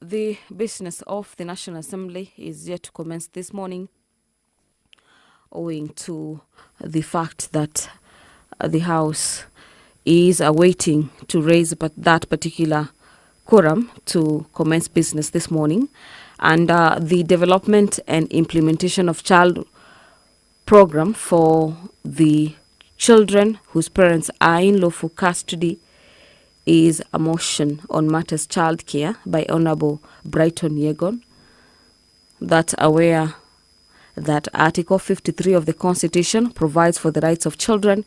The business of the National Assembly is yet to commence this morning, owing to the fact that the House is awaiting to raise that particular quorum to commence business this morning. And the development and implementation of child program for the children whose parents are in lawful custody is a motion on matters childcare by Honorable Brighton Yegon, that aware that Article 53 of the Constitution provides for the rights of children,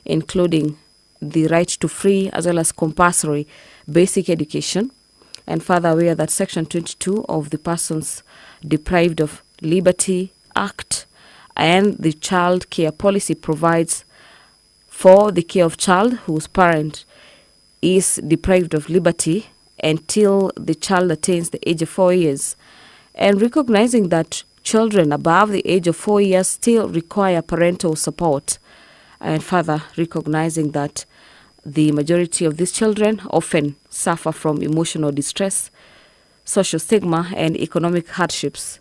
including the right to free as well as compulsory basic education, and further aware that Section 22 of the Persons Deprived of Liberty Act and the Child Care Policy provides for the care of child whose parent is deprived of liberty until the child attains the age of 4 years, and recognizing that children above the age of 4 years still require parental support, and further recognizing that the majority of these children often suffer from emotional distress, social stigma, and economic hardships.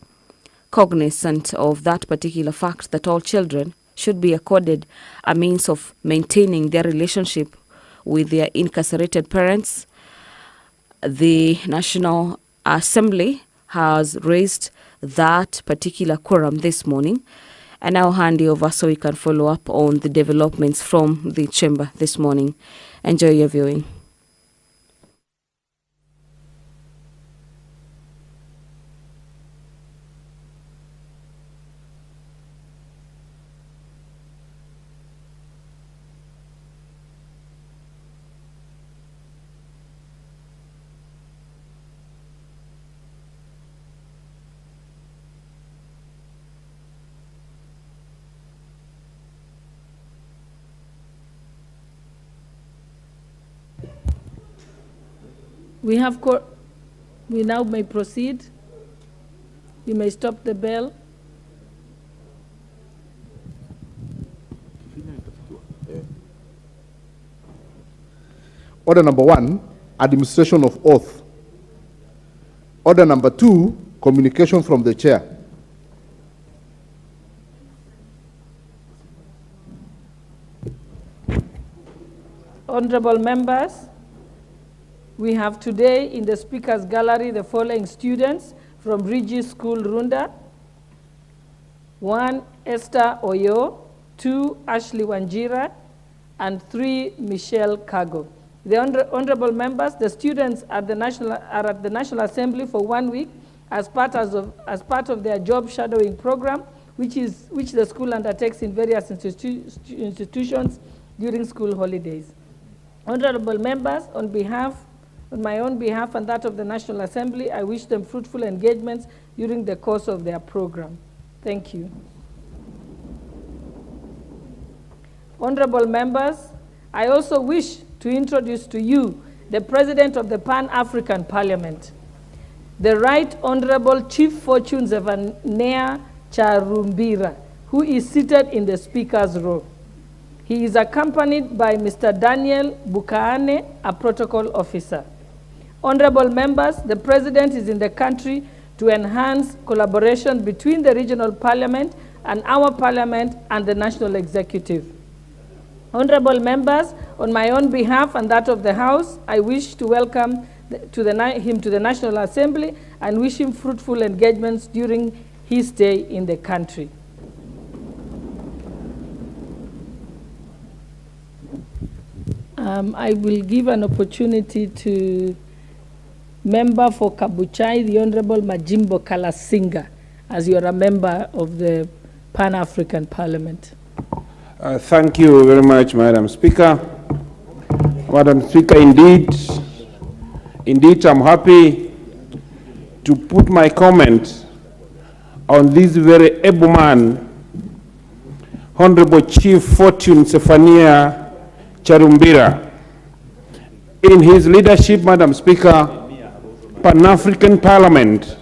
Cognizant of that particular fact that all children should be accorded a means of maintaining their relationship with their incarcerated parents, the National Assembly has raised that particular quorum this morning. And I'll hand you over so we can follow up on the developments from the chamber this morning. Enjoy your viewing. We now may proceed. You may stop the bell. Order number 1, administration of oath. Order number 2, communication from the chair. Honorable members, we have today in the Speaker's Gallery the following students from Regis School, Runda. 1, Esther Oyo. 2, Ashley Wanjira. And 3, Michelle Kago. The honorable members, the students are at the National Assembly for 1 week as part of their job shadowing program, which the school undertakes in various institutions during school holidays. Honorable members, on my own behalf and that of the National Assembly, I wish them fruitful engagements during the course of their program. Thank you. Honorable members, I also wish to introduce to you the President of the Pan-African Parliament, the Right Honorable Chief Fortune Zephaniah Charumbira, who is seated in the Speaker's row. He is accompanied by Mr. Daniel Bukaane, a protocol officer. Honorable members, the President is in the country to enhance collaboration between the regional parliament and our parliament and the national executive. Honorable members, on my own behalf and that of the House, I wish to welcome him to the National Assembly and wish him fruitful engagements during his stay in the country. I will give an opportunity to member for Kabuchai, the Honorable Majimbo Kalasinga, as you are a member of the Pan-African Parliament. Thank you very much, Madam Speaker. Madam Speaker, indeed, I'm happy to put my comment on this very able man, Honorable Chief Fortune Zephaniah Charumbira. In his leadership, Madam Speaker, Pan-African Parliament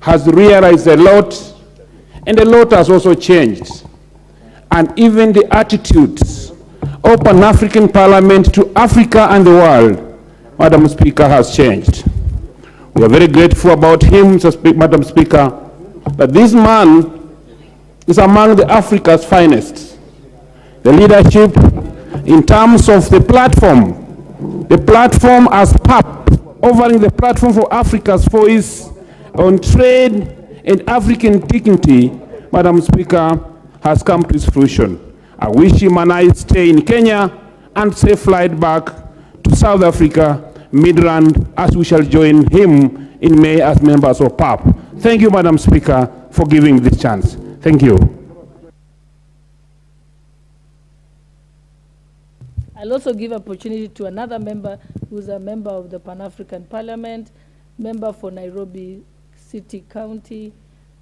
has realized a lot, and a lot has also changed. And even the attitudes of Pan-African Parliament to Africa and the world, Madam Speaker, has changed. We are very grateful about him, Madam Speaker, that this man is among the Africa's finest. The leadership in terms of the platform as PAP, offering the platform for Africa's voice on trade and African dignity, Madam Speaker, has come to its fruition. I wish him a nice stay in Kenya and safe flight back to South Africa, Midrand, as we shall join him in May as members of PAP. Thank you, Madam Speaker, for giving this chance. Thank you. I'll also give opportunity to another member who's a member of the Pan-African Parliament, member for Nairobi City County,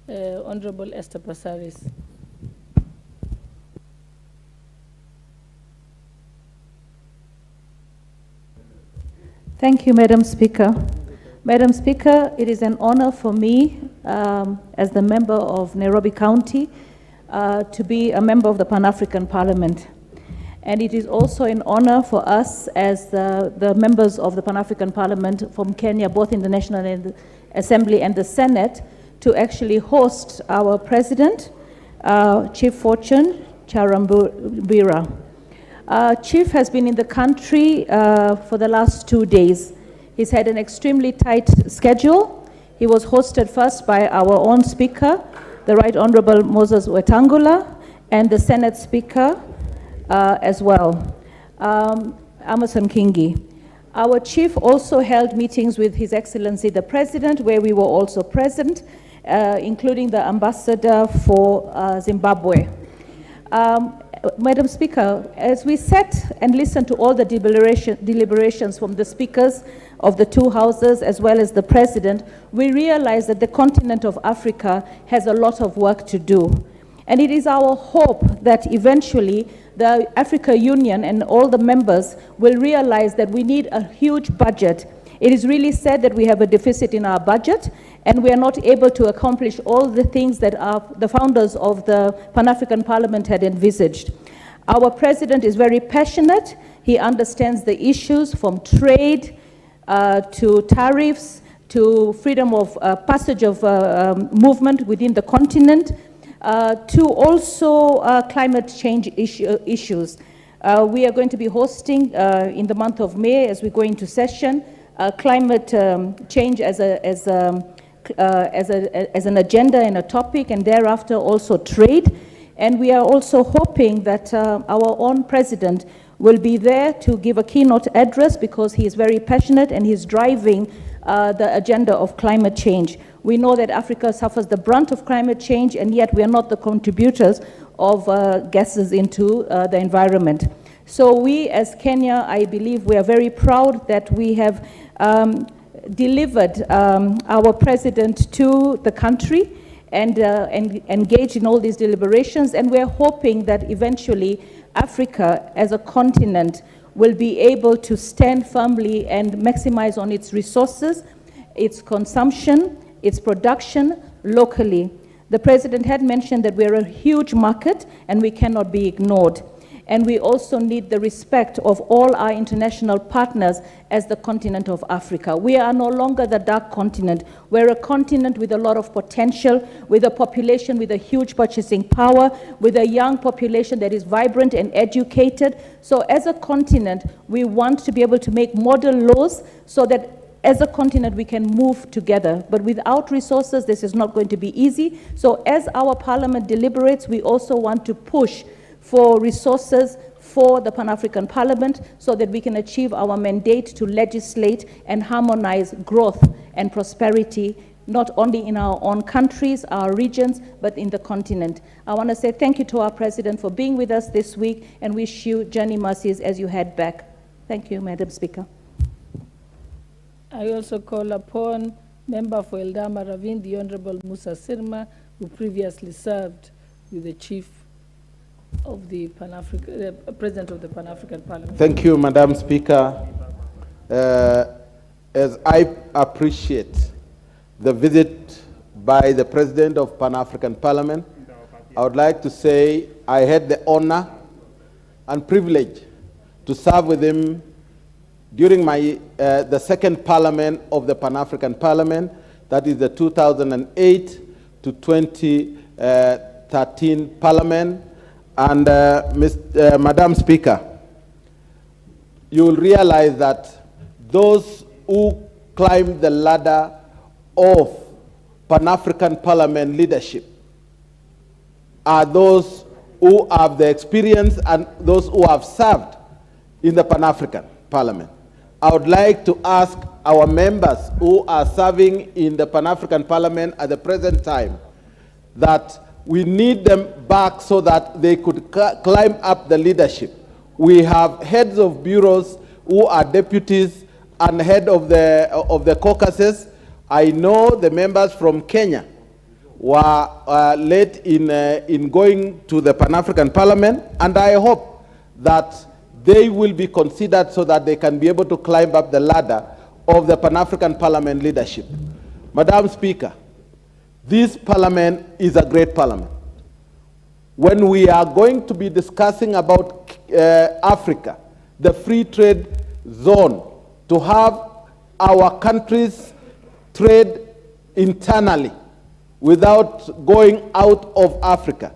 Honorable Esther Passaris. Thank you, Madam Speaker. Madam Speaker, it is an honor for me as the member of Nairobi County to be a member of the Pan-African Parliament. And it is also an honor for us as the members of the Pan-African Parliament from Kenya, both in the National Assembly and the Senate, to actually host our President, Chief Fortune Charambira. Chief has been in the country for the last 2 days. He's had an extremely tight schedule. He was hosted first by our own Speaker, the Right Honorable Moses Wetangula, and the Senate Speaker as well, Amason Kingi. Our Chief also held meetings with His Excellency the President, where we were also present, including the Ambassador for Zimbabwe. Madam Speaker, as we sat and listened to all the deliberations from the speakers of the two houses as well as the President, we realized that the continent of Africa has a lot of work to do. And it is our hope that eventually the Africa Union and all the members will realize that we need a huge budget. It is really sad that we have a deficit in our budget and we are not able to accomplish all the things that the founders of the Pan-African Parliament had envisaged. Our President is very passionate. He understands the issues from trade to tariffs to freedom of passage of movement within the continent, to also climate change issues. We are going to be hosting in the month of May, as we go into session, climate change as an agenda and a topic, and thereafter also trade. And we are also hoping that our own President will be there to give a keynote address because he is very passionate and he's driving the agenda of climate change. We know that Africa suffers the brunt of climate change, and yet we are not the contributors of gases into the environment. So we as Kenya, I believe we are very proud that we have delivered our President to the country and engaged in all these deliberations, and we're hoping that eventually Africa as a continent will be able to stand firmly and maximize on its resources, its consumption, its production locally. The President had mentioned that we're a huge market and we cannot be ignored. And we also need the respect of all our international partners as the continent of Africa. We are no longer the dark continent. We're a continent with a lot of potential, with a population with a huge purchasing power, with a young population that is vibrant and educated. So as a continent, we want to be able to make model laws so that as a continent we can move together. But without resources, this is not going to be easy. So as our parliament deliberates, we also want to push for resources for the Pan-African Parliament so that we can achieve our mandate to legislate and harmonize growth and prosperity, not only in our own countries, our regions, but in the continent. I want to say thank you to our President for being with us this week and wish you journey mercies as you head back. Thank you, Madam Speaker. I also call upon Member for Eldama Ravine, the Honorable Musa Sirma, who previously served with the Chief of the President of the Pan-African Parliament. Thank you, Madam Speaker. As I appreciate the visit by the President of Pan-African Parliament, I would like to say I had the honor and privilege to serve with him during the second parliament of the Pan-African Parliament, that is the 2008 to 2013 Parliament. And Madam Speaker, you will realize that those who climb the ladder of Pan-African Parliament leadership are those who have the experience and those who have served in the Pan-African Parliament. I would like to ask our members who are serving in the Pan-African Parliament at the present time that we need them back so that they could climb up the leadership. We have heads of bureaus who are deputies and head of the caucuses. I know the members from Kenya were late in going to the Pan-African Parliament, and I hope that they will be considered so that they can be able to climb up the ladder of the Pan-African Parliament leadership. Madam Speaker, this parliament is a great parliament. When we are going to be discussing about Africa, the free trade zone, to have our countries trade internally without going out of Africa,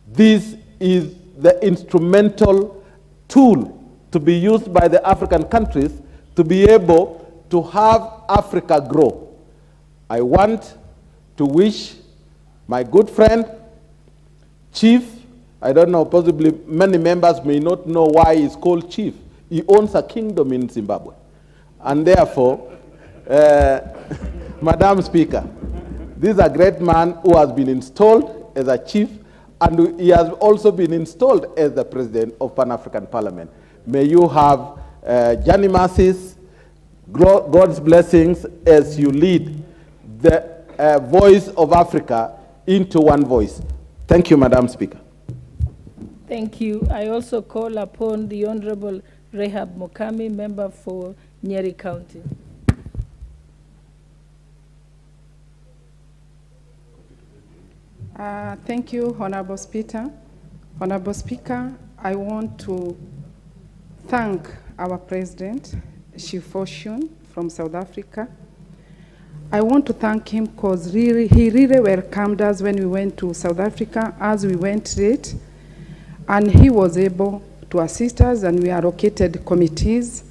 this is the instrumental tool to be used by the African countries to be able to have Africa grow. I want to wish my good friend, Chief, I don't know, possibly many members may not know why he's called Chief. He owns a kingdom in Zimbabwe. And therefore, Madam Speaker, this is a great man who has been installed as a chief, and he has also been installed as the president of Pan-African Parliament. May you have journey mercies, God's blessings as you lead the voice of Africa into one voice. Thank you, Madam Speaker. Thank you. I also call upon the Honorable Rehab Mokami, member for Nyeri County. Thank you, Honorable Speaker. Honorable Speaker, I want to thank our President, Chief Fortune from South Africa. I want to thank him because he really welcomed us when we went to South Africa, as we went late, and he was able to assist us, and we allocated committees.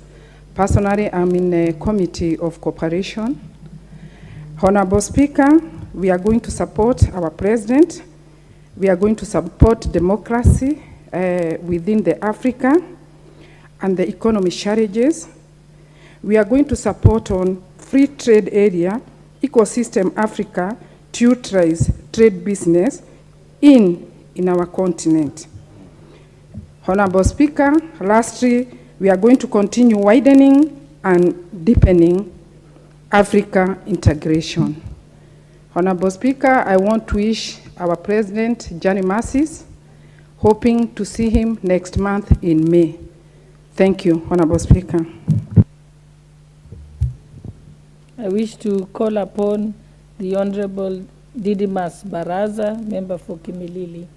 Personally, I'm in a committee of cooperation. Honorable Speaker, we are going to support our president. We are going to support democracy within the Africa and the economy challenges. We are going to support on free trade area, ecosystem Africa, to utilize trade business in our continent. Honorable Speaker, lastly, we are going to continue widening and deepening Africa integration. Honorable Speaker, I want to wish our President journey mercies, hoping to see him next month in May. Thank you, Honorable Speaker. I wish to call upon the Honorable Didimas Baraza, member for Kimilili.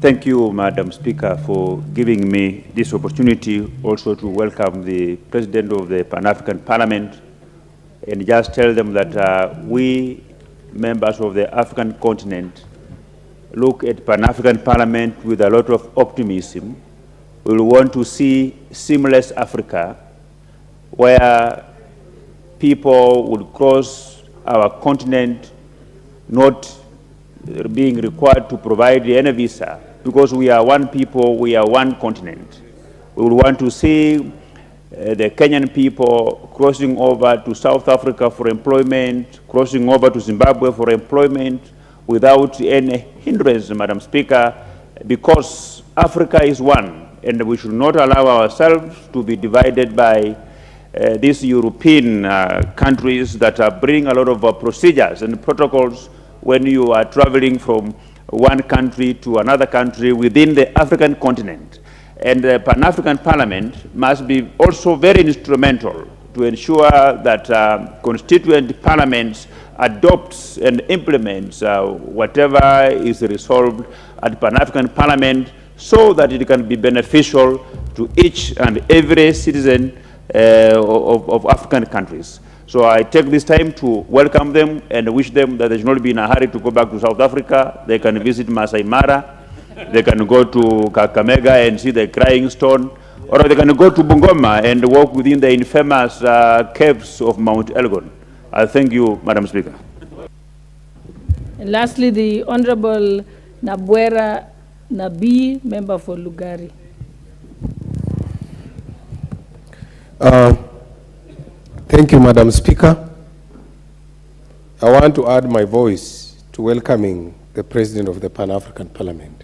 Thank you, Madam Speaker, for giving me this opportunity also to welcome the President of the Pan-African Parliament and just tell them that we, members of the African continent, look at Pan-African Parliament with a lot of optimism. We will want to see seamless Africa, where people would cross our continent not being required to provide any visa, because we are one people, we are one continent. We would want to see the Kenyan people crossing over to South Africa for employment, crossing over to Zimbabwe for employment without any hindrance, Madam Speaker, because Africa is one, and we should not allow ourselves to be divided by these European countries that are bringing a lot of procedures and protocols when you are traveling from one country to another country within the African continent. And the Pan-African Parliament must be also very instrumental to ensure that constituent parliaments adopts and implements whatever is resolved at Pan-African Parliament, so that it can be beneficial to each and every citizen of African countries. So I take this time to welcome them and wish them that they should not be in a hurry to go back to South Africa. They can visit Masai Mara, they can go to Kakamega and see the crying stone, or they can go to Bungoma and walk within the infamous caves of Mount Elgon. I thank you, Madam Speaker. And lastly, the Honorable Nabwera Nabi, member for Lugari. Thank you, Madam Speaker. I want to add my voice to welcoming the President of the Pan-African Parliament.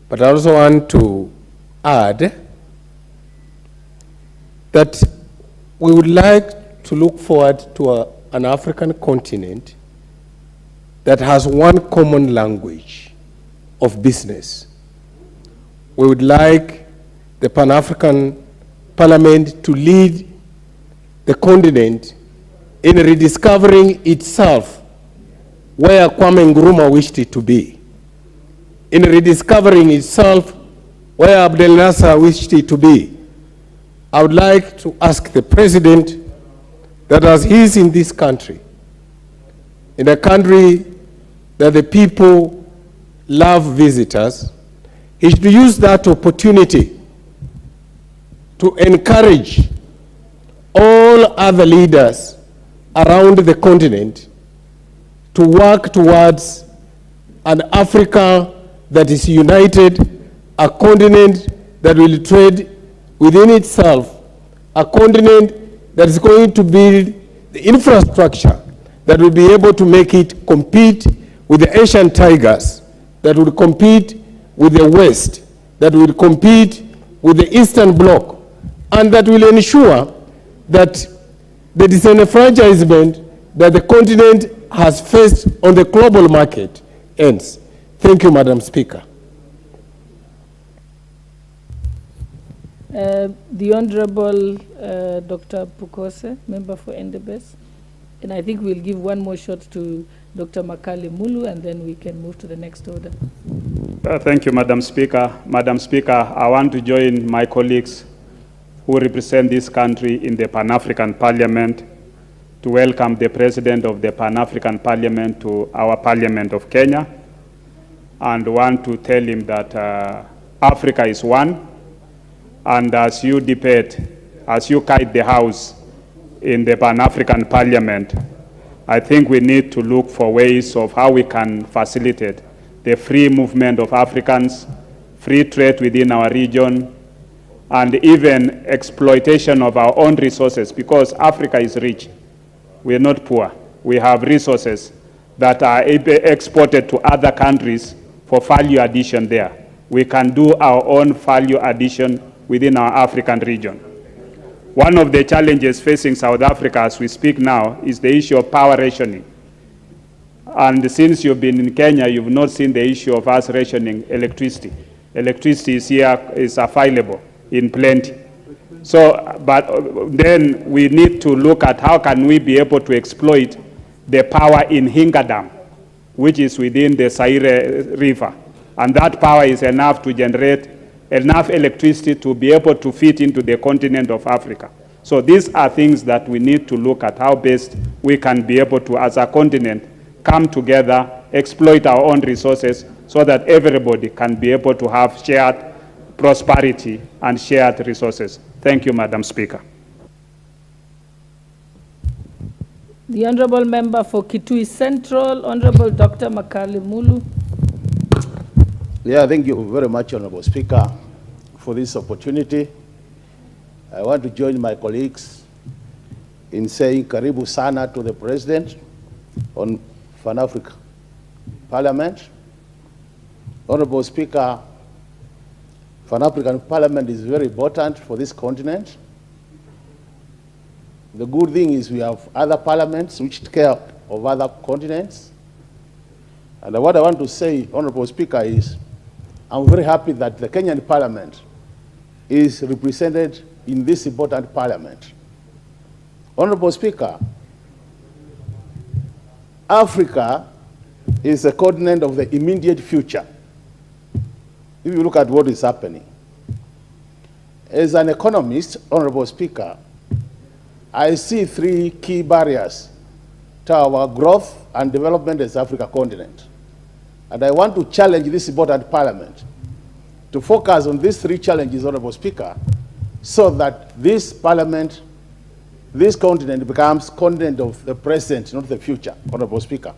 But I also want to add that we would like to look forward to an African continent that has one common language of business. We would like the Pan-African Parliament to lead the continent in rediscovering itself where Kwame Nkrumah wished it to be, in rediscovering itself where Abdel Nasser wished it to be. I would like to ask the President that as he is in this country, in a country that the people love visitors, he should use that opportunity to encourage all other leaders around the continent to work towards an Africa that is united, a continent that will trade within itself, a continent that is going to build the infrastructure that will be able to make it compete with the Asian tigers, that will compete with the West, that will compete with the Eastern Bloc, and that will ensure that the disenfranchisement that the continent has faced on the global market ends. Thank you, Madam Speaker. The Honorable Dr. Pukose, member for Endebess. And I think we'll give one more shot to Dr. Makali Mulu, and then we can move to the next order. Thank you, Madam Speaker. Madam Speaker, I want to join my colleagues who represent this country in the Pan-African Parliament to welcome the President of the Pan-African Parliament to our Parliament of Kenya, and want to tell him that Africa is one, and as you debate, as you guide the House in the Pan-African Parliament, I think we need to look for ways of how we can facilitate the free movement of Africans, free trade within our region, and even exploitation of our own resources, because Africa is rich. We are not poor. We have resources that are exported to other countries for value addition there. We can do our own value addition within our African region. One of the challenges facing South Africa as we speak now is the issue of power rationing. And since you've been in Kenya, you've not seen the issue of us rationing electricity. Electricity is here, is available in plenty. So, but then we need to look at how can we be able to exploit the power in Hinga Dam, which is within the Zaire River. And that power is enough to generate enough electricity to be able to fit into the continent of Africa. So these are things that we need to look at how best we can be able to, as a continent, come together, exploit our own resources so that everybody can be able to have shared prosperity and shared resources. Thank you, Madam Speaker. The Honorable Member for Kitui Central, Honorable Dr. Makali Mulu. Yeah, thank you very much, Honorable Speaker, for this opportunity. I want to join my colleagues in saying karibu sana to the President on Pan-African Parliament. Honorable Speaker, Pan-African Parliament is very important for this continent. The good thing is we have other parliaments which take care of other continents. And what I want to say, Honorable Speaker, is I'm very happy that the Kenyan Parliament is represented in this important parliament. Honorable Speaker, Africa is a continent of the immediate future. If you look at what is happening, as an economist, Honorable Speaker, I see three key barriers to our growth and development as Africa continent. And I want to challenge this important parliament to focus on these three challenges, Honorable Speaker, so that this parliament, this continent becomes continent of the present, not the future, Honorable Speaker.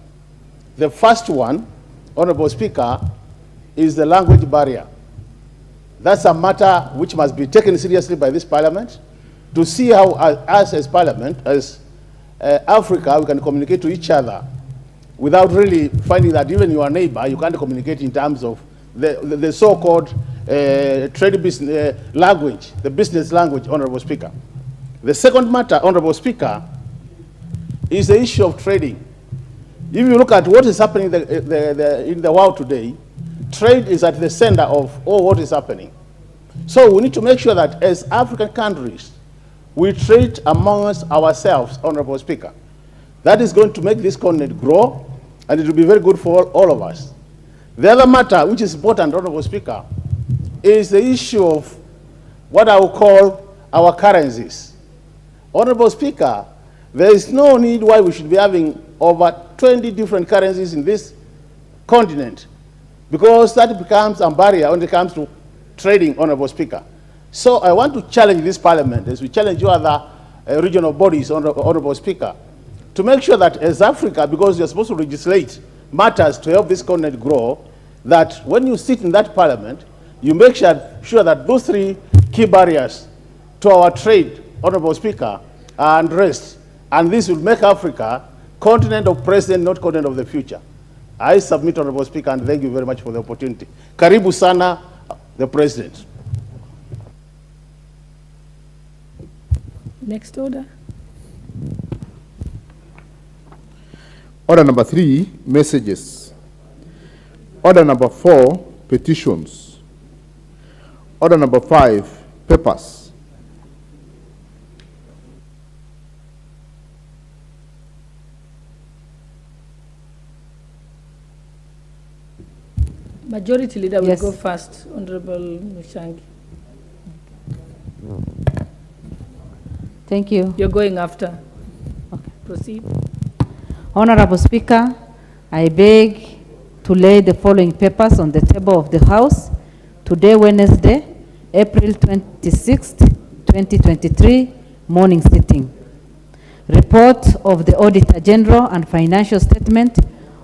The first one, Honorable Speaker, is the language barrier. That's a matter which must be taken seriously by this parliament to see how us as parliament, as Africa, we can communicate to each other without really finding that even your neighbor, you can't communicate in terms of the so-called trade business language, the business language, Honorable Speaker. The second matter, Honorable Speaker, is the issue of trading. If you look at what is happening in the world today, trade is at the center of all what is happening. So we need to make sure that as African countries, we trade amongst ourselves, Honorable Speaker. That is going to make this continent grow, and it will be very good for all of us. The other matter, which is important, Honorable Speaker, is the issue of what I will call our currencies. Honorable Speaker, there is no need why we should be having over 20 different currencies in this continent, because that becomes a barrier when it comes to trading, Honorable Speaker. So I want to challenge this parliament, as we challenge you other regional bodies, Honorable Speaker, to make sure that as Africa, because you're supposed to legislate matters to help this continent grow, that when you sit in that parliament, you make sure that those three key barriers to our trade, Honorable Speaker, are addressed. And this will make Africa continent of present, not continent of the future. I submit, Honorable Speaker, and thank you very much for the opportunity. Karibu sana, the President. Next order. Order number 3, messages. Order number 4, petitions. Order number 5, papers. Majority Leader will Yes. go first, Honorable Mushangi. Thank you. You're going after. Okay. Proceed. Honorable Speaker, I beg to lay the following papers on the table of the House today, Wednesday, April 26th, 2023, morning sitting. Report of the Auditor General and financial statement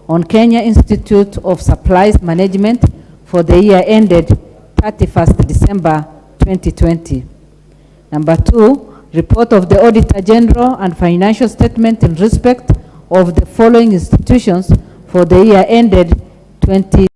on Kenya Institute of Supplies Management for the year ended 31st December 2020. Number 2, report of the Auditor General and financial statement in respect of the following institutions for the year ended 20.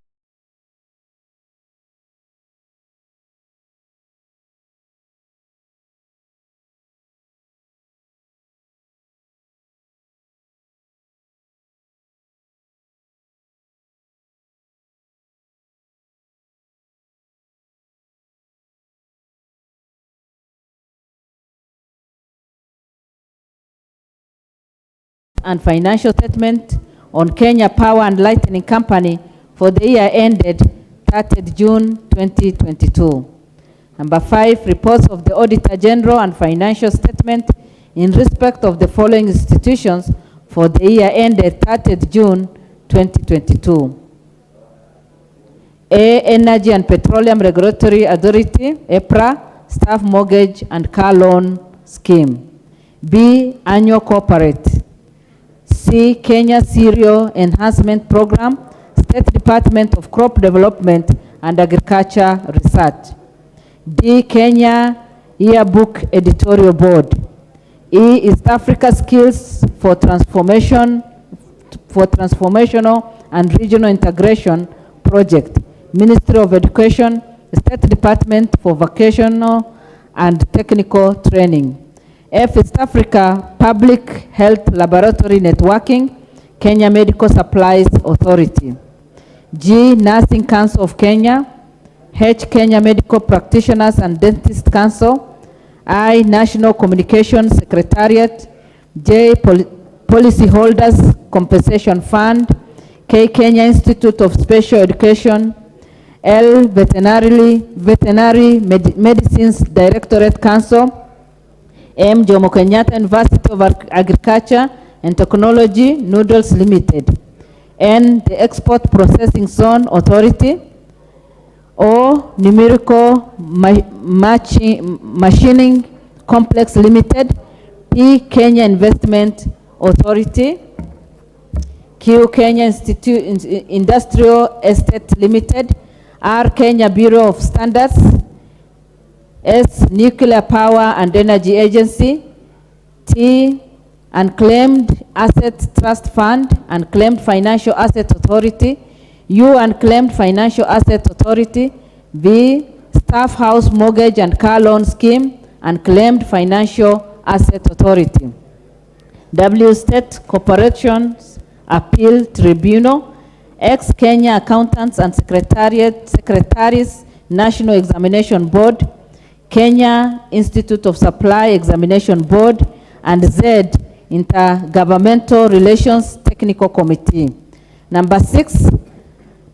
And financial statement on Kenya Power and Lighting Company for the year ended 30th June 2022. Number 5, reports of the Auditor General and financial statement in respect of the following institutions for the year ended 30th June 2022. A, Energy and Petroleum Regulatory Authority, EPRA, Staff Mortgage and Car Loan Scheme. B, Annual Corporate. C, Kenya Cereal Enhancement Program, State Department of Crop Development and Agriculture Research. D, Kenya Yearbook Editorial Board. E, East Africa Skills for Transformational and Regional Integration Project, Ministry of Education, State Department for Vocational and Technical Training. F, East Africa Public Health Laboratory Networking, Kenya Medical Supplies Authority. G, Nursing Council of Kenya. H, Kenya Medical Practitioners and Dentist Council. I, National Communications Secretariat. J, Policyholders Compensation Fund. K, Kenya Institute of Special Education. L. Veterinary Medicines Directorate Council, M. Jomo Kenyatta University of Agriculture and Technology, Noodles Limited, N. The Export Processing Zone Authority, O. Numerical Machining Complex Limited, P. Kenya Investment Authority, Q. Kenya Industrial Estate Limited, R. Kenya Bureau of Standards, S. Nuclear Power and Energy Agency, T. Unclaimed Asset Trust Fund, Unclaimed Financial Asset Authority, U. Unclaimed Financial Asset Authority, V. Staff House Mortgage and Car Loan Scheme, Unclaimed Financial Asset Authority, W. State Corporations Appeal Tribunal, X. Kenya Accountants and Secretaries National Examination Board, Kenya Institute of Supply Examination Board, and Z. Intergovernmental Relations Technical Committee. Number 6,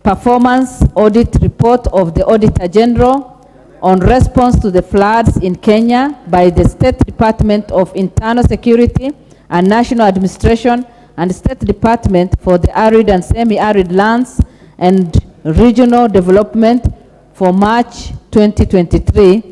Performance Audit Report of the Auditor General on response to the floods in Kenya by the State Department of Internal Security and National Administration and State Department for the Arid and Semi-Arid Lands and Regional Development for March 2023.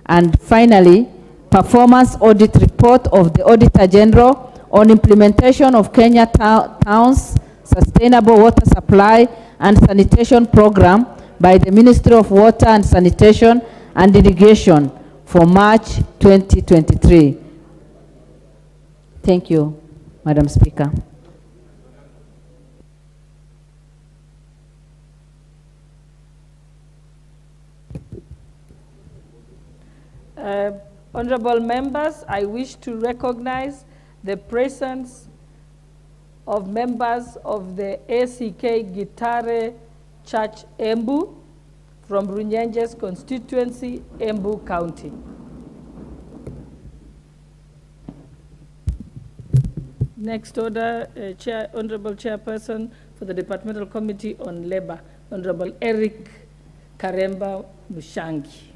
And finally, Performance Audit Report of the Auditor General on implementation of Kenya Towns Sustainable Water Supply and Sanitation Program by the Ministry of Water and Sanitation and Irrigation for March 2023. Thank you, Madam Speaker. Honorable members, I wish to recognize the presence of members of the ACK Gitare Church Embu from Runyenjes constituency, Embu County. Next order, Honorable Chairperson for the Departmental Committee on Labor, Honorable Eric Karemba Mushangi.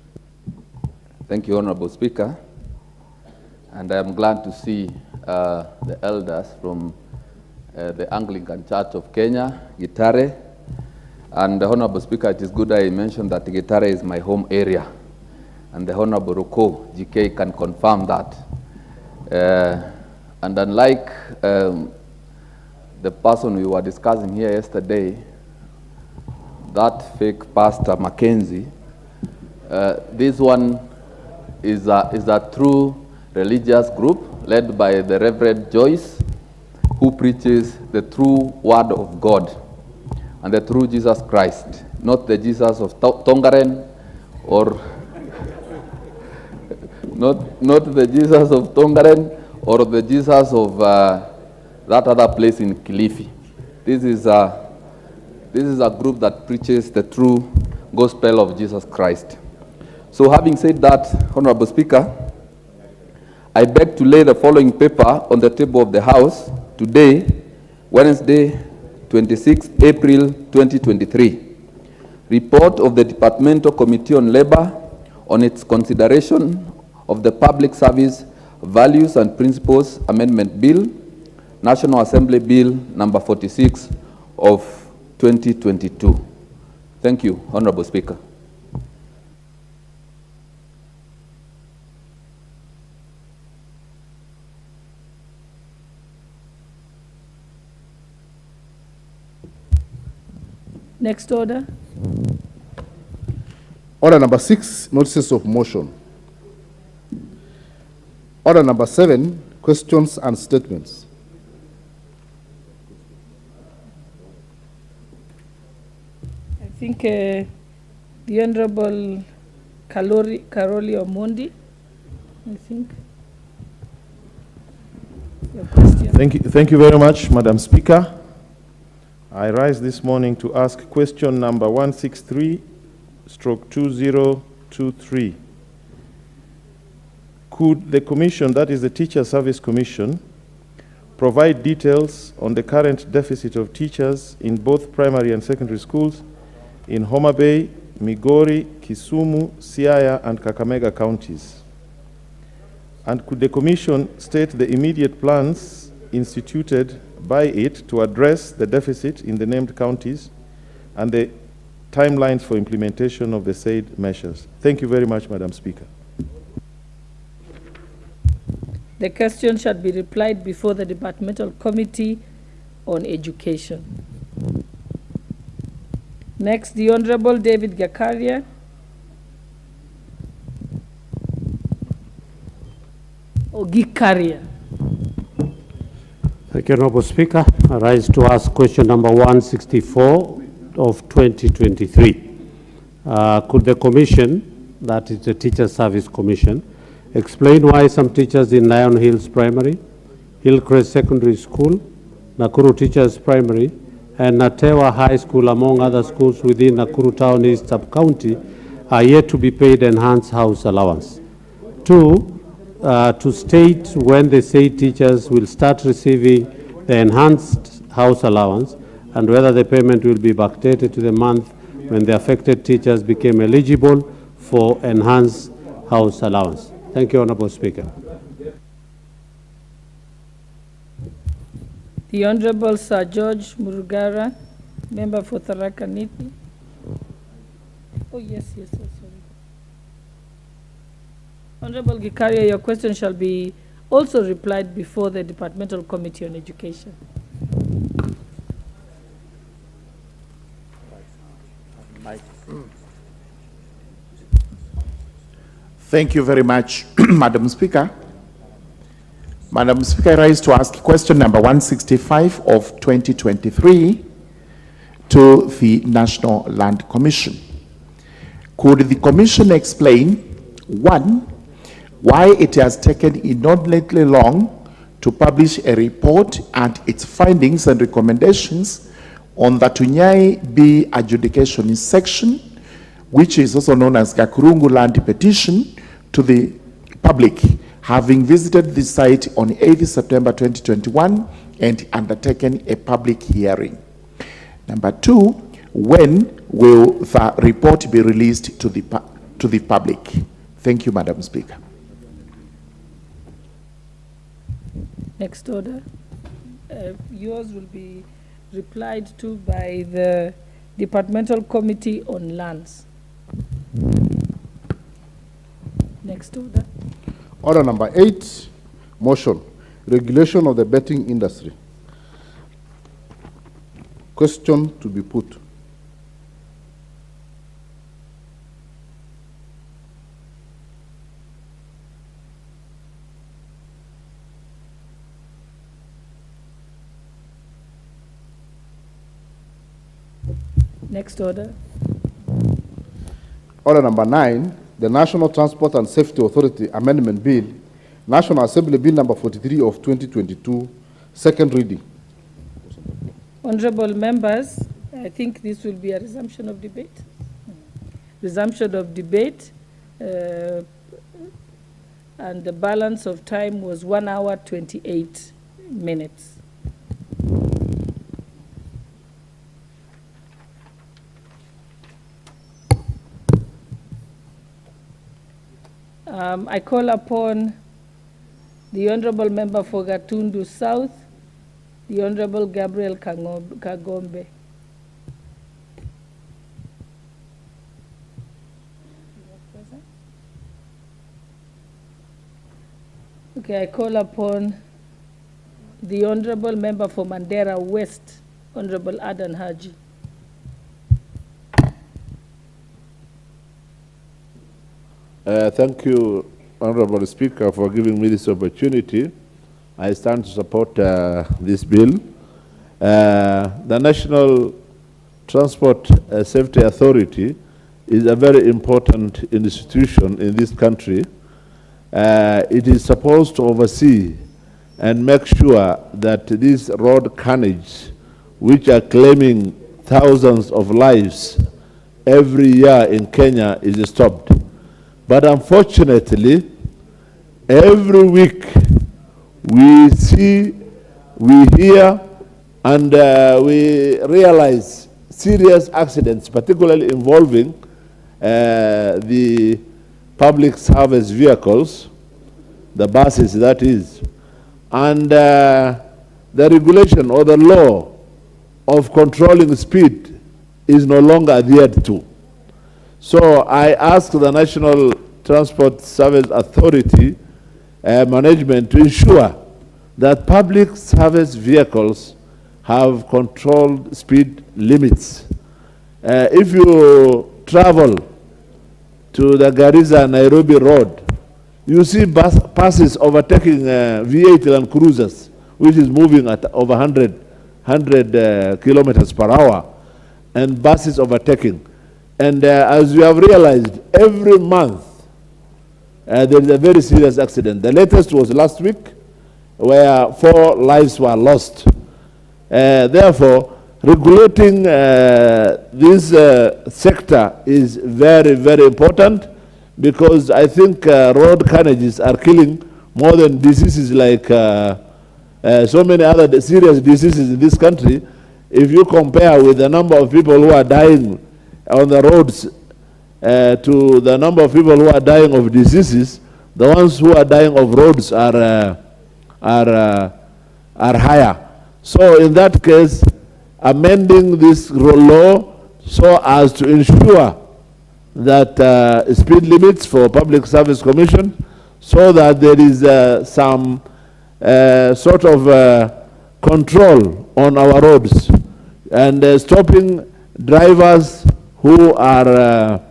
Thank you, Honorable Speaker. And I am glad to see the elders from the Anglican Church of Kenya, Gitare. And the Honorable Speaker, it is good I mentioned that Gitare is my home area. And the Honorable Ruko, GK, can confirm that. And unlike the person we were discussing here yesterday, that fake Pastor Mackenzie, this one is a true religious group led by the Reverend Joyce, who preaches the true word of God and the true Jesus Christ, not the Jesus of Tongaren or not the Jesus of Tongaren or the Jesus of that other place in Kilifi. This is a group that preaches the true gospel of Jesus Christ. So having said that, Honorable Speaker, I beg to lay the following paper on the table of the House today, Wednesday, 26 April 2023. Report of the Departmental Committee on Labor on its consideration of the Public Service Values and Principles Amendment Bill, National Assembly Bill number 46 of 2022. Thank you, Honorable Speaker. Next order. Order number 6, notices of motion. Order number 7, questions and statements. I think the Honorable Karoli Omondi, I think. Your question. Thank you very much, Madam Speaker. I rise this morning to ask question number 163/2023. Could the Commission, that is the Teacher Service Commission, provide details on the current deficit of teachers in both primary and secondary schools in Homa Bay, Migori, Kisumu, Siaya, and Kakamega counties? And could the Commission state the immediate plans instituted by it to address the deficit in the named counties and the timelines for implementation of the said measures? Thank you very much, Madam Speaker. The question shall be replied before the Departmental Committee on Education. Next, the Honorable David Gakaria. Gikaria. Thank you, Honorable Speaker. I rise to ask question number 164 of 2023. Could the Commission, that is the Teacher Service Commission, explain why some teachers in Lion Hills Primary, Hillcrest Secondary School, Nakuru Teachers Primary, and Natewa High School, among other schools within Nakuru Town East Sub-County, are yet to be paid enhanced house allowance? 2, to state when the said teachers will start receiving the enhanced house allowance and whether the payment will be backdated to the month when the affected teachers became eligible for enhanced house allowance. Thank you, Honorable Speaker. The Honorable Sir George Murugara, member for Tharaka Nithi. Oh, yes, sorry. Honorable Gikaria, your question shall be also replied before the Departmental Committee on Education. Thank you very much, Madam Speaker. Madam Speaker, I rise to ask question number 165 of 2023 to the National Land Commission. Could the Commission explain, 1, why it has taken inordinately long to publish a report and its findings and recommendations on the Tunyai B adjudication section, which is also known as Gakurungu Land Petition, to the public, having visited the site on 8 September 2021 and undertaken a public hearing? Number 2, when will the report be released to the public? Thank you, Madam Speaker. Next order. Yours will be replied to by the Departmental Committee on Lands. Next order. Order number 8, motion, regulation of the betting industry. Question to be put. Next order. Order number 9, the National Transport and Safety Authority Amendment Bill, National Assembly Bill number 43 of 2022, second reading. Honorable members, I think this will be a resumption of debate. Resumption of debate, and the balance of time was 1 hour 28 minutes. I call upon the Honorable Member for Gatundu South, the Honorable Gabriel Kagombe. Okay, I call upon the Honorable Member for Mandera West, Honorable Adan Haji. Thank you, Honorable Speaker, for giving me this opportunity. I stand to support this bill. The National Transport Safety Authority is a very important institution in this country. It is supposed to oversee and make sure that these road carnage, which are claiming thousands of lives every year in Kenya, is stopped. But unfortunately, every week we see, we hear, and we realize serious accidents, particularly involving the public service vehicles, the buses that is, and the regulation or the law of controlling speed is no longer adhered to. So I ask the National Transport Service Authority management to ensure that public service vehicles have controlled speed limits. If you travel to the Garissa-Nairobi road, you see buses overtaking V8 Land Cruisers, which is moving at over 100 kilometers per hour, and buses overtaking. And as we have realized, every month there is a very serious accident. The latest was last week, where 4 lives were lost. Therefore, regulating this sector is very, very important, because I think road carnages are killing more than diseases like so many other serious diseases in this country. If you compare with the number of people who are dying on the roads to the number of people who are dying of diseases, the ones who are dying of roads are higher. So in that case, amending this law so as to ensure that speed limits for Public Service Commission, so that there is some sort of control on our roads, and stopping drivers who are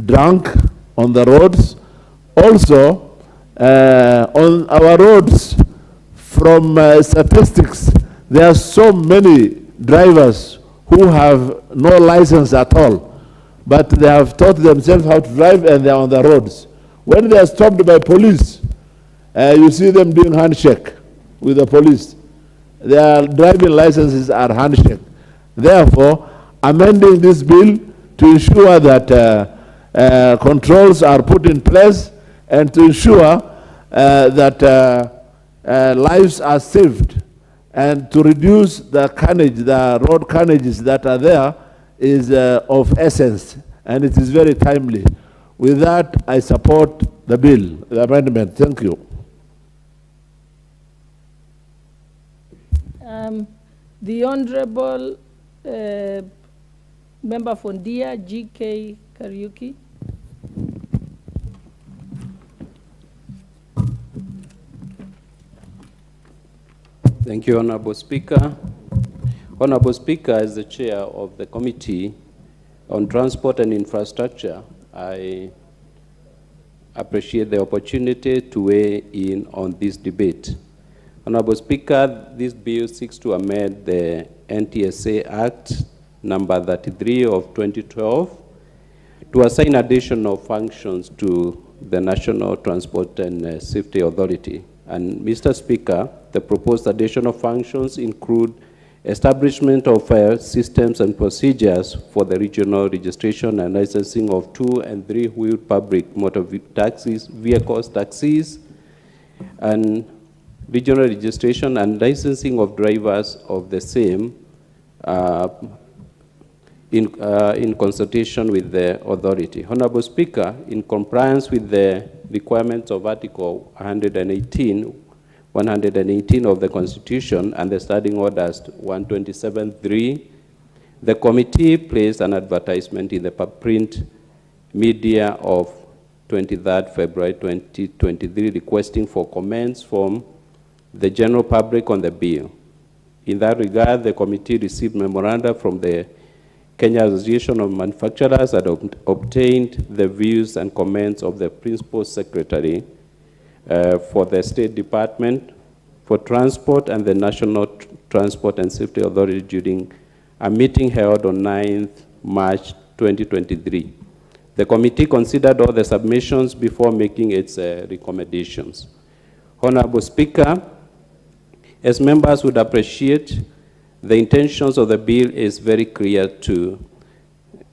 drunk on the roads. Also, on our roads, from statistics, there are so many drivers who have no license at all, but they have taught themselves how to drive and they are on the roads. When they are stopped by police, you see them doing handshake with the police. Their driving licenses are handshake. Therefore, amending this bill to ensure that controls are put in place, and to ensure that lives are saved, and to reduce the carnage, the road carnages that are there, is of essence, and it is very timely. With that, I support the bill, the amendment. Thank you. The Honorable Member for Ndia, GK Kariuki. Thank you, Honorable Speaker. Honorable Speaker, as the chair of the Committee on Transport and Infrastructure, I appreciate the opportunity to weigh in on this debate. Honorable Speaker, this bill seeks to amend the NTSA Act number 33 of 2012 to assign additional functions to the National Transport and Safety Authority. And Mr. Speaker, the proposed additional functions include establishment of systems and procedures for the regional registration and licensing of 2- and 3-wheeled public motor taxis, taxis, and regional registration and licensing of drivers of the same in consultation with the authority. Honorable Speaker, in compliance with the requirements of Article 118 of the Constitution and the Standing Orders 127.3, the committee placed an advertisement in the print media of 23rd February 2023 requesting for comments from the general public on the bill. In that regard, the committee received memoranda from the Kenya Association of Manufacturers and obtained the views and comments of the Principal Secretary for the State Department for Transport and the National Transport and Safety Authority during a meeting held on 9th March 2023. The committee considered all the submissions before making its recommendations. Honorable Speaker, as members would appreciate, the intentions of the bill is very clear,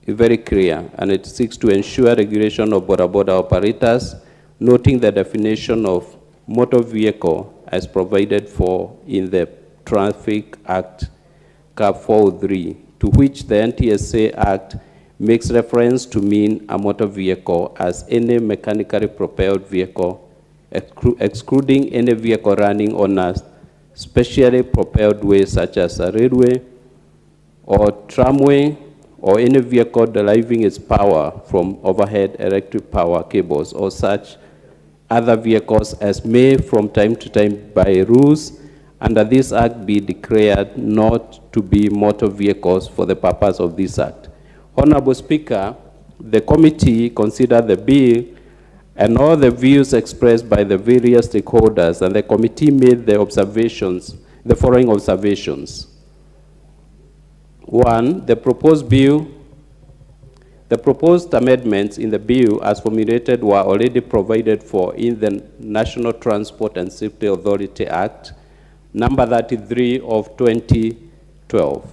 and it seeks to ensure regulation of border operators, noting the definition of motor vehicle as provided for in the Traffic Act, Cap 403, to which the NTSA Act makes reference to mean a motor vehicle as any mechanically propelled vehicle, excluding any vehicle running on a specially propelled way such as a railway or tramway, or any vehicle deriving its power from overhead electric power cables or such other vehicles as may from time to time by rules under this act be declared not to be motor vehicles for the purpose of this act. Honorable Speaker, the committee considered the bill and all the views expressed by the various stakeholders, and the committee made the following observations. One, the proposed amendments in the bill as formulated were already provided for in the National Transport and Safety Authority Act, number 33 of 2012.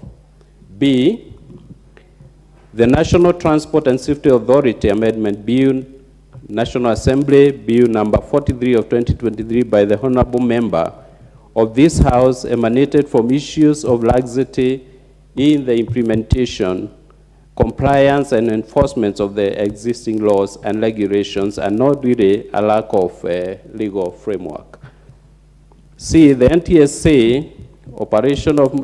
B, the National Transport and Safety Authority Amendment Bill, National Assembly, Bill number 43 of 2023 by the Honorable Member of this House emanated from issues of laxity in the implementation, compliance, and enforcement of the existing laws and regulations, and not really a lack of legal framework. C, the NTSA Operation of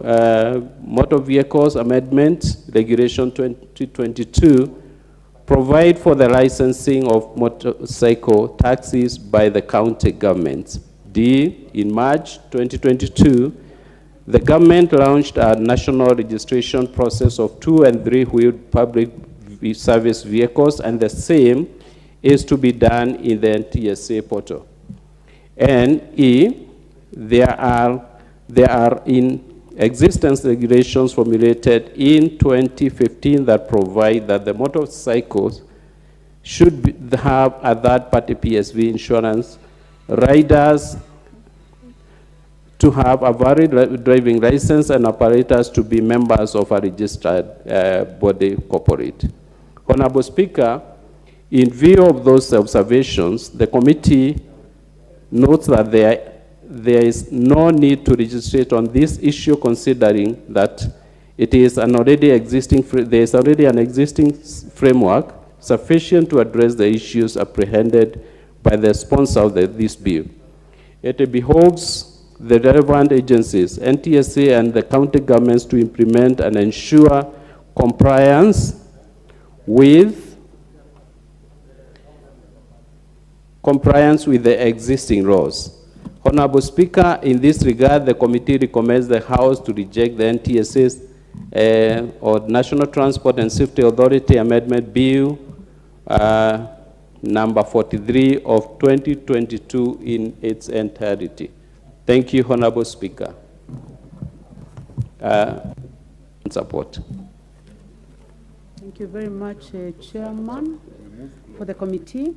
Motor Vehicles Amendment Regulation 2022 provide for the licensing of motorcycle taxis by the county governments. D, in March 2022, the government launched a national registration process of 2- and 3-wheeled public service vehicles, and the same is to be done in the NTSA portal. And E, there are in existence regulations formulated in 2015 that provide that the motorcycles should have a third-party PSV insurance, riders to have a valid driving license, and operators to be members of a registered body corporate. Honorable Speaker, in view of those observations, the committee notes that there is no need to legislate on this issue, considering that it is there is already an existing framework sufficient to address the issues apprehended by the sponsor of this bill. It behoves the relevant agencies, NTSA and the county governments, to implement and ensure compliance with the existing laws. Honorable Speaker, in this regard, the committee recommends the House to reject the NTSA's or National Transport and Safety Authority Amendment Bill number 43 of 2022 in its entirety. Thank you, Honorable Speaker. Support. Thank you very much, Chairman, for the committee.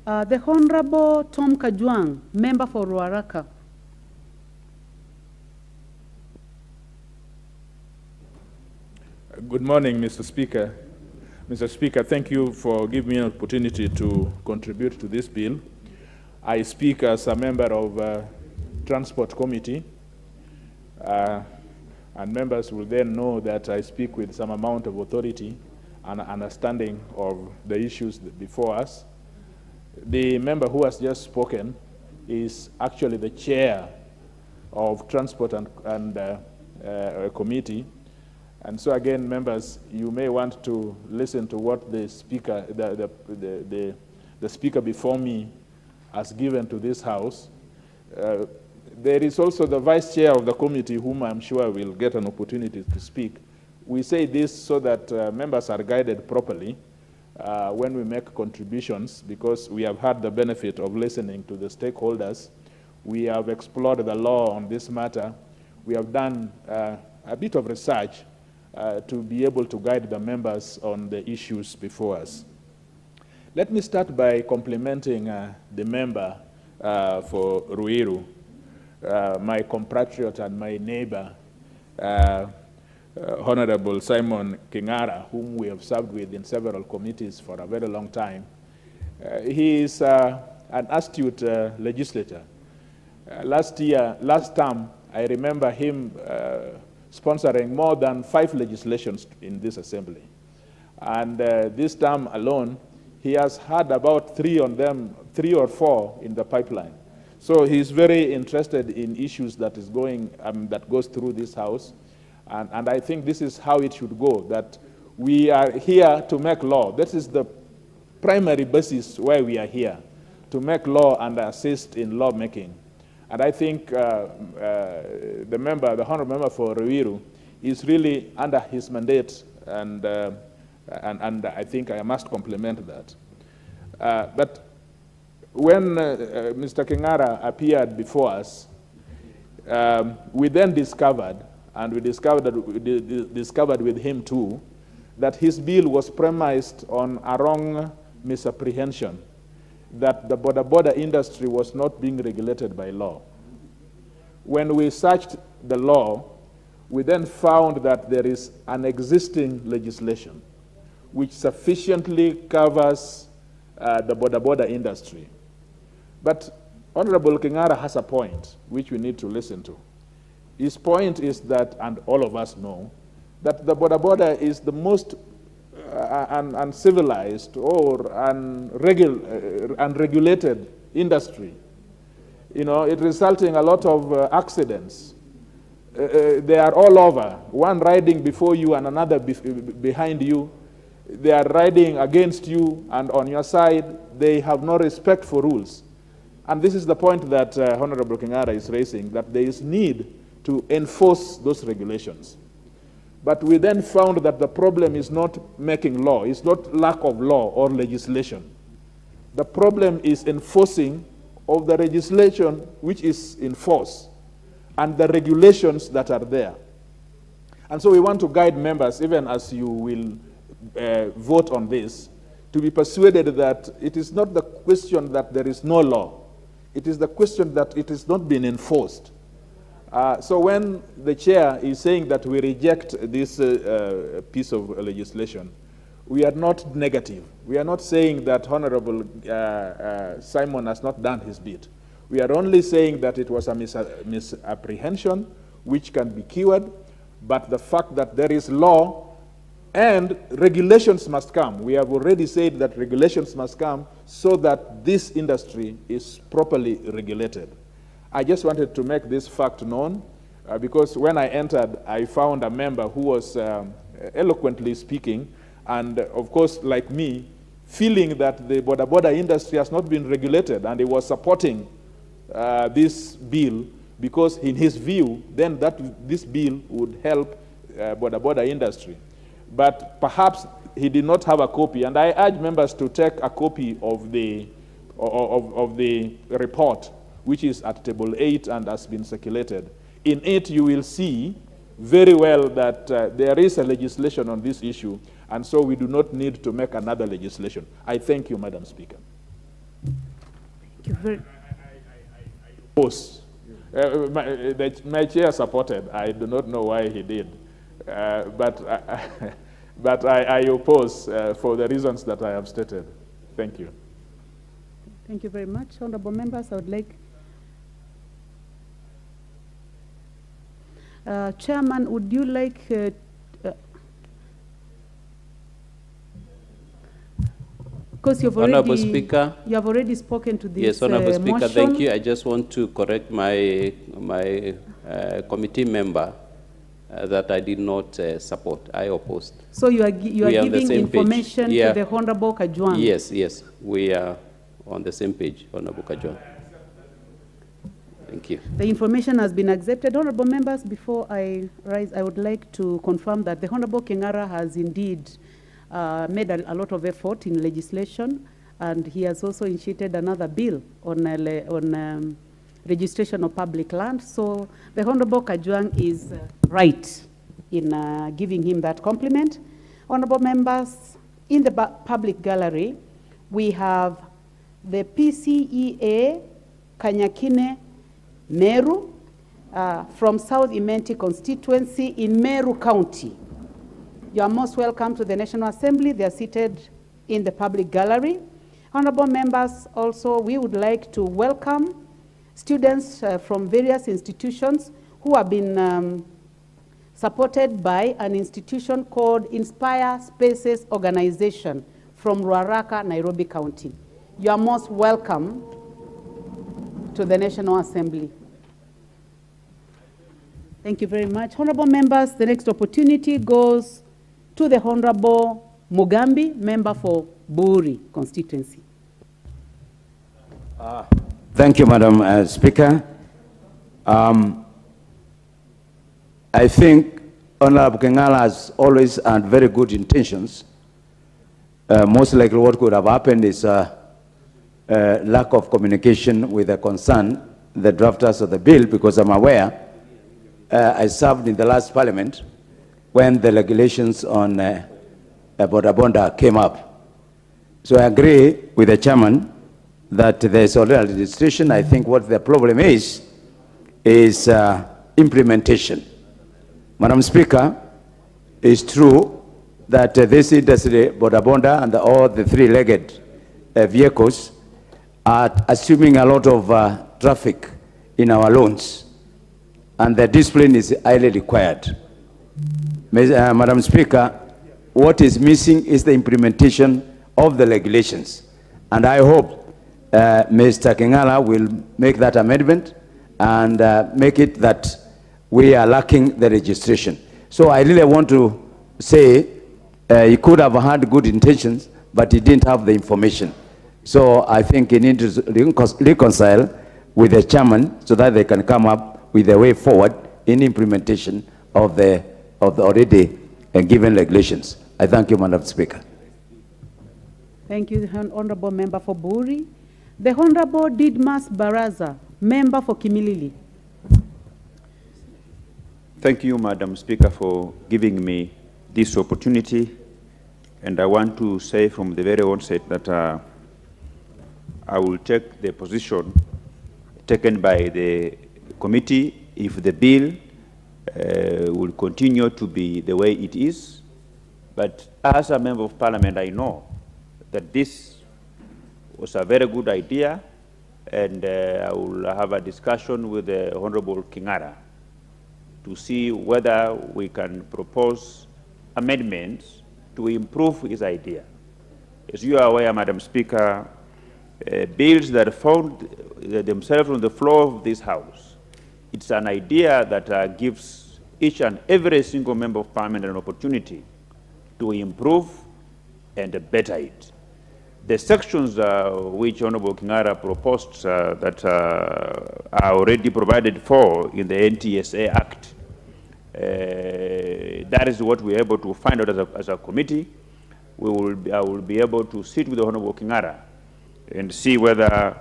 The Honorable Tom Kajwang, member for Ruaraka. Good morning, Mr. Speaker. Mr. Speaker, thank you for giving me an opportunity to contribute to this bill. I speak as a member of Transport Committee, and members will then know that I speak with some amount of authority and understanding of the issues before us. The member who has just spoken is actually the chair of Transport and Committee. And so again, members, you may want to listen to what the speaker, the speaker before me has given to this House. There is also the vice chair of the committee, whom I'm sure will get an opportunity to speak. We say this so that members are guided properly when we make contributions, because we have had the benefit of listening to the stakeholders. We have explored the law on this matter. We have done a bit of research to be able to guide the members on the issues before us. Let me start by complimenting the member for Ruiru, my compatriot and my neighbor, Honorable Simon Kingara, whom we have served with in several committees for a very long time. He is an astute legislator. Last term, I remember him sponsoring more than 5 legislations in this assembly. And this term alone, he has had about 3 or 4 in the pipeline. So he's very interested in issues that is going, that goes through this house. And I think this is how it should go, that we are here to make law. This is the primary basis why we are here, to make law and assist in lawmaking. And I think the honorable member for Ruiru is really under his mandate, and I think I must compliment that. But when Mr. Kingara appeared before us, we then discovered, and we discovered with him too, that his bill was premised on a wrong misapprehension, that the border industry was not being regulated by law. When we searched the law, we then found that there is an existing legislation which sufficiently covers the border industry. But Honorable Kingara has a point which we need to listen to. His point is that, and all of us know, that the border is the most uncivilized or unregulated industry. You know, it resulting a lot of accidents. They are all over, one riding before you and another behind you. They are riding against you and on your side. They have no respect for rules. And this is the point that Honorable Kingara is raising, that there is need to enforce those regulations. But we then found that the problem is not making law, it's not lack of law or legislation. The problem is enforcing of the legislation which is in force and the regulations that are there. And so we want to guide members, even as you will vote on this, to be persuaded that it is not the question that there is no law. It is the question that it is not being enforced. So when the chair is saying that we reject this piece of legislation, we are not negative. We are not saying that Honorable Simon has not done his bit. We are only saying that it was a misapprehension which can be cured, but the fact that there is law and regulations must come. We have already said that regulations must come so that this industry is properly regulated. I just wanted to make this fact known because when I entered, I found a member who was eloquently speaking, and of course, like me, feeling that the border industry has not been regulated, and he was supporting this bill because in his view, then this bill would help border industry. But perhaps he did not have a copy, and I urge members to take a copy of the report, which is at table 8 and has been circulated. In it, you will see very well that there is a legislation on this issue, and so we do not need to make another legislation. I thank you, Madam Speaker. Thank you very much. My chair supported. I do not know why he did, but I oppose for the reasons that I have stated. Thank you. Thank you very much. Honorable members, I would like Chairman, would you like because you have already spoken to this. Yes, Honorable Speaker, motion. Thank you. I just want to correct my committee member that I did not support. I opposed. So you are giving information to the Honorable Kajwang. Yes, yes, we are on the same page, Honorable Kajwang. Thank you. The information has been accepted. Honorable members, before I rise, I would like to confirm that the Honorable Kingara has indeed made a lot of effort in legislation, and he has also initiated another bill on registration of public land. So the Honorable Kajwang is right in giving him that compliment. Honorable members, in the public gallery, we have the PCEA Kanyakine Meru from South Imenti constituency in Meru County. You are most welcome to the National Assembly. They are seated in the public gallery. Honorable members, also, we would like to welcome students from various institutions who have been supported by an institution called Inspire Spaces Organization from Ruaraka, Nairobi County. You are most welcome to the National Assembly. Thank you very much. Honorable members, the next opportunity goes to the Honorable Mugambi, member for Buri constituency. Thank you, Madam Speaker. I think Honorable Kengala has always had very good intentions. Most likely what could have happened is lack of communication with the the drafters of the bill, because I'm aware I served in the last parliament when the regulations on Boda Bonda came up. So I agree with the chairman that there's already registration. I think what the problem is implementation. Madam Speaker, it's true that this industry, Boda Bonda and all the three-legged vehicles are assuming a lot of traffic in our loans, and the discipline is highly required. Madam Speaker, what is missing is the implementation of the regulations, and I hope Mr. Kengala will make that amendment and make it that we are lacking the registration. So I really want to say he could have had good intentions, but he didn't have the information. So I think he needs to reconcile with the chairman so that they can come up with a way forward in implementation of the already given regulations. I thank you, Madam Speaker. Thank you, Honorable Member for Buri. The Honorable Didmas Baraza, member for Kimilili. Thank you, Madam Speaker, for giving me this opportunity. And I want to say from the very onset that I will take the position taken by the committee if the bill will continue to be the way it is. But as a member of parliament, I know that this was a very good idea, and I will have a discussion with the Honorable Kingara to see whether we can propose amendments to improve his idea. As you are aware, Madam Speaker, bills that found themselves on the floor of this House, it's an idea that gives each and every single member of parliament an opportunity to improve and better it. The sections which Honorable Kingara proposed that are already provided for in the NTSA Act, that is what we are able to find out as a committee. I will be able to sit with the Honorable Kingara and see whether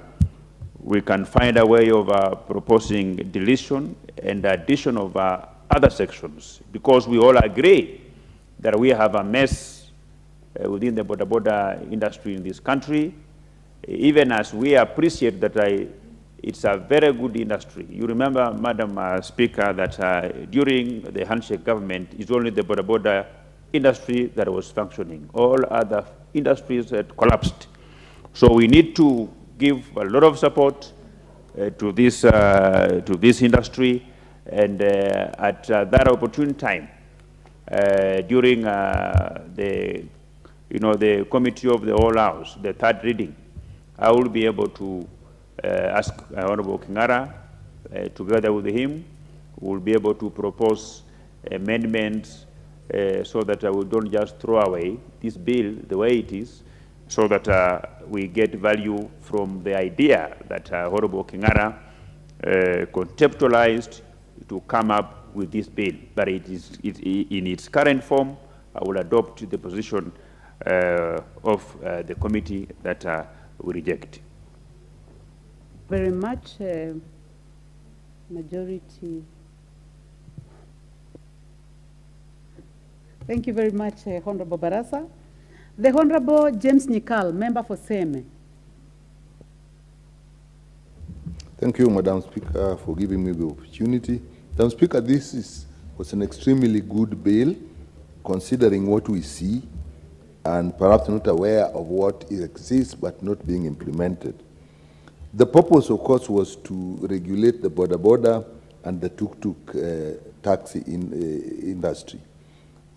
we can find a way of proposing deletion and addition of other sections, because we all agree that we have a mess within the boda industry in this country, even as we appreciate that it's a very good industry. You remember, Madam Speaker, that during the handshake government, it's only the boda industry that was functioning. All other industries had collapsed. So we need to give a lot of support to this industry, and at that opportune time, during the committee of the whole House, the third reading, I will be able to ask Honorable Kingara, together with him, we will be able to propose amendments so that we don't just throw away this bill the way it is, so that we get value from the idea that Honorable Kingara conceptualized to come up with this bill. But in its current form, I will adopt the position of the committee that we reject. Very much, majority. Thank you very much, Honorable Barasa. The Honorable James Nikal, member for Seme. Thank you, Madam Speaker, for giving me the opportunity. Madam Speaker, this was an extremely good bill, considering what we see, and perhaps not aware of what exists but not being implemented. The purpose, of course, was to regulate the border and the tuk-tuk taxi industry.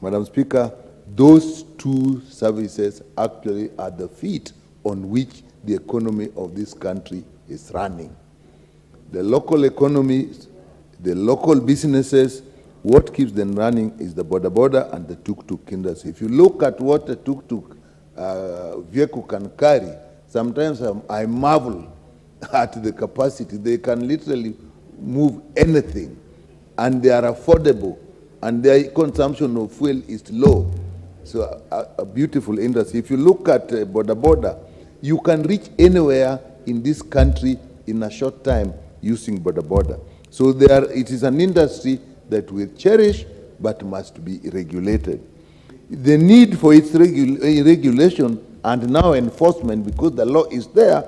Madam Speaker, those two services actually are the feet on which the economy of this country is running. The local economy, the local businesses, what keeps them running is the boda and the tuk-tuk industry. If you look at what a tuk-tuk vehicle can carry, sometimes I marvel at the capacity. They can literally move anything, and they are affordable, and their consumption of fuel is low. So a beautiful industry. If you look at boda, you can reach anywhere in this country in a short time using boda. So it is an industry that we cherish but must be regulated. The need for its regulation and now enforcement, because the law is there,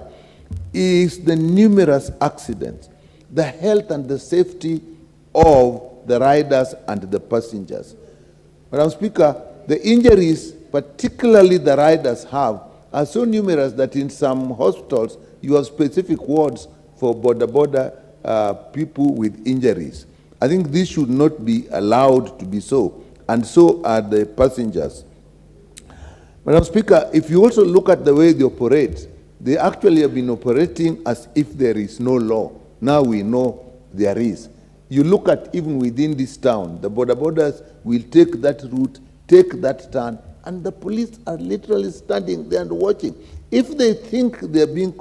is the numerous accidents, the health and the safety of the riders and the passengers. Madam Speaker, the injuries, particularly the riders have, are so numerous that in some hospitals you have specific wards for boda people with injuries. I think this should not be allowed to be so, and so are the passengers. Madam Speaker, if you also look at the way they operate, they actually have been operating as if there is no law. Now we know there is. You look at even within this town, the bodas will take that route, take that turn, and the police are literally standing there and watching. If they think they're being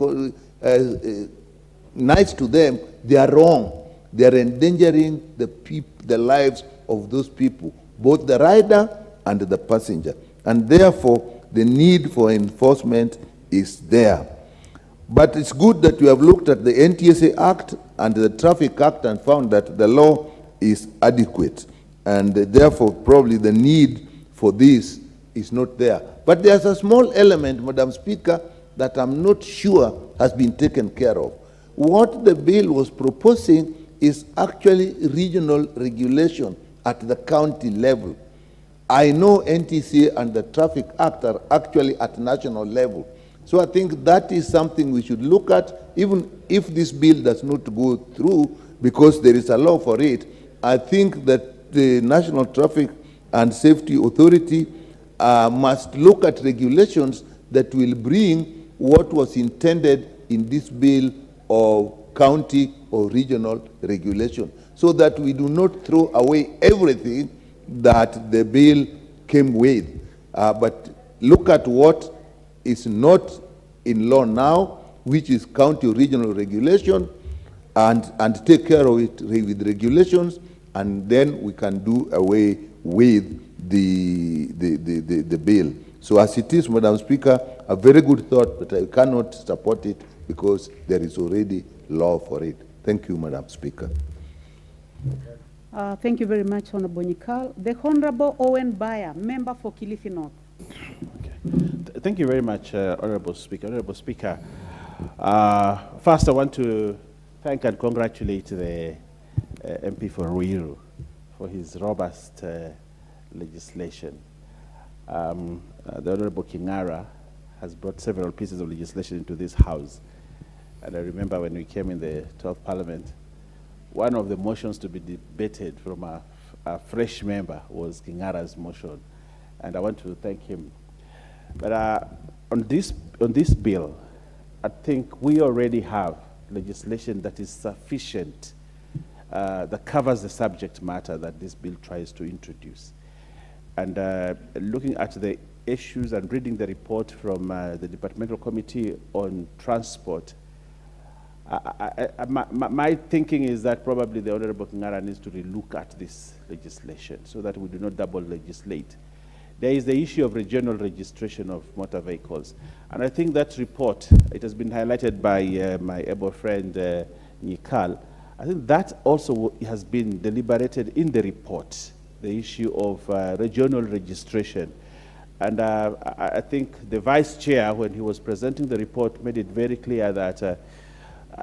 nice to them, they are wrong. They are endangering the lives of those people, both the rider and the passenger. And therefore, the need for enforcement is there. But it's good that you have looked at the NTSA Act and the Traffic Act and found that the law is adequate. And therefore, probably the need for this is not there. But there's a small element, Madam Speaker, that I'm not sure has been taken care of. What the bill was proposing is actually regional regulation at the county level. I know NTSA and the Traffic Act are actually at national level. So I think that is something we should look at, even if this bill does not go through, because there is a law for it. I think that the National Traffic and Safety Authority must look at regulations that will bring what was intended in this bill of county or regional regulation, so that we do not throw away everything that the bill came with, but look at what is not in law now, which is county or regional regulation, and take care of it with regulations, and then we can do away with the bill. So as it is, Madam Speaker, a very good thought, but I cannot support it because there is already law for it. Thank you, Madam Speaker. Thank you very much, Honorable Nyikal. The Honorable Owen Bayer, member for Kilifi North. Okay. Thank you very much, Honorable Speaker. Honorable Speaker, first I want to thank and congratulate the MP for Ruiru for his robust legislation. The Honorable Kingara has brought several pieces of legislation into this House. And I remember when we came in the 12th Parliament, one of the motions to be debated from a fresh member was Kingara's motion, and I want to thank him. But on this bill, I think we already have legislation that is sufficient, that covers the subject matter that this bill tries to introduce. And looking at the issues and reading the report from the Departmental Committee on Transport, my thinking is that probably the Honorable Kingara needs to relook at this legislation so that we do not double legislate. There is the issue of regional registration of motor vehicles. And I think that report, it has been highlighted by my able friend Nyikal. I think that also has been deliberated in the report, the issue of regional registration. And I think the Vice Chair, when he was presenting the report, made it very clear that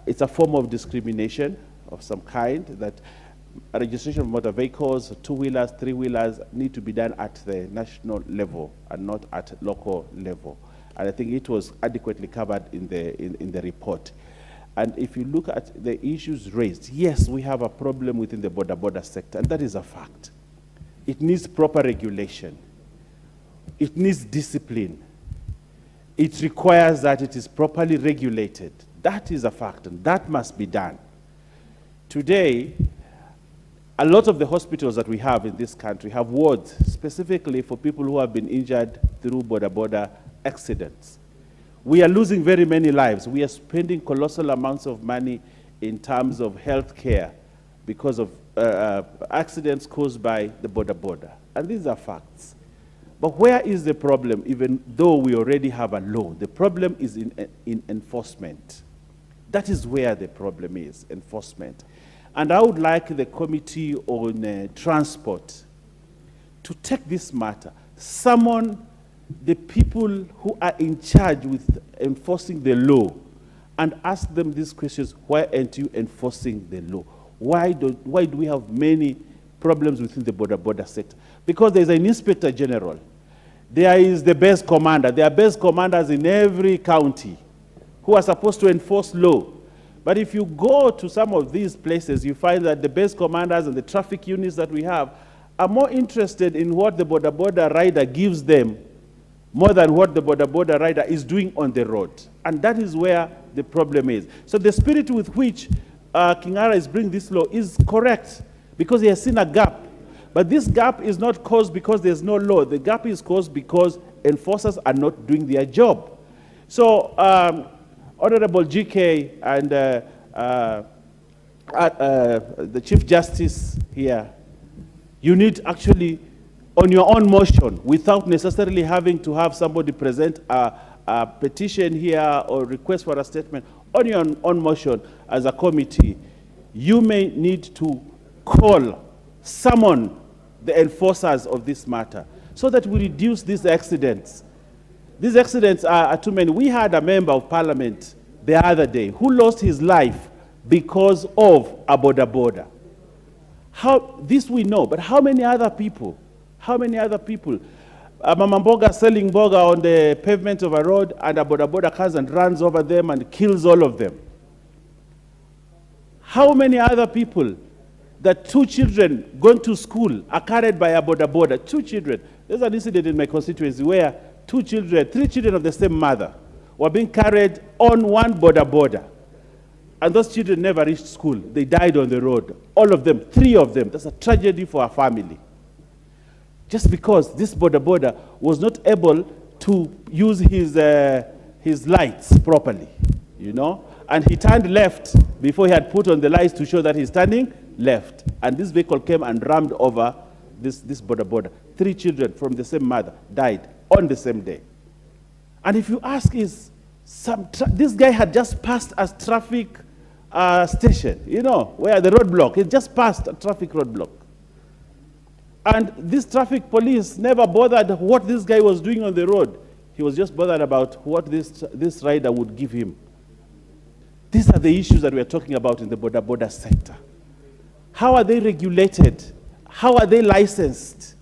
it's a form of discrimination of some kind, that a registration of motor vehicles, two-wheelers, three-wheelers, need to be done at the national level and not at local level. And I think it was adequately covered in the report. And if you look at the issues raised, yes, we have a problem within the border sector, and that is a fact. It needs proper regulation. It needs discipline. It requires that it is properly regulated. That is a fact, and that must be done. Today, a lot of the hospitals that we have in this country have wards specifically for people who have been injured through border accidents. We are losing very many lives. We are spending colossal amounts of money in terms of health care because of accidents caused by the border. And these are facts. But where is the problem, even though we already have a law? The problem is in enforcement. That is where the problem is, enforcement. And I would like the Committee on Transport to take this matter, summon the people who are in charge with enforcing the law and ask them these questions: why aren't you enforcing the law? Why do we have many problems within the border sector? Because there's an Inspector General. There is the base commander. There are base commanders in every county who are supposed to enforce law. But if you go to some of these places, you find that the base commanders and the traffic units that we have are more interested in what the border rider gives them more than what the border rider is doing on the road. And that is where the problem is. So the spirit with which Kingara is bringing this law is correct, because he has seen a gap. But this gap is not caused because there's no law. The gap is caused because enforcers are not doing their job. So, Honorable GK and the Chief Justice here, you need actually, on your own motion, without necessarily having to have somebody present a petition here or request for a statement, on your own motion as a committee, you may need to summon the enforcers of this matter so that we reduce these accidents. These accidents are too many. We had a member of parliament the other day who lost his life because of a border. This we know, but how many other people? How many other people? Mama Mboga selling boga on the pavement of a road, and a border comes and runs over them and kills all of them. How many other people that 2 children going to school are carried by a border? 2 children. There's an incident in my constituency where 3 children of the same mother were being carried on one border. And those children never reached school. They died on the road. All of them, 3 of them. That's a tragedy for a family. Just because this border was not able to use his lights properly, you know? And he turned left before he had put on the lights to show that he's turning left. And this vehicle came and rammed over this border. 3 children from the same mother died on the same day. And if you ask, this guy had just passed a traffic station, you know, where the roadblock, he just passed a traffic roadblock. And this traffic police never bothered what this guy was doing on the road. He was just bothered about what this rider would give him. These are the issues that we are talking about in the border sector. How are they regulated? How are they licensed?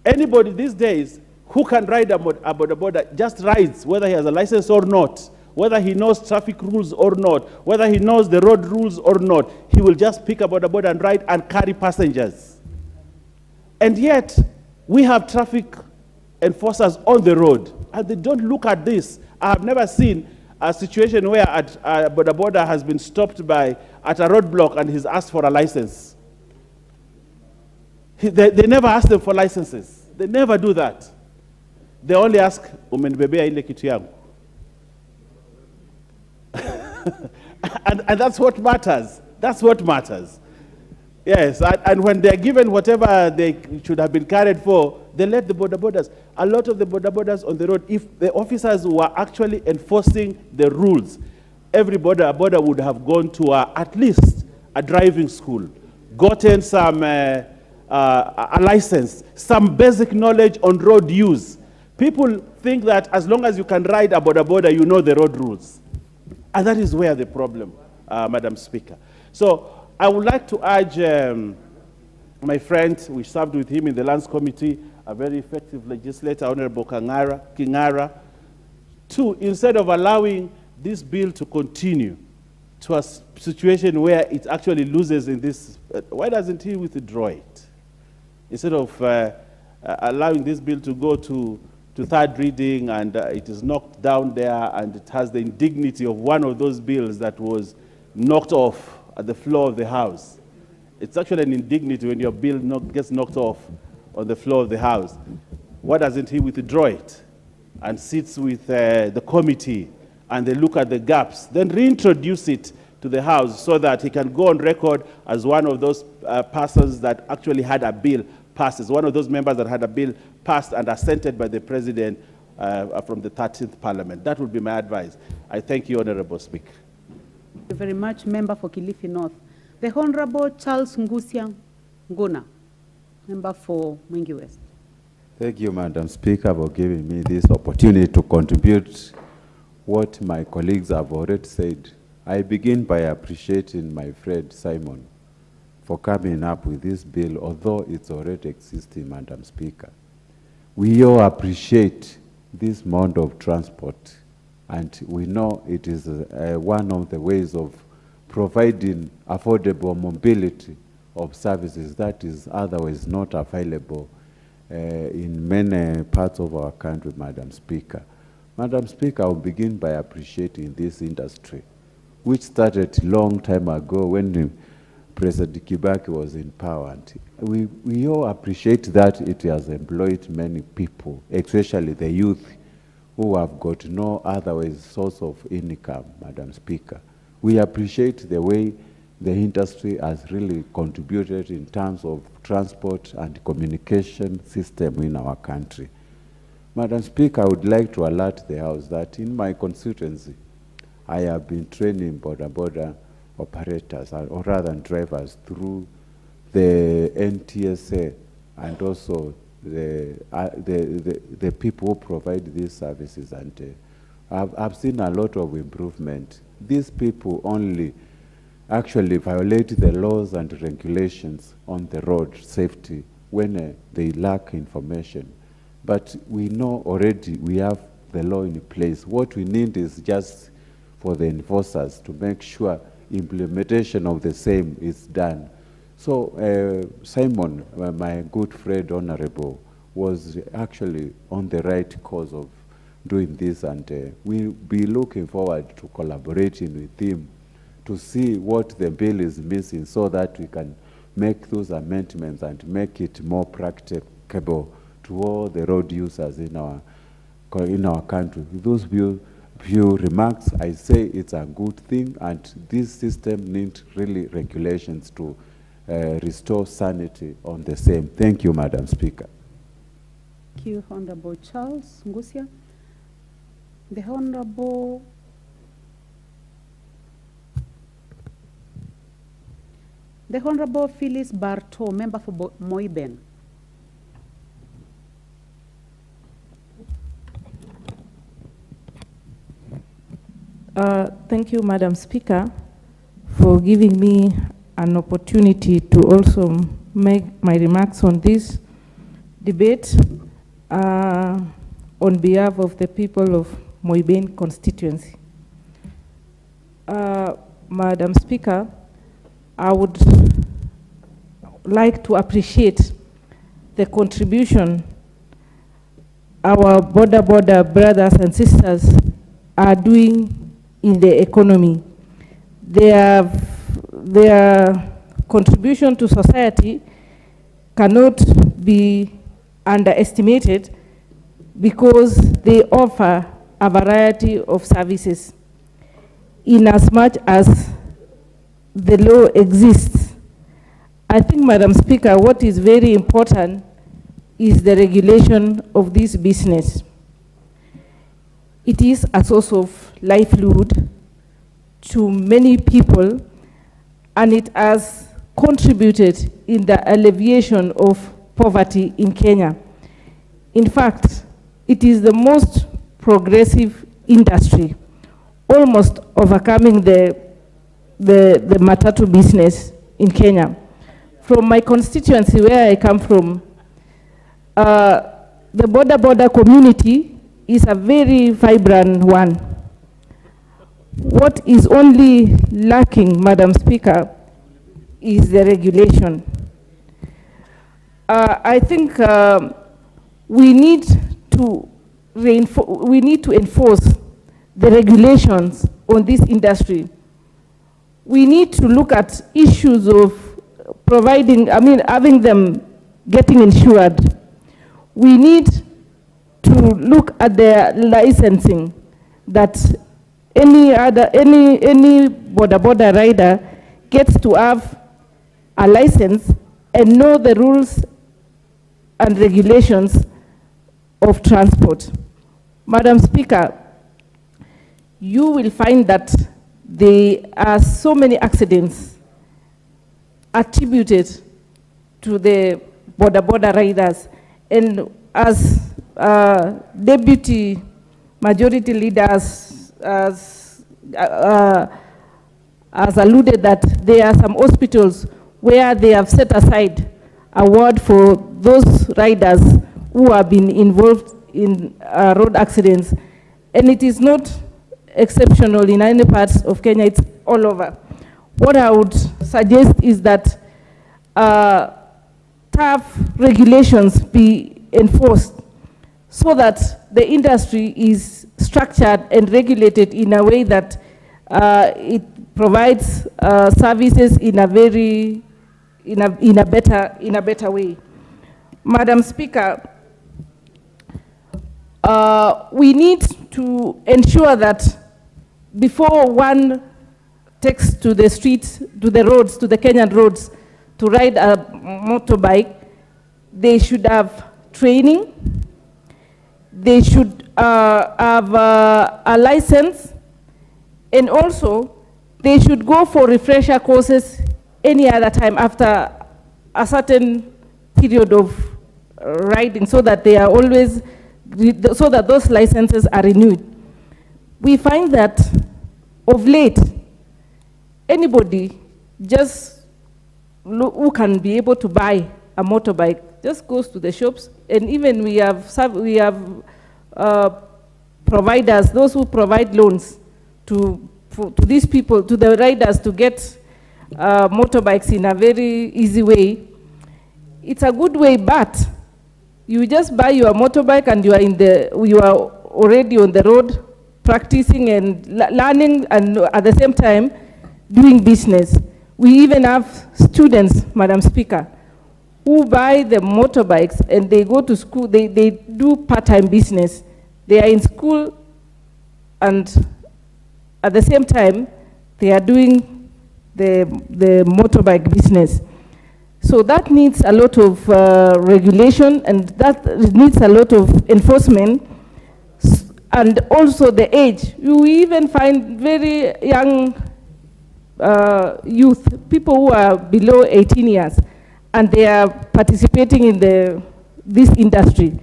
Anybody these days who can ride a border just rides, whether he has a license or not, whether he knows traffic rules or not, whether he knows the road rules or not, he will just pick a border and ride and carry passengers. And yet, we have traffic enforcers on the road, and they don't look at this. I have never seen a situation where a border has been stopped at a roadblock and he's asked for a license. They never ask them for licenses. They never do that. They only ask, "Mutembei ile kitu yangu." And that's what matters. That's what matters. Yes, and when they're given whatever they should have been carried for, they let the borders. A lot of the borders on the road, if the officers were actually enforcing the rules, every border would have gone to at least a driving school, gotten some a license, some basic knowledge on road use. People think that as long as you can ride a border, you know the road rules. And that is where the problem, Madam Speaker. So I would like to urge my friend, we served with him in the Lands Committee, a very effective legislator, Honorable Kingara, to, instead of allowing this bill to continue, to a situation where it actually loses in this, why doesn't he withdraw it? Instead of allowing this bill to go to third reading and it is knocked down there and it has the indignity of one of those bills that was knocked off at the floor of the House. It's actually an indignity when your bill gets knocked off on the floor of the House. Why doesn't he withdraw it and sits with the committee and they look at the gaps, then reintroduce it to the House so that he can go on record as one of those persons that actually had a bill passed, as one of those members that had a bill passed and assented by the President from the 13th Parliament. That would be my advice. I thank you, Honorable Speaker. Thank you very much, Member for Kilifi North. The Honorable Charles Ngusia Nguna, Member for Mwingi West. Thank you, Madam Speaker, for giving me this opportunity to contribute what my colleagues have already said. I begin by appreciating my friend Simon for coming up with this bill, although it's already existing, Madam Speaker. We all appreciate this mode of transport, and we know it is one of the ways of providing affordable mobility of services that is otherwise not available in many parts of our country, Madam Speaker. Madam Speaker, I will begin by appreciating this industry, which started a long time ago when President Kibaki was in power. And we all appreciate that it has employed many people, especially the youth, who have got no otherwise source of income, Madam Speaker. We appreciate the way the industry has really contributed in terms of transport and communication system in our country. Madam Speaker, I would like to alert the House that in my constituency, I have been training border operators, or rather drivers, through the NTSA and also the people who provide these services. And I've seen a lot of improvement. These people only actually violate the laws and regulations on the road safety when they lack information. But we know already we have the law in place. What we need is just for the enforcers to make sure implementation of the same is done. So Simon, my good friend, Honorable, was actually on the right course of doing this, and we'll be looking forward to collaborating with him to see what the bill is missing so that we can make those amendments and make it more practicable to all the road users in our country. With those few remarks, I say it's a good thing, and this system needs really regulations to restore sanity on the same. Thank you, Madam Speaker. Thank you, Honorable Charles Ngusia. The Honorable Phyllis Barto, Member for Moiben. Thank you, Madam Speaker, for giving me an opportunity to also make my remarks on this debate on behalf of the people of Moiben constituency. Madam Speaker, I would like to appreciate the contribution our border brothers and sisters are doing in the economy. Their contribution to society cannot be underestimated because they offer a variety of services. In as much as the law exists, I think, Madam Speaker, what is very important is the regulation of this business. It is a source of livelihood to many people, and it has contributed in the alleviation of poverty in Kenya. In fact, it is the most progressive industry, almost overcoming the matatu business in Kenya. From my constituency, where I come from, the border community is a very vibrant one. What is only lacking, Madam Speaker, is the regulation. I think we need to enforce the regulations on this industry. We need to look at issues of having them getting insured. We need to look at their licensing, that any border rider gets to have a license and know the rules and regulations of transport. Madam Speaker, you will find that there are so many accidents attributed to the border riders, and as Deputy Majority Leaders has alluded, that there are some hospitals where they have set aside a ward for those riders who have been involved in road accidents, and it is not exceptional in any parts of Kenya, it's all over. What I would suggest is that tough regulations be enforced so that the industry is structured and regulated in a way that it provides services in a better way. Madam Speaker, we need to ensure that before one takes to the streets, to the roads, to the Kenyan roads, to ride a motorbike, they should have training, they should have a license, and also they should go for refresher courses any other time after a certain period of riding, so that they are always, so that those licenses are renewed. We find that of late, anybody just who can be able to buy a motorbike just goes to the shops, and even we have providers, those who provide loans to these people, to the riders, to get motorbikes in a very easy way. It's a good way, but you just buy your motorbike and you are already on the road practicing and learning, and at the same time doing business. We even have students, Madam Speaker, who buy the motorbikes and they go to school, they do part-time business. They are in school and at the same time they are doing the motorbike business. So that needs a lot of regulation, and that needs a lot of enforcement, and also the age. You even find very young youth, people who are below 18 years, and they are participating in this industry,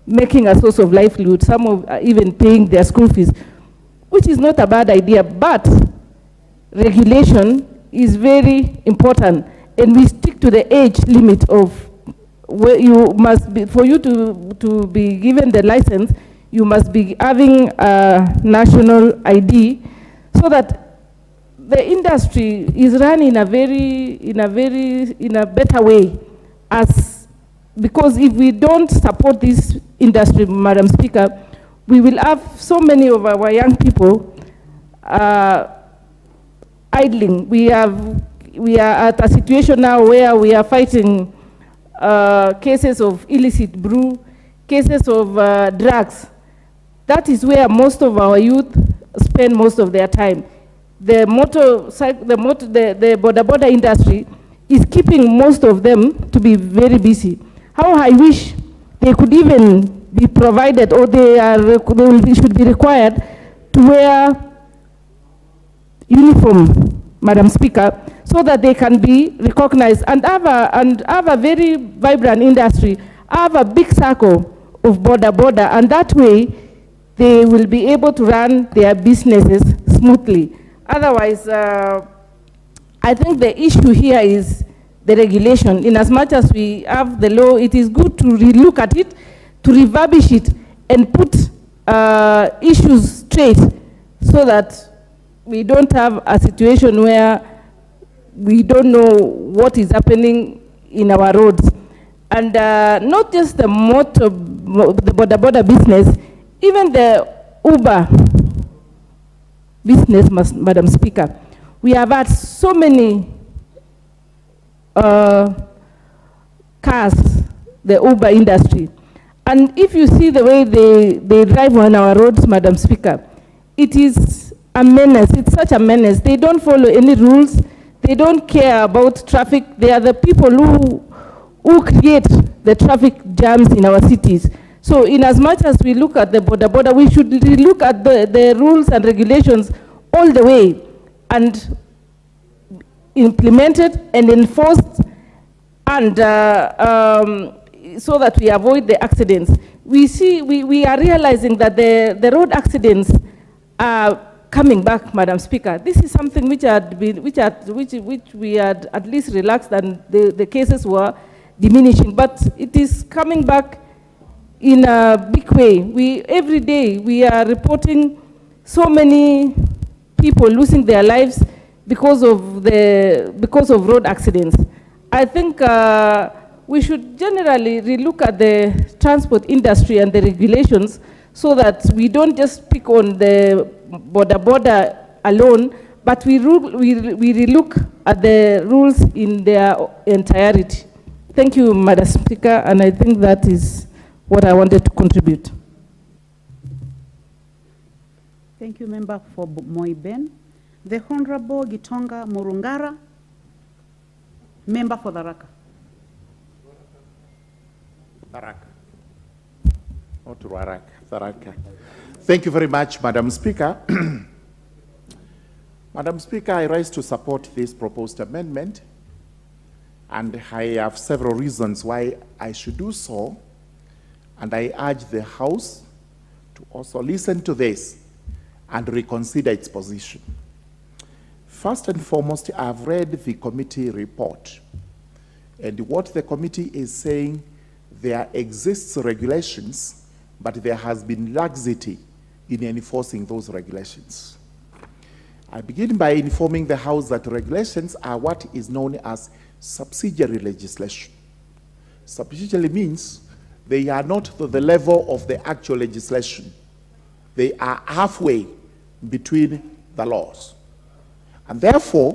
making a source of livelihood, some of even paying their school fees, which is not a bad idea, but regulation is very important, and we stick to the age limit of where you must be, for you to be given the license, you must be having a national ID, so that the industry is run in a better way. Because if we don't support this industry, Madam Speaker, we will have so many of our young people idling. We are at a situation now where we are fighting cases of illicit brew, cases of drugs. That is where most of our youth spend most of their time. The border industry is keeping most of them to be very busy. How I wish they could even be provided, or they should be required to wear uniform, Madam Speaker, so that they can be recognized and have a very vibrant industry, have a big circle of border, and that way they will be able to run their businesses smoothly. Otherwise, I think the issue here is the regulation. In as much as we have the law, it is good to relook at it, to refurbish it, and put issues straight, so that we don't have a situation where we don't know what is happening in our roads. And not just the border business, even the Uber business, Madam Speaker. We have had so many cars, the Uber industry. And if you see the way they drive on our roads, Madam Speaker, it is a menace. It's such a menace. They don't follow any rules. They don't care about traffic. They are the people who create the traffic jams in our cities. So in as much as we look at the border, we should look at the rules and regulations all the way and implemented and enforced, and so that we avoid the accidents. We are realizing that the road accidents are coming back, Madam Speaker. This is something which we had at least relaxed, and the cases were diminishing, but it is coming back in a big way. Every day we are reporting so many people losing their lives because of road accidents. I think we should generally relook at the transport industry and the regulations so that we don't just pick on the border alone, but we relook at the rules in their entirety. Thank you, Madam Speaker, and I think that is what I wanted to contribute. Thank you, Member for Moiben. The Honorable Gitonga Murungara, Member for Tharaka. Tharaka. Not Ruaraka, Tharaka. Thank you very much, Madam Speaker. Madam Speaker, I rise to support this proposed amendment, and I have several reasons why I should do so, and I urge the House to also listen to this and reconsider its position. First and foremost, I've read the committee report, and what the committee is saying, there exists regulations, but there has been laxity in enforcing those regulations. I begin by informing the House that regulations are what is known as subsidiary legislation. Subsidiary means they are not to the level of the actual legislation. They are halfway between the laws. And therefore,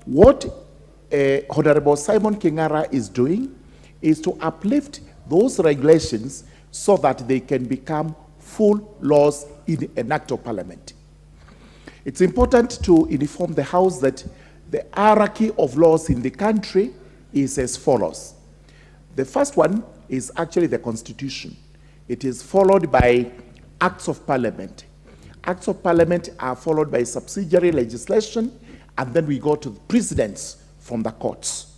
what Honorable Simon Kingara is doing is to uplift those regulations so that they can become full laws in an act of parliament. It's important to inform the House that the hierarchy of laws in the country is as follows. The first one is actually the Constitution. It is followed by Acts of Parliament. Acts of Parliament are followed by subsidiary legislation, and then we go to the precedents from the courts.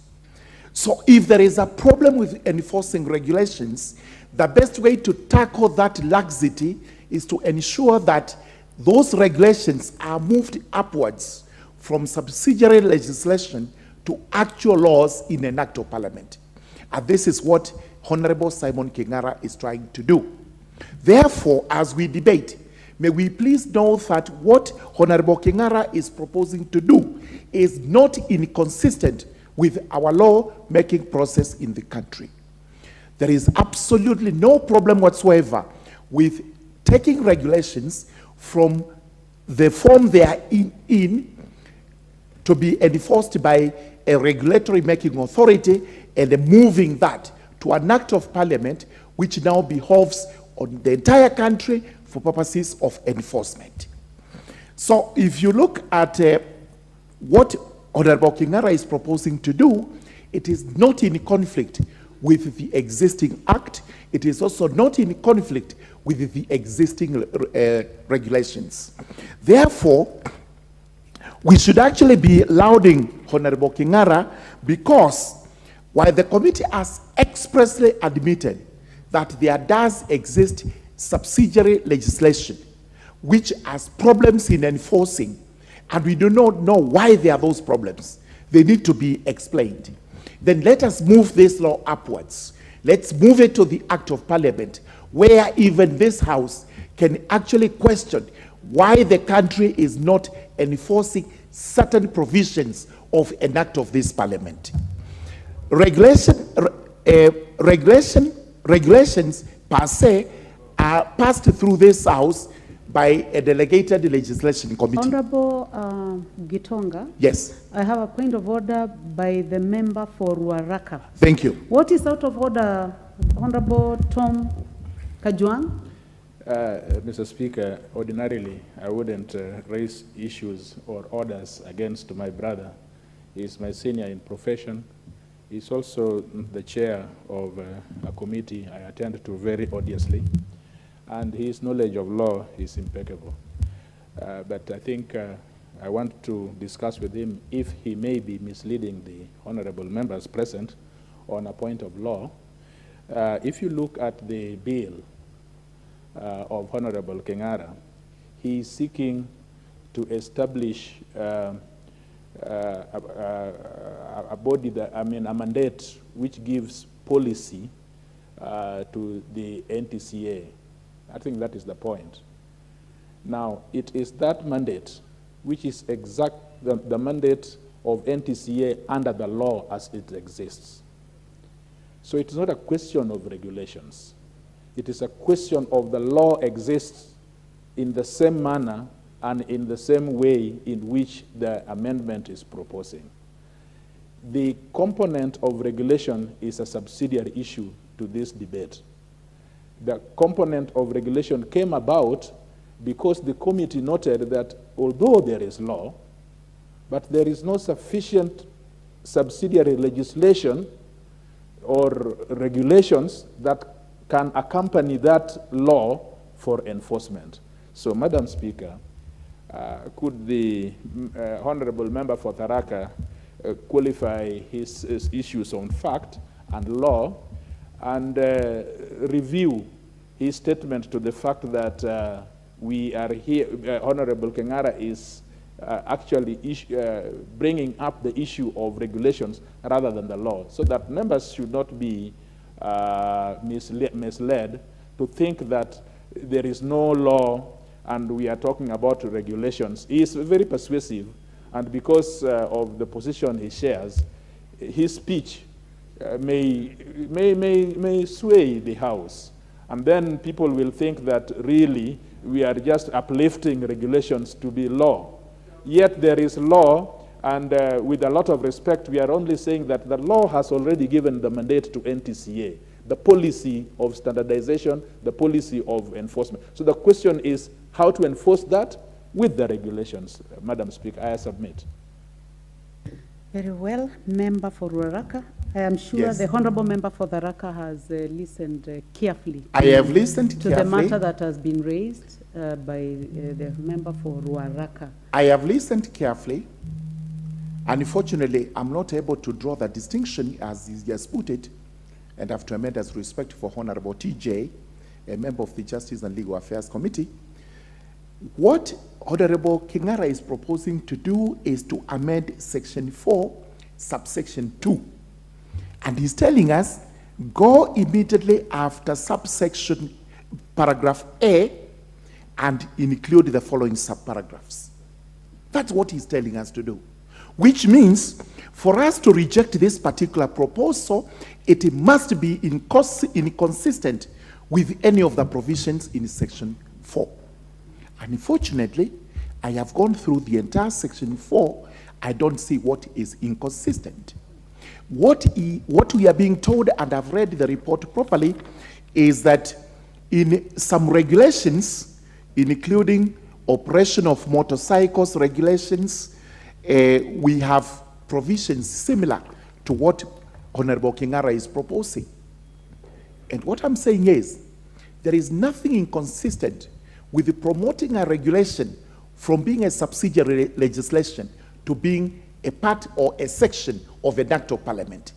So if there is a problem with enforcing regulations, the best way to tackle that laxity is to ensure that those regulations are moved upwards from subsidiary legislation to actual laws in an act of parliament. And this is what Honorable Simon Kingara is trying to do. Therefore, as we debate, may we please know that what Honorable Kingara is proposing to do is not inconsistent with our law-making process in the country. There is absolutely no problem whatsoever with taking regulations from the form they are in to be enforced by a regulatory making authority and moving that to an act of parliament which now behoves on the entire country for purposes of enforcement. So if you look at what Honorable Kingara is proposing to do, it is not in conflict with the existing act. It is also not in conflict with the existing regulations. Therefore, we should actually be lauding Honorable Kingara, because while the committee has expressly admitted that there does exist subsidiary legislation which has problems in enforcing, and we do not know why there are those problems, they need to be explained. Then let us move this law upwards. Let's move it to the Act of Parliament, where even this House can actually question why the country is not enforcing certain provisions of an act of this parliament. Regulations per se are passed through this house by a delegated legislation committee. Honorable Gitonga. Yes. I have a point of order by the member for Ruaraka. Thank you. What is out of order, Honorable Tom Kajwang? Mr. Speaker, ordinarily I wouldn't raise issues or orders against my brother. He's my senior in profession. He's also the chair of a committee I attend to very odiously, and his knowledge of law is impeccable. But I think I want to discuss with him if he may be misleading the honorable members present on a point of law. If you look at the bill of Honorable Kengara, he is seeking to establish a body that, a mandate which gives policy to the NTSA. I think that is the point. Now, it is that mandate which is the mandate of NTSA under the law as it exists. So it's not a question of regulations. It is a question of the law exists in the same manner and in the same way in which the amendment is proposing. The component of regulation is a subsidiary issue to this debate. The component of regulation came about because the committee noted that although there is law, but there is no sufficient subsidiary legislation or regulations that can accompany that law for enforcement. So, Madam Speaker, could the honorable member for Tharaka qualify his issues on fact and law and review his statement to the fact that we are here, Honorable Kengara is actually bringing up the issue of regulations rather than the law, so that members should not be misled to think that there is no law and we are talking about regulations. He is very persuasive, and because of the position he shares, his speech may sway the House. And then people will think that really we are just uplifting regulations to be law. Yet there is law, and with a lot of respect, we are only saying that the law has already given the mandate to NTSA, the policy of standardization, the policy of enforcement. So the question is how to enforce that with the regulations. Madam Speaker, I submit. Very well. Member for Ruaraka. I am sure Yes. the honorable member for Tharaka has listened carefully. I have listened to carefully. the matter that has been raised by the member for Ruaraka. I have listened carefully. Unfortunately, I'm not able to draw the distinction as he has put it, and have tremendous respect for Honorable TJ, a member of the Justice and Legal Affairs Committee. What Honorable Kengara is proposing to do is to amend Section 4, subsection 2. And he's telling us, go immediately after subsection paragraph A and include the following subparagraphs. That's what he's telling us to do. Which means, for us to reject this particular proposal, it must be inconsistent with any of the provisions in Section 4. Unfortunately, I have gone through the entire Section 4. I don't see what is inconsistent. What we are being told, and I've read the report properly, is that in some regulations, including operation of motorcycles regulations, we have provisions similar to what Honorable Kengara is proposing. And what I'm saying is, there is nothing inconsistent with promoting a regulation from being a subsidiary legislation to being a part or a section of an act of parliament,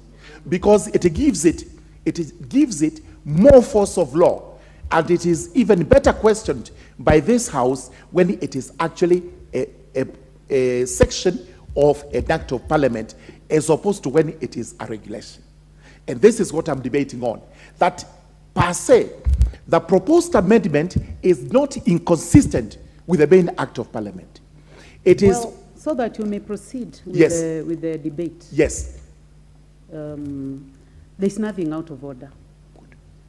because it gives it more force of law, and it is even better questioned by this House when it is actually a section of an act of parliament, as opposed to when it is a regulation. And this is what I'm debating on, that per se, the proposed amendment is not inconsistent with the main act of parliament. It is... Well, so that you may proceed with, yes. with the debate. Yes. There's nothing out of order.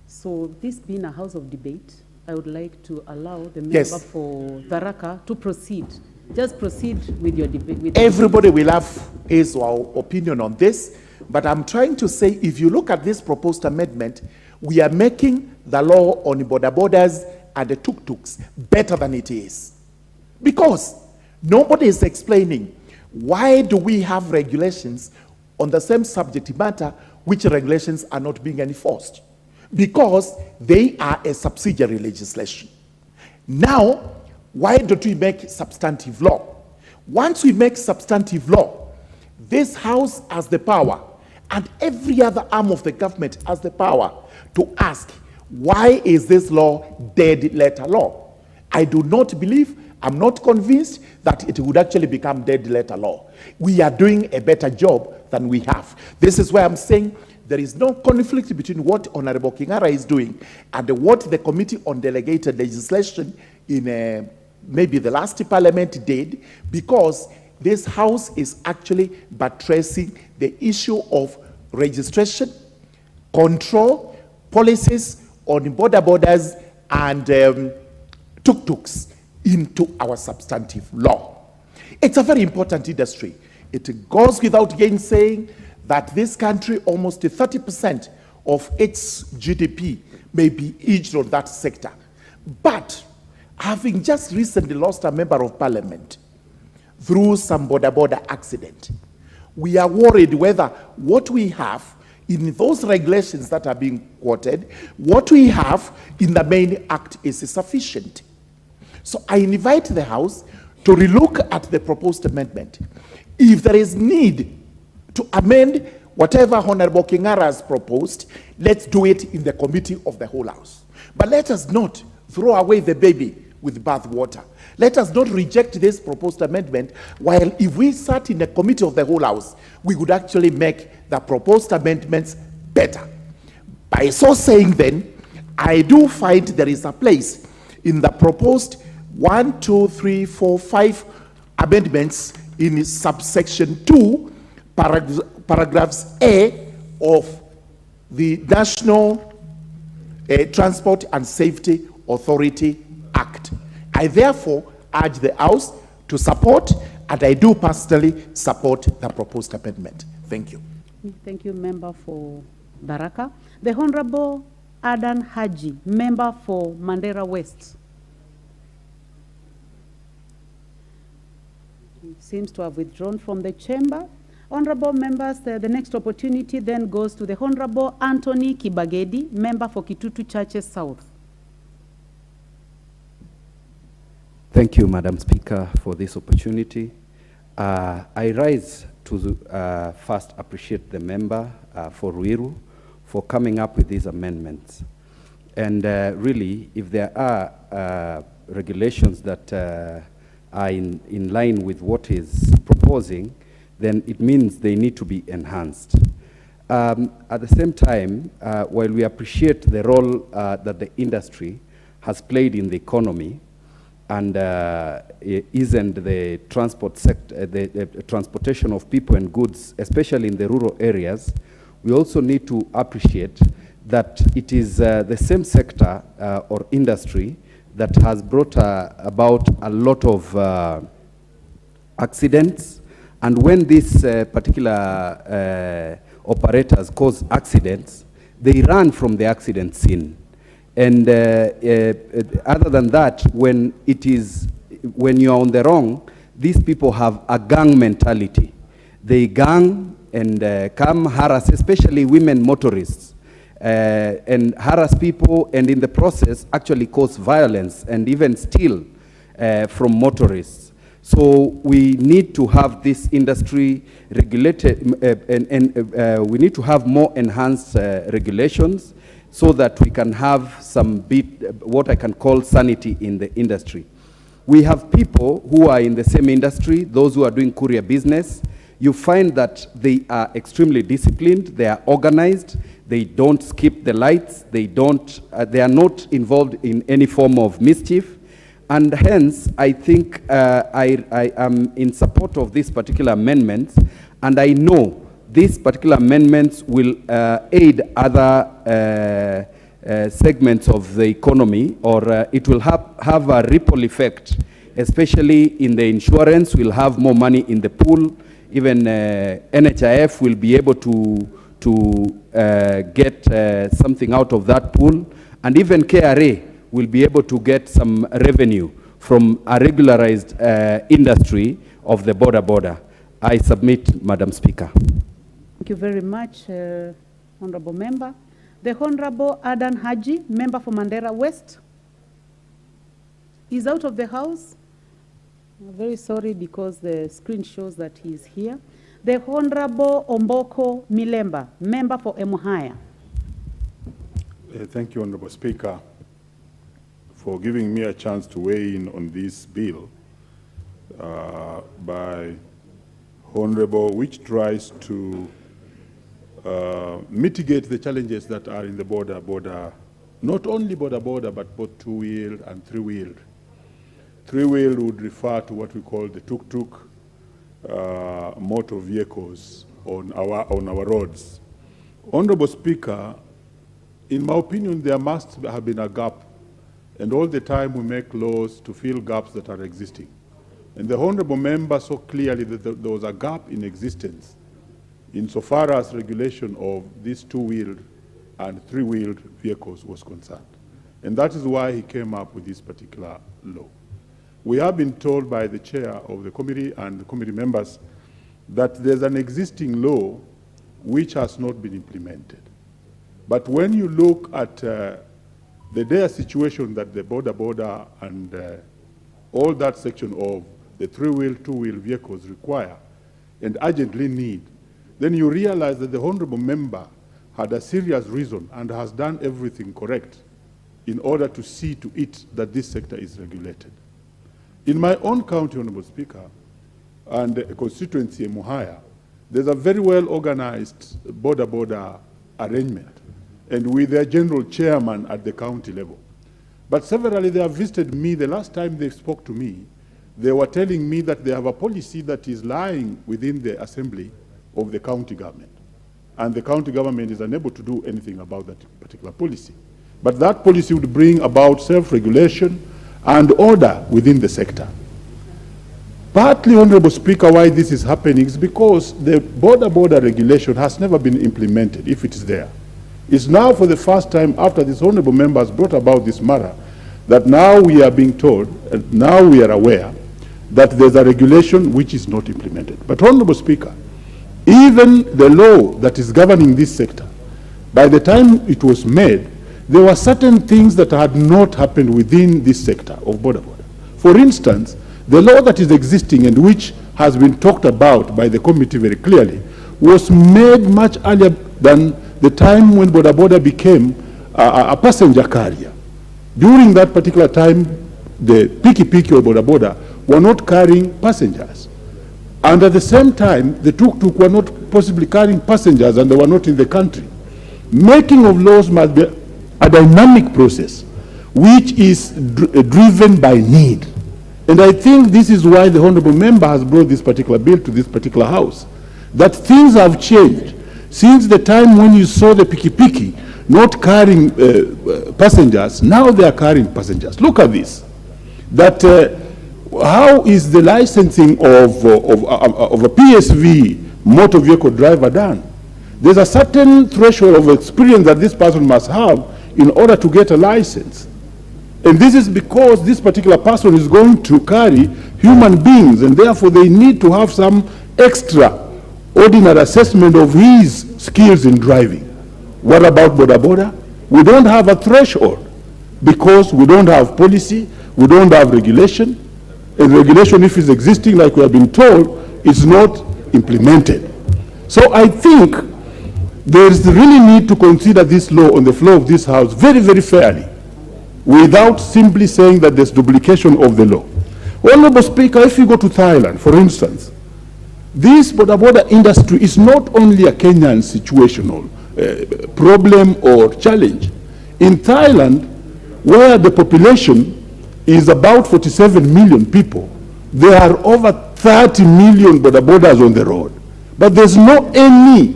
So this being a house of debate, I would like to allow the member for Tharaka to proceed. Just proceed with your debate. Everybody will have his or our opinion on this, but I'm trying to say, if you look at this proposed amendment, we are making the law on border borders and the tuk-tuks better than it is. Because nobody is explaining why do we have regulations on the same subject matter which regulations are not being enforced. Because they are a subsidiary legislation. Now, why don't we make substantive law? Once we make substantive law, this House has the power, and every other arm of the government has the power to ask, why is this law dead letter law? I do not believe, I'm not convinced that it would actually become dead letter law. We are doing a better job than we have. This is why I'm saying there is no conflict between what Honorable Kingara is doing and what the Committee on Delegated Legislation in maybe the last parliament did, because this House is actually buttressing the issue of registration, control, policies on border borders and tuk-tuks into our substantive law. It's a very important industry. It goes without gainsaying that this country, almost 30% of its GDP may be hinged on that sector. But having just recently lost a member of parliament through some border accident, we are worried whether what we have in those regulations that are being quoted, what we have in the main act is sufficient. So I invite the House to relook at the proposed amendment. If there is need to amend whatever Honorable Kingara has proposed, let's do it in the committee of the whole House. But let us not throw away the baby with bath water. Let us not reject this proposed amendment, while if we sat in the committee of the whole House, we would actually make the proposed amendments better. By so saying then, I do find there is a place in the proposed 1, 2, 3, 4, 5 amendments in subsection 2, paragraphs A of the National Transport and Safety Authority Act. I therefore urge the House to support, and I do personally support the proposed amendment. Thank you. Thank you, Member for Tharaka. The Honorable Adan Haji, Member for Mandera West. He seems to have withdrawn from the chamber. Honorable members, the next opportunity then goes to the Honorable Anthony Kibagedi, Member for Kitutu Churches South. Thank you, Madam Speaker, for this opportunity. I rise to first appreciate the member for Ruiru for coming up with these amendments. And really, if there are regulations that are in line with what is proposing, then it means they need to be enhanced. At the same time, while we appreciate the role that the industry has played in the economy, and isn't the transport sector, the transportation of people and goods, especially in the rural areas, we also need to appreciate that it is the same sector or industry that has brought about a lot of accidents. And when these particular operators cause accidents, they run from the accident scene. And other than that, when you're on the wrong, these people have a gang mentality. They gang and come harass, especially women motorists, and harass people, and in the process actually cause violence and even steal from motorists. So we need to have this industry regulated, and we need to have more enhanced regulations, so that we can have some what I can call sanity in the industry. We have people who are in the same industry, those who are doing courier business. You find that they are extremely disciplined, they are organized, they don't skip the lights, they are not involved in any form of mischief, And hence, I think I am in support of this particular amendment, and I know these particular amendments will aid other segments of the economy, or it will have a ripple effect, especially in the insurance. We'll have more money in the pool. Even NHIF will be able to get something out of that pool, and even KRA will be able to get some revenue from a regularized industry of the border. I submit, Madam Speaker. Thank you very much, Honorable Member. The Honorable Adan Haji, Member for Mandera West, is out of the House. I'm very sorry because the screen shows that he is here. The Honorable Omboko Milemba, Member for Emuhaya. Thank you, Honorable Speaker, for giving me a chance to weigh in on this bill by Honorable, which tries to mitigate the challenges that are in the border, not only border, but both two-wheeled and three-wheeled. Three-wheeled would refer to what we call the tuk-tuk motor vehicles on our roads. Honorable Speaker, in my opinion, there must have been a gap, and all the time we make laws to fill gaps that are existing. And the Honorable Member saw clearly that there was a gap in existence insofar as regulation of these two-wheeled and three-wheeled vehicles was concerned. And that is why he came up with this particular law. We have been told by the chair of the committee and the committee members that there's an existing law which has not been implemented. But when you look at the dire situation that the border and all that section of the three-wheel, two-wheel vehicles require and urgently need, then you realize that the Honorable Member had a serious reason and has done everything correct in order to see to it that this sector is regulated. In my own county, Honorable Speaker, and constituency Muhaya, there's a very well organized border arrangement, and with their general chairman at the county level. But severally they have visited me. The last time they spoke to me, they were telling me that they have a policy that is lying within the assembly of the county government. And the county government is unable to do anything about that particular policy. But that policy would bring about self-regulation and order within the sector. Partly, Honorable Speaker, why this is happening is because the border regulation has never been implemented, if it is there. It's now for the first time after this Honorable Member has brought about this matter that now we are being told, and now we are aware, that there's a regulation which is not implemented. But Honorable Speaker, even the law that is governing this sector, by the time it was made, there were certain things that had not happened within this sector of border. For instance, the law that is existing and which has been talked about by the committee very clearly was made much earlier than the time when border became a passenger carrier. During that particular time, the piki or border were not carrying passengers. And at the same time, the tuk-tuk were not possibly carrying passengers and they were not in the country. Making of laws must be a dynamic process which is driven by need. And I think this is why the Honorable Member has brought this particular bill to this particular House. That things have changed since the time when you saw the piki not carrying passengers. Now they are carrying passengers. Look at this. That how is the licensing of a PSV motor vehicle driver done? There's a certain threshold of experience that this person must have in order to get a license. And this is because this particular person is going to carry human beings, and therefore they need to have some extraordinary assessment of his skills in driving. What about border? We don't have a threshold because we don't have policy, we don't have regulation, and regulation, if it's existing, like we have been told, is not implemented. So I think there is really need to consider this law on the floor of this House very, very fairly, without simply saying that there's duplication of the law. Honorable Speaker, if you go to Thailand, for instance, this border industry is not only a Kenyan situational problem or challenge. In Thailand, where the population is about 47 million people. There are over 30 million bodabodas on the road. But there's no any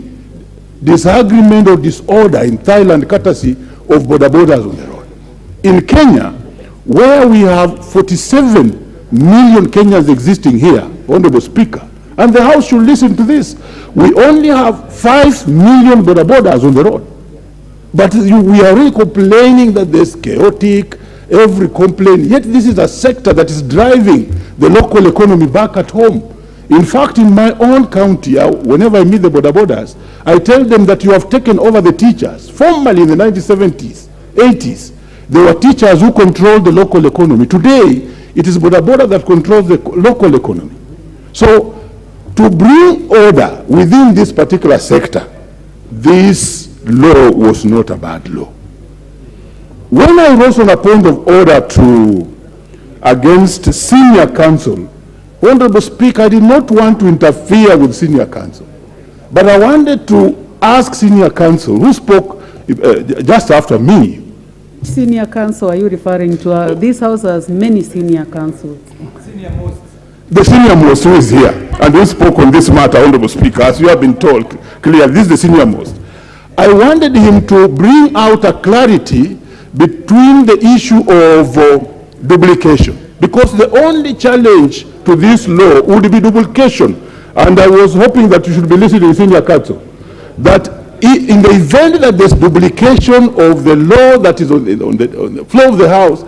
disagreement or disorder in Thailand courtesy of bodabodas on the road. In Kenya, where we have 47 million Kenyans existing here, Honorable Speaker, and the House should listen to this, we only have 5 million bodabodas on the road. But we are really complaining that there's chaotic, every complaint, yet this is a sector that is driving the local economy back at home. In fact, in my own county, whenever I meet the bodabodas, I tell them that you have taken over the teachers. Formerly in the 1970s, 80s, there were teachers who controlled the local economy. Today, it is bodaboda that controls the local economy. So, to bring order within this particular sector, this law was not a bad law. When I rose on a point of order against senior counsel, Honorable Speaker, I did not want to interfere with senior counsel, but I wanted to ask senior counsel, who spoke just after me. Senior counsel are you referring to? This house has many senior counsels. The senior most who is here and who spoke on this matter, Honorable Speaker, as you have been told clearly, this is the senior most. I wanted him to bring out a clarity between the issue of duplication, because the only challenge to this law would be duplication. And I was hoping that you should be listening, senior counsel, that in the event that there's duplication of the law that is on the floor of the House,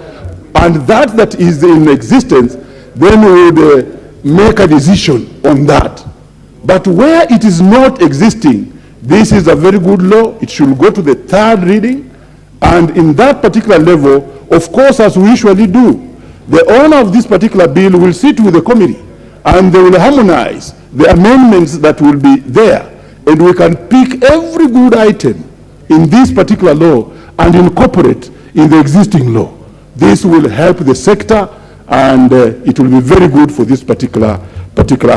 and that is in existence, then we would make a decision on that. But where it is not existing, this is a very good law. It should go to the third reading. And in that particular level, of course, as we usually do, the owner of this particular bill will sit with the committee and they will harmonize the amendments that will be there. And we can pick every good item in this particular law and incorporate in the existing law. This will help the sector, and it will be very good for this particular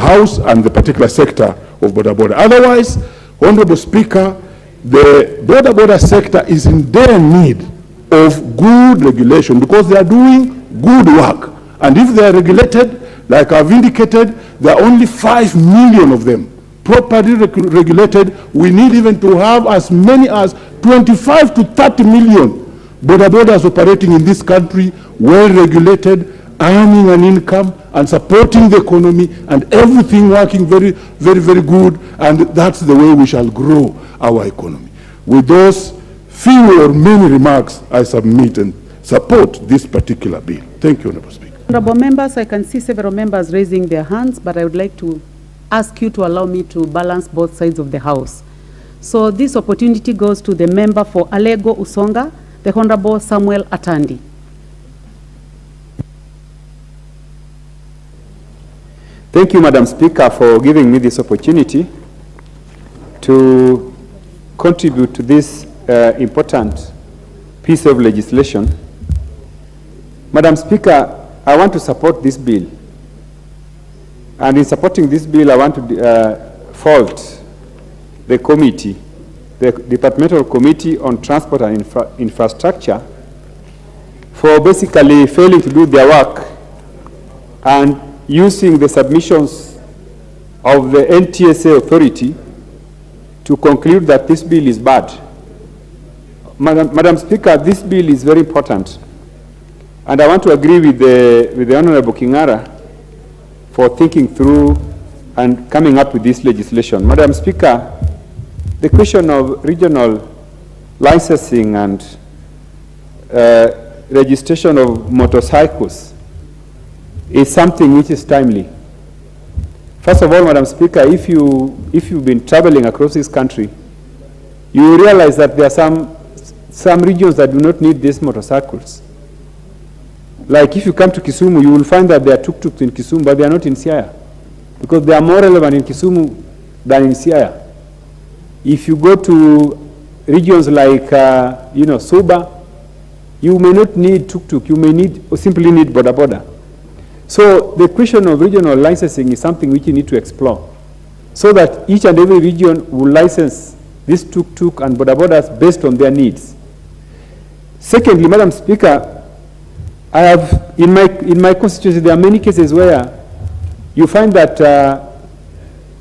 house and the particular sector of bodaboda. Otherwise, Honorable Speaker, the bodaboda sector is in dire need of good regulation because they are doing good work. And if they are regulated, like I've indicated, there are only 5 million of them properly regulated. We need even to have as many as 25 to 30 million bodabodas operating in this country, well regulated, earning an income and supporting the economy, and everything working very, very, very good. And that's the way we shall grow our economy. With those few or many remarks, I submit and support this particular bill. Thank you, Honorable Speaker. Honorable members, I can see several members raising their hands, but I would like to ask you to allow me to balance both sides of the House. So this opportunity goes to the member for Alego Usonga, the Honorable Samuel Atandi. Thank you, Madam Speaker, for giving me this opportunity to contribute to this important piece of legislation. Madam Speaker, I want to support this bill. And in supporting this bill, I want to fault the committee, the Departmental Committee on Transport and Infrastructure, for basically failing to do their work and using the submissions of the NTSA authority to conclude that this bill is bad. Madam Speaker, this bill is very important. And I want to agree with the Honorable Kingara for thinking through and coming up with this legislation. Madam Speaker, the question of regional licensing and registration of motorcycles is something which is timely. First of all, Madam Speaker, if you've been traveling across this country, you will realize that there are some regions that do not need these motorcycles. Like if you come to Kisumu, you will find that there are tuk-tuks in Kisumu, but they are not in Siaya, because they are more relevant in Kisumu than in Siaya. If you go to regions like, Suba, you may not need tuk-tuk, you may simply need boda-boda. So the question of regional licensing is something which you need to explore, so that each and every region will license these tuk-tuk and boda-bodas based on their needs. Secondly, Madam Speaker, I have, in my constituency, there are many cases where you find that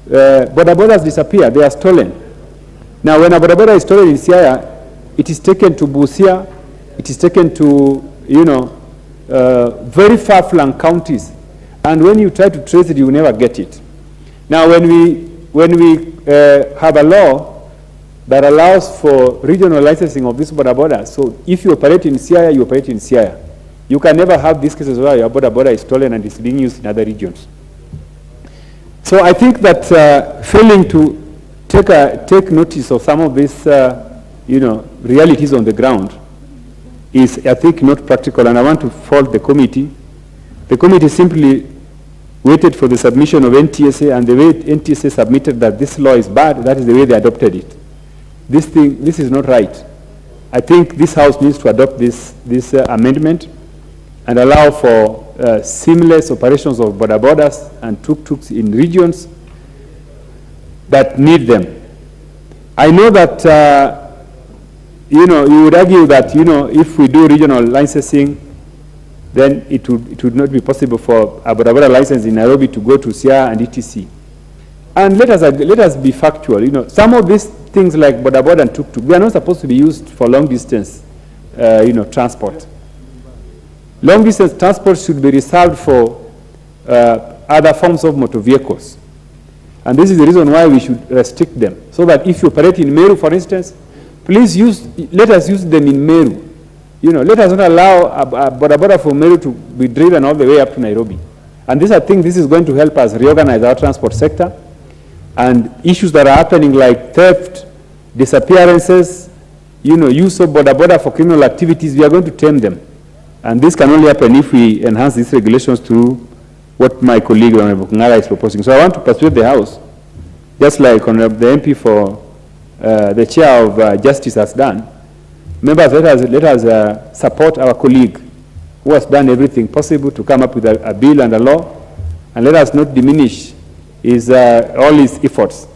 boda bodas disappear, they are stolen. Now, when a boda boda is stolen in Siaya, it is taken to Busia, it is taken to, very far-flung counties. And when you try to trace it, you will never get it. Now, when we have a law that allows for regional licensing of this boda boda, so if you operate in Siaya, you operate in Siaya. You can never have these cases where your boda boda is stolen and is being used in other regions. So I think that failing to take notice of some of these, realities on the ground is, I think, not practical, and I want to fault the committee. The committee simply waited for the submission of NTSA, and the way NTSA submitted that this law is bad, that is the way they adopted it. This is not right. I think this House needs to adopt this amendment and allow for seamless operations of boda bodas and tuk-tuks in regions that need them. I know that, you would argue that, if we do regional licensing, then it would not be possible for a boda boda license in Nairobi to go to Siaya and ETC. And let us be factual. Some of these things like boda boda and tuk-tuk, they are not supposed to be used for long distance, transport. Long distance transport should be reserved for other forms of motor vehicles. And this is the reason why we should restrict them. So that if you operate in Meru, for instance, please let us use them in Meru. Let us not allow a boda boda from Meru to be driven all the way up to Nairobi. And I think this is going to help us reorganize our transport sector. And issues that are happening like theft, disappearances, use of boda boda for criminal activities, we are going to tame them. And this can only happen if we enhance these regulations through what my colleague Honorable Kungara is proposing. So I want to persuade the House, just like Honorable the MP for the Chair of Justice has done. Members, let us support our colleague who has done everything possible to come up with a bill and a law, and let us not diminish all his efforts.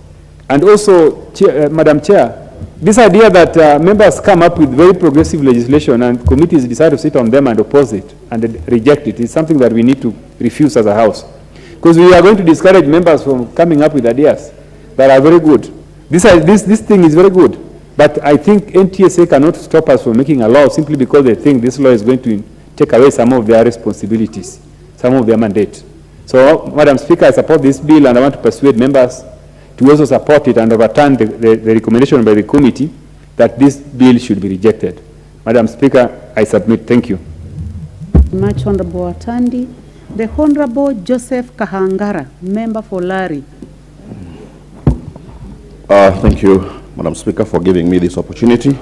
And also, Madam Chair, this idea that members come up with very progressive legislation and committees decide to sit on them and oppose it and reject it is something that we need to refuse as a House. Because we are going to discourage members from coming up with ideas that are very good. This thing is very good. But I think NTSA cannot stop us from making a law simply because they think this law is going to take away some of their responsibilities, some of their mandate. So, Madam Speaker, I support this bill and I want to persuade members to also support it and overturn the recommendation by the committee that this bill should be rejected. Madam Speaker, I submit. Thank you. Much Honorable Atandi. The Honorable Joseph Kahangara, member for Lari. Thank you, Madam Speaker, for giving me this opportunity.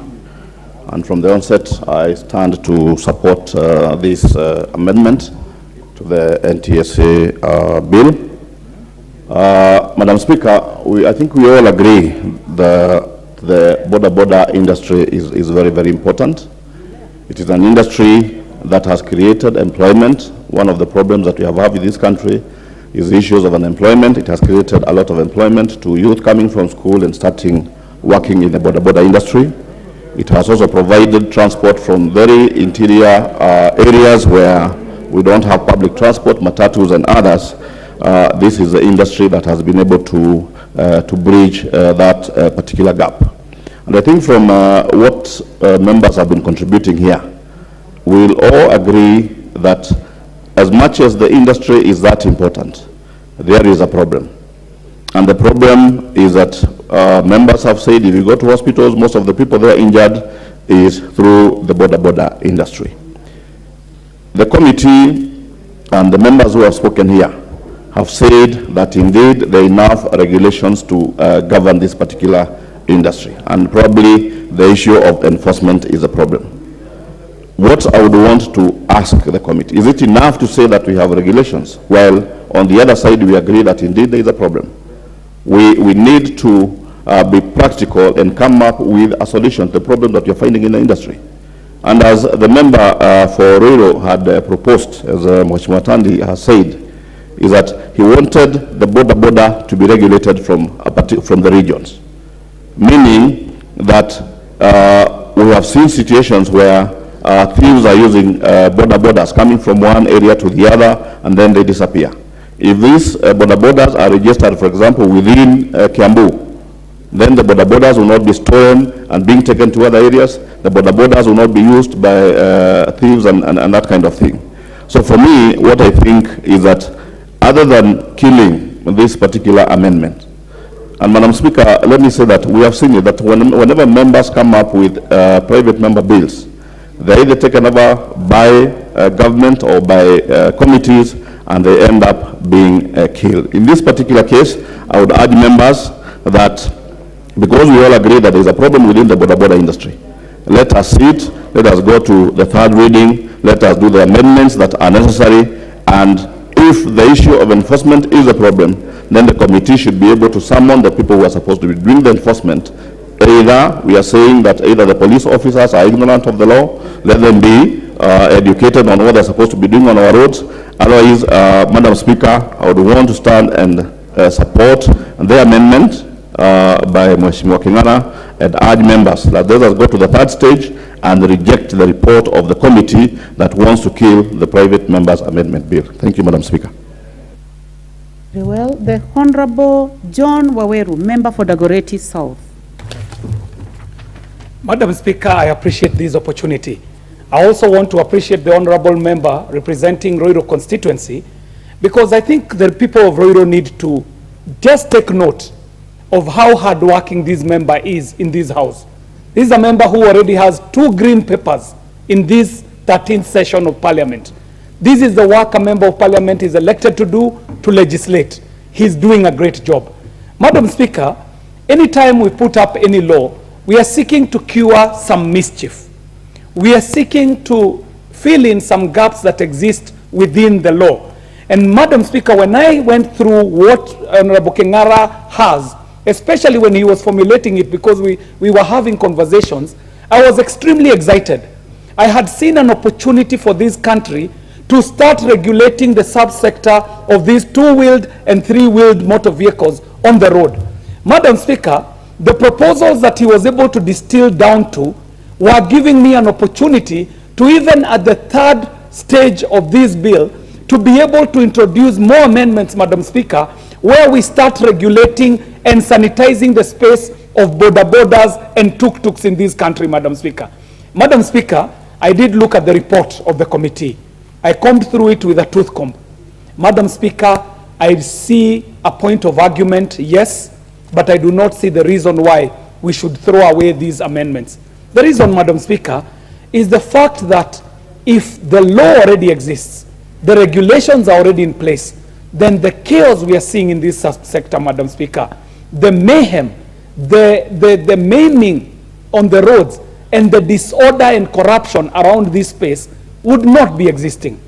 And from the onset, I stand to support this amendment to the NTSA bill. Madam Speaker, I think we all agree the boda industry is very, very important. It is an industry that has created employment. One of the problems that we have in this country is issues of unemployment. It has created a lot of employment to youth coming from school and starting working in the boda industry. It has also provided transport from very interior areas where we don't have public transport, matatus and others. This is the industry that has been able to bridge that particular gap. And I think from what members have been contributing here, we'll all agree that as much as the industry is that important, there is a problem. And the problem is that members have said if you go to hospitals, most of the people there injured is through the boda industry. The committee and the members who have spoken here have said that indeed there are enough regulations to govern this particular industry, and probably the issue of enforcement is a problem. What I would want to ask the committee, is it enough to say that we have regulations? Well, on the other side, we agree that indeed there is a problem. We need to be practical and come up with a solution to the problem that you're finding in the industry. And as the member for RUTO had proposed, as Mheshimiwa Tandi has said, is that he wanted the boda to be regulated from the regions. Meaning that we have seen situations where thieves are using borders coming from one area to the other, and then they disappear. If these borders are registered, for example, within Kiambu, then the borders will not be stolen and being taken to other areas. The borders will not be used by thieves and that kind of thing. So for me, what I think is that other than killing this particular amendment, and Madam Speaker, let me say that we have seen it, that whenever members come up with private member bills, they're either taken over by government or by committees, and they end up being killed. In this particular case, I would urge members that, because we all agree that there is a problem within the border industry, let us sit, let us go to the third reading, let us do the amendments that are necessary, and if the issue of enforcement is a problem, then the committee should be able to summon the people who are supposed to be doing the enforcement. Either, we are saying that either the police officers are ignorant of the law, let them be educated on what they're supposed to be doing on our roads. Otherwise, Madam Speaker, I would want to stand and support the amendment by Mheshimiwa King'ara and urge members that let us go to the third stage and reject the report of the committee that wants to kill the private members' amendment bill. Thank you, Madam Speaker. Very well. The Honorable John Waweru, member for Dagoretti South. Madam Speaker, I appreciate this opportunity. I also want to appreciate the honorable member representing Ruiru constituency, because I think the people of Ruiru need to just take note of how hardworking this member is in this house. This is a member who already has 2 green papers in this 13th session of Parliament. This is the work a member of Parliament is elected to do, to legislate. He's doing a great job. Madam Speaker, anytime we put up any law, we are seeking to cure some mischief. We are seeking to fill in some gaps that exist within the law. And Madam Speaker, when I went through what Honorable King'ara has, especially when he was formulating it, because we were having conversations, I was extremely excited. I had seen an opportunity for this country to start regulating the subsector of these 2-wheeled and 3-wheeled motor vehicles on the road. Madam Speaker, the proposals that he was able to distill down to were giving me an opportunity to, even at the 3rd stage of this bill, to be able to introduce more amendments, Madam Speaker, where we start regulating and sanitizing the space of borders and tuk-tuks in this country, Madam Speaker. Madam Speaker, I did look at the report of the committee. I combed through it with a tooth comb. Madam Speaker, I see a point of argument, yes, but I do not see the reason why we should throw away these amendments. The reason, Madam Speaker, is the fact that if the law already exists, the regulations are already in place, then the chaos we are seeing in this sector, Madam Speaker, the mayhem, the maiming on the roads, and the disorder and corruption around this space would not be existing.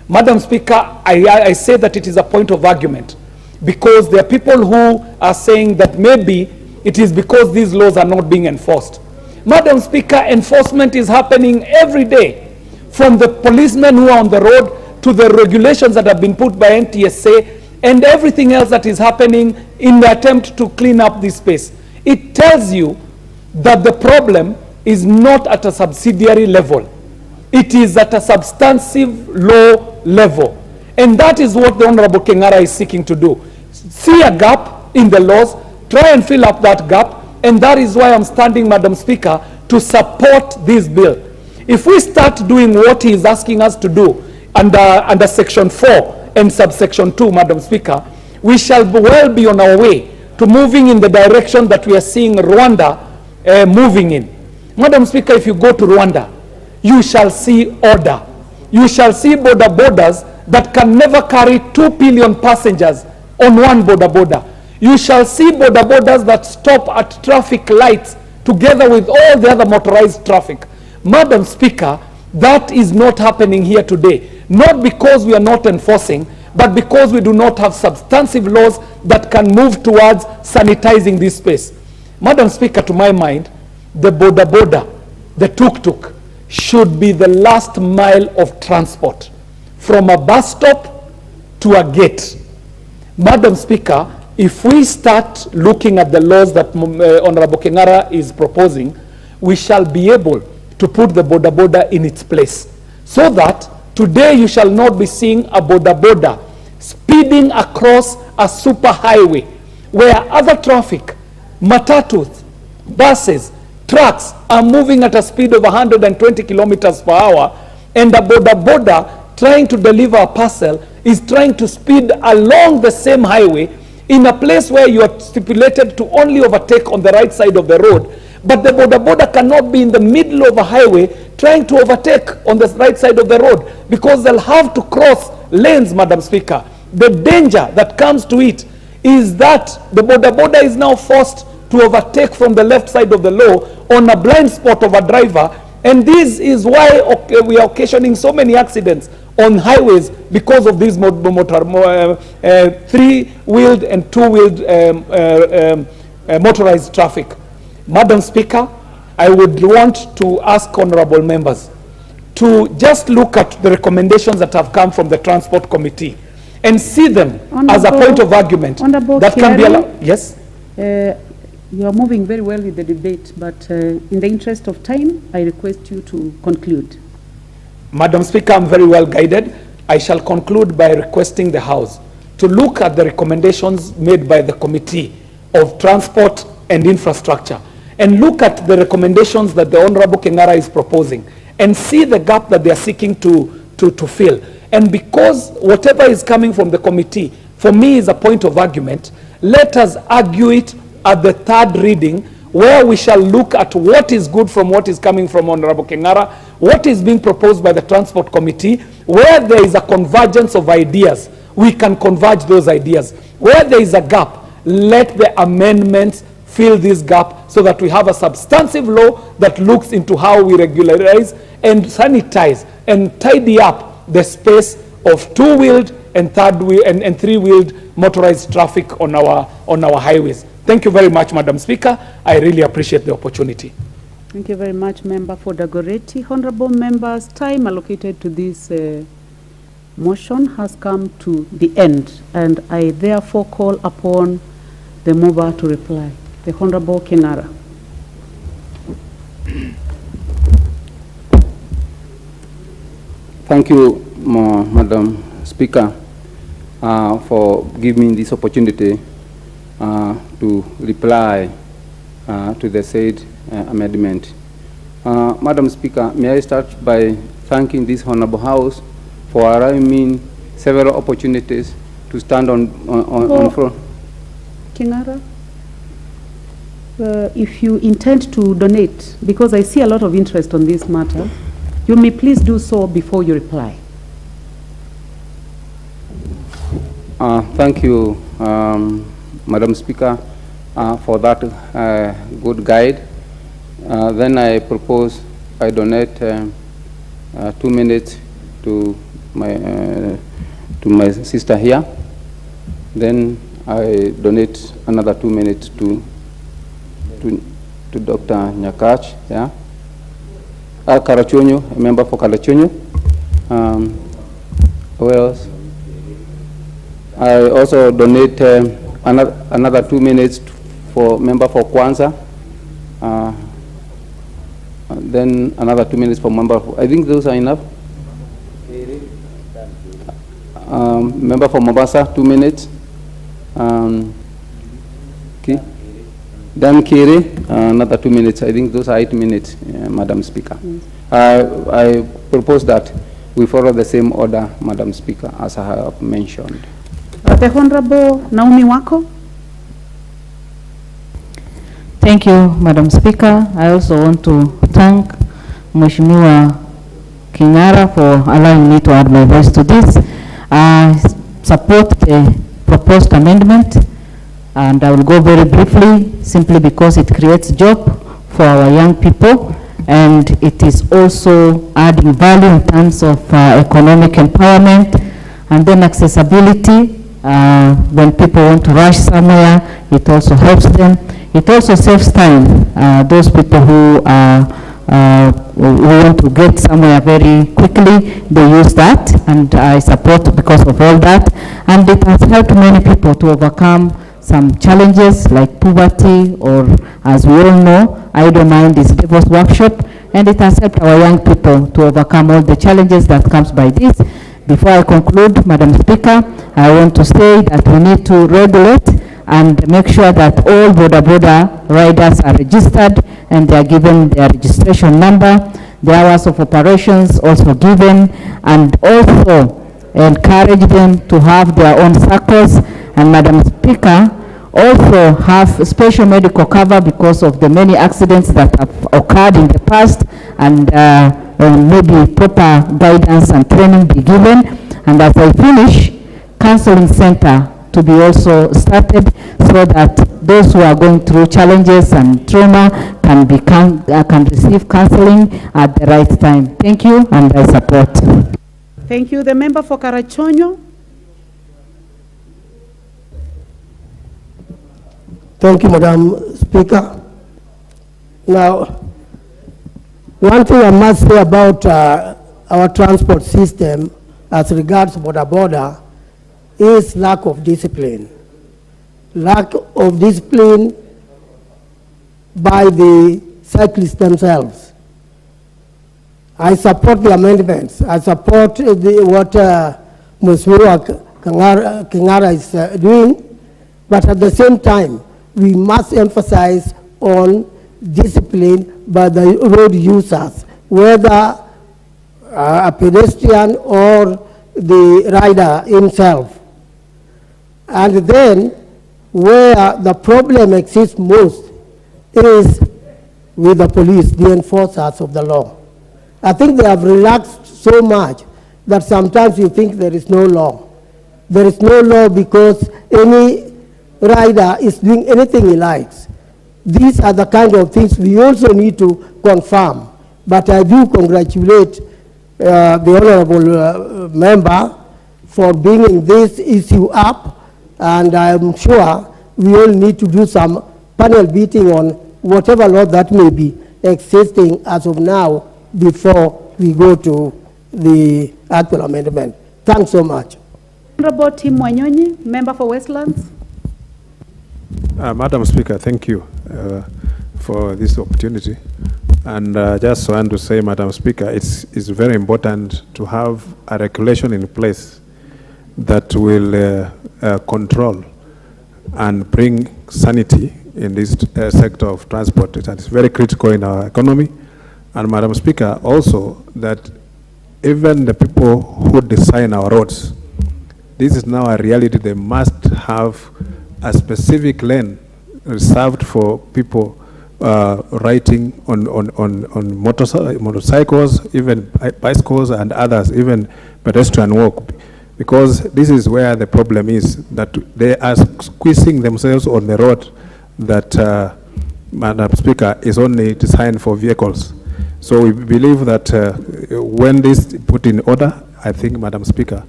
Madam Speaker, I say that it is a point of argument because there are people who are saying that maybe it is because these laws are not being enforced. Madam Speaker, enforcement is happening every day, from the policemen who are on the road to the regulations that have been put by NTSA and everything else that is happening in the attempt to clean up this space. It tells you that the problem is not at a subsidiary level. It is at a substantive law level. And that is what the Honorable King'ara is seeking to do. See a gap in the laws, try and fill up that gap, and that is why I'm standing, Madam Speaker, to support this bill. If we start doing what he is asking us to do under Section 4 and subsection 2, Madam Speaker, we shall well be on our way to moving in the direction that we are seeing Rwanda moving in. Madam Speaker, if you go to Rwanda, you shall see order. You shall see borders that can never carry 2 billion passengers on one border. You shall see borders that stop at traffic lights together with all the other motorized traffic. Madam Speaker, that is not happening here today. Not because we are not enforcing, but because we do not have substantive laws that can move towards sanitizing this space. Madam Speaker, to my mind, the border, the tuk-tuk, should be the last mile of transport from a bus stop to a gate. Madam Speaker, if we start looking at the laws that Honorable King'ara is proposing, we shall be able to put the boda boda in its place, so that today you shall not be seeing a boda boda speeding across a super highway where other traffic, matatus, buses, trucks are moving at a speed of 120 kilometers per hour, and a boda boda trying to deliver a parcel is trying to speed along the same highway in a place where you are stipulated to only overtake on the right side of the road. But the boda boda cannot be in the middle of a highway trying to overtake on the right side of the road, because they'll have to cross lanes, Madam Speaker. The danger that comes to it is that the boda boda is now forced to overtake from the left side of the law on a blind spot of a driver, and this is why we are occasioning so many accidents on highways because of these three-wheeled and two-wheeled motorized traffic. Madam Speaker, I would want to ask honorable members to just look at the recommendations that have come from the Transport Committee and see them as a point of argument that can be allowed. Yes? You are moving very well with the debate, but in the interest of time, I request you to conclude. Madam Speaker, I'm very well guided. I shall conclude by requesting the House to look at the recommendations made by the Committee of Transport and Infrastructure and look at the recommendations that the Honorable Kengara is proposing and see the gap that they are seeking to fill. And because whatever is coming from the committee, for me, is a point of argument, let us argue it at the third reading, where we shall look at what is good from what is coming from Honorable Kengara, what is being proposed by the Transport Committee. Where there is a convergence of ideas, we can converge those ideas. Where there is a gap, let the amendments fill this gap so that we have a substantive law that looks into how we regularize and sanitize and tidy up the space of two-wheeled and and three-wheeled motorized traffic on our highways. Thank you very much, Madam Speaker. I really appreciate the opportunity. Thank you very much, Member for Dagoretti. Honorable members, time allocated to this motion has come to the end, and I therefore call upon the mover to reply. The Honorable Kengara. Thank you, Madam Speaker, for giving me this opportunity to reply to the said amendment. Madam Speaker, may I start by thanking this Honorable House for allowing me several opportunities to stand on front. Kengara, if you intend to donate, because I see a lot of interest on this matter, you may please do so before you reply. Thank you, Madam Speaker, for that good guide. Then I propose I donate 2 minutes to my sister here. Then I donate another 2 minutes to Dr. Nyakach, yeah. Karachonyo, a member for Karachonyo. Who else? I also donate another 2 minutes for member for Kwanza. Then another 2 minutes for member. I think those are enough. Member for Mombasa, 2 minutes. Okay. Then Kiri, another 2 minutes. I think those are 8 minutes, Madam Speaker. I propose that we follow the same order, Madam Speaker, as I have mentioned. The Honorable Naomi Wako. Thank you, Madam Speaker. I also want to thank Mheshimiwa Kengara for allowing me to add my voice to this. I support the proposed amendment, and I will go very briefly, simply because it creates job for our young people, and it is also adding value in terms of economic empowerment, and then accessibility. When people want to rush somewhere, it also helps them. It also saves time. Those people who want to get somewhere very quickly, they use that, and I support because of all that. And it has helped many people to overcome some challenges like poverty, or as we all know, idle mind is devil's workshop, and it has helped our young people to overcome all the challenges that comes by this. Before I conclude, Madam Speaker, I want to say that we need to regulate and make sure that all border riders are registered and they are given their registration number, the hours of operations also given, and also encourage them to have their own circles. And Madam Speaker, also have special medical cover because of the many accidents that have occurred in the past, and maybe proper guidance and training be given. And as I finish, counseling center to be also started so that those who are going through challenges and trauma can receive counseling at the right time. Thank you, and I support. Thank you. The member for Karachuonyo. Thank you, Madam Speaker. Now, one thing I must say about our transport system as regards border is lack of discipline. Lack of discipline by the cyclists themselves. I support the amendments. I support what Mheshimiwa King'ara is doing, but at the same time, we must emphasize on discipline by the road users, whether a pedestrian or the rider himself. And then, where the problem exists most is with the police, the enforcers of the law. I think they have relaxed so much that sometimes you think there is no law. There is no law because any rider is doing anything he likes. These are the kind of things we also need to confirm. But I do congratulate the honorable member for bringing this issue up, and I'm sure we all need to do some panel beating on whatever law that may be existing as of now before we go to the actual amendment. Thanks so much. Honorable Tim Wanyonyi, member for Westlands. Madam Speaker, thank you for this opportunity. And just want to say, Madam Speaker, it's very important to have a regulation in place that will control and bring sanity in this sector of transport. It's very critical in our economy. And Madam Speaker, also that even the people who design our roads, this is now a reality. They must have a specific lane reserved for people riding on motorcycles, even bicycles and others, even pedestrian walk, because this is where the problem is, that they are squeezing themselves on the road that, Madam Speaker, is only designed for vehicles. So we believe that when this is put in order, I think, Madam Speaker,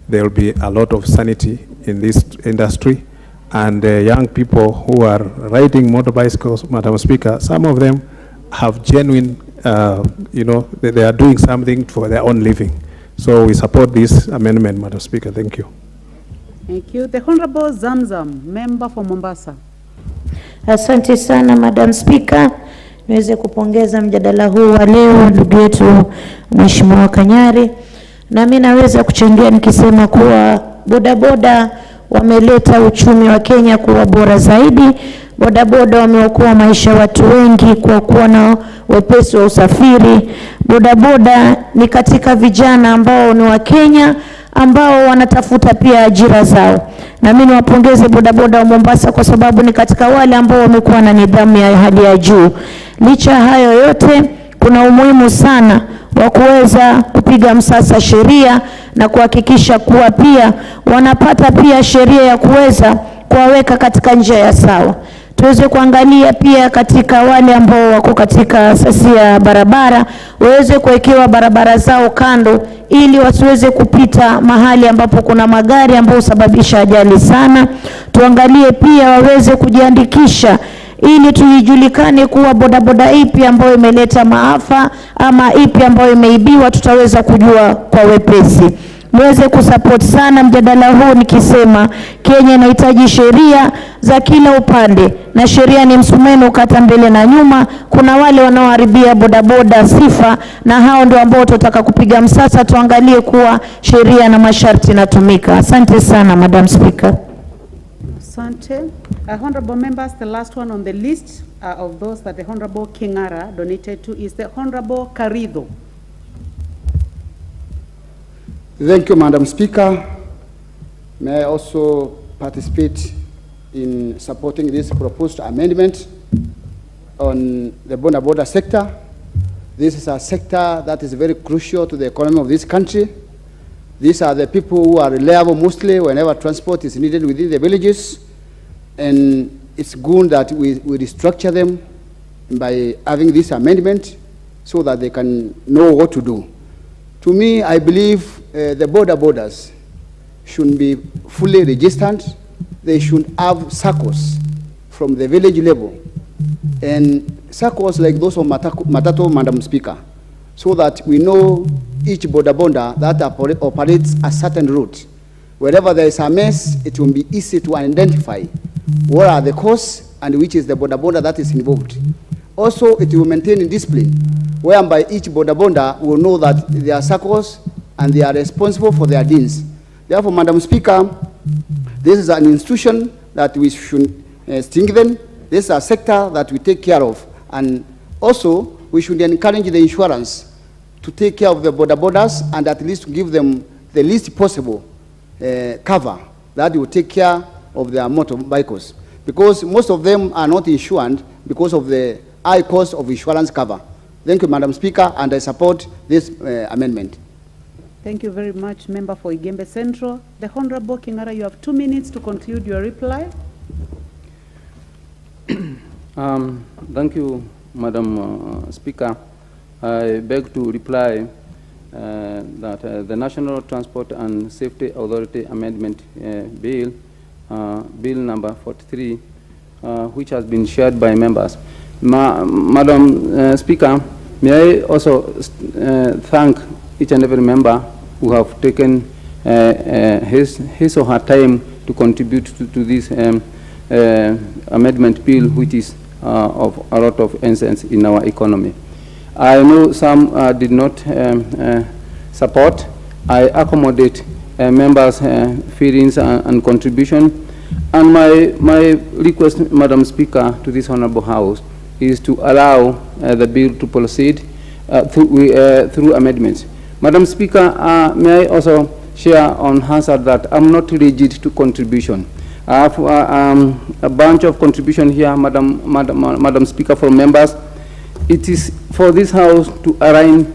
there will be a lot of sanity in this industry. And young people who are riding motorbicycles, Madam Speaker, some of them have genuine, they are doing something for their own living. So we support this amendment, Madam Speaker. Thank you. Thank you. The Honorable Zamzam, member for Mombasa. Asante sana, Madam Speaker. Niweze kupongeza mjadala huu wa leo ndugu yetu Mheshimiwa Kanyari. Na mimi naweza kuchangia nikisema kuwa bodaboda wameleta uchumi wa Kenya kuwa bora zaidi. Bodaboda wameokoa maisha watu wengi kwa kuwa na wepesi wa usafiri. Bodaboda ni katika vijana ambao ni wa Kenya ambao wanatafuta pia ajira zao. Na mimi niwapongeze bodaboda wa Mombasa kwa sababu ni katika wale ambao wamekuwa na nidhamu ya hali ya juu. Licha hayo yote, kuna umuhimu sana wa kuweza kupiga msasa sheria na kuhakikisha kuwa pia wanapata pia sheria ya kuweza kuwaweka katika njia ya sawa. Tuweze kuangalia pia katika wale ambao wako katika asasi ya barabara, waweze kuwekewa barabara zao kando ili wasiweze kupita mahali ambapo kuna magari ambao husababisha ajali sana. Tuangalie pia waweze kujiandikisha ili tujulikane kuwa bodaboda ipi ambayo imeleta maafa ama ipi ambayo imeibiwa, tutaweza kujua kwa wepesi. muweze kusupport sana mjadala huu, nikisema Kenya inahitaji sheria za kila upande, na sheria ni msumeno ukata mbele na nyuma. Kuna wale wanaoharibia bodaboda sifa, na hao ndio ambao tutataka kupiga msasa, tuangalie kuwa sheria na masharti inatumika. Asante sana Madam Speaker. Asante. Honorable members, the last one on the list of those that the Honorable Kingara donated to is the Honorable Karido. Thank you, Madam Speaker. May I also participate in supporting this proposed amendment on the border sector. This is a sector that is very crucial to the economy of this country. These are the people who are reliable mostly whenever transport is needed within the villages. And it's good that we restructure them by having this amendment so that they can know what to do. To me, I believe the borders should be fully registered. They should have circles from the village level, and circles like those of Matato, Madam Speaker, so that we know each border that operates a certain route. Wherever there is a mess, it will be easy to identify what are the causes and which is the border that is involved. Also, it will maintain discipline, whereby each border will know that there are circles and they are responsible for their deeds. Therefore, Madam Speaker, this is an institution that we should strengthen. This is a sector that we take care of. And also, we should encourage the insurance to take care of the borders and at least give them the least possible cover that will take care of their motorbikes. Because most of them are not insured because of the high cost of insurance cover. Thank you, Madam Speaker, and I support this amendment. Thank you very much, Member for Igembe Central. The Honorable Kingara, you have 2 minutes to conclude your reply. Thank you, Madam Speaker. I beg to reply that the National Transport and Safety Authority Amendment Bill, Bill number 43, which has been shared by members. Madam Speaker, may I also thank each and every member who have taken his or her time to contribute to this amendment bill, which is of a lot of essence in our economy. I know some did not support. I accommodate members' feelings and contribution. And my request, Madam Speaker, to this Honorable House is to allow the bill to proceed through amendments. Madam Speaker, may I also share on Hansard that I'm not rigid to contribution. I have a bunch of contribution here, Madam Speaker, from members. It is for this House to arrange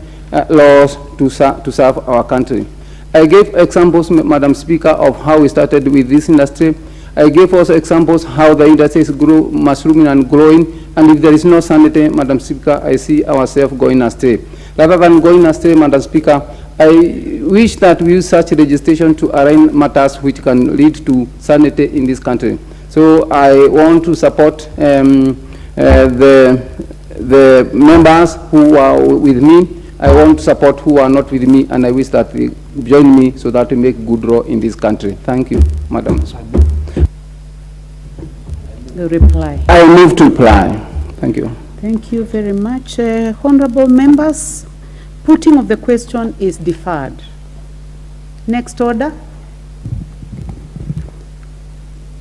laws to serve our country. I gave examples, Madam Speaker, of how we started with this industry. I gave also examples how the industry is mushrooming and growing, and if there is no sanity, Madam Speaker, I see ourselves going astray. Rather than going astray, Madam Speaker, I wish that we use such legislation to arrange matters which can lead to sanity in this country. So I want to support the members who are with me. I want to support who are not with me, and I wish that they join me so that we make good law in this country. Thank you, Madam. The reply. I move to reply. Thank you. Thank you very much. Honorable members, putting of the question is deferred. Next order.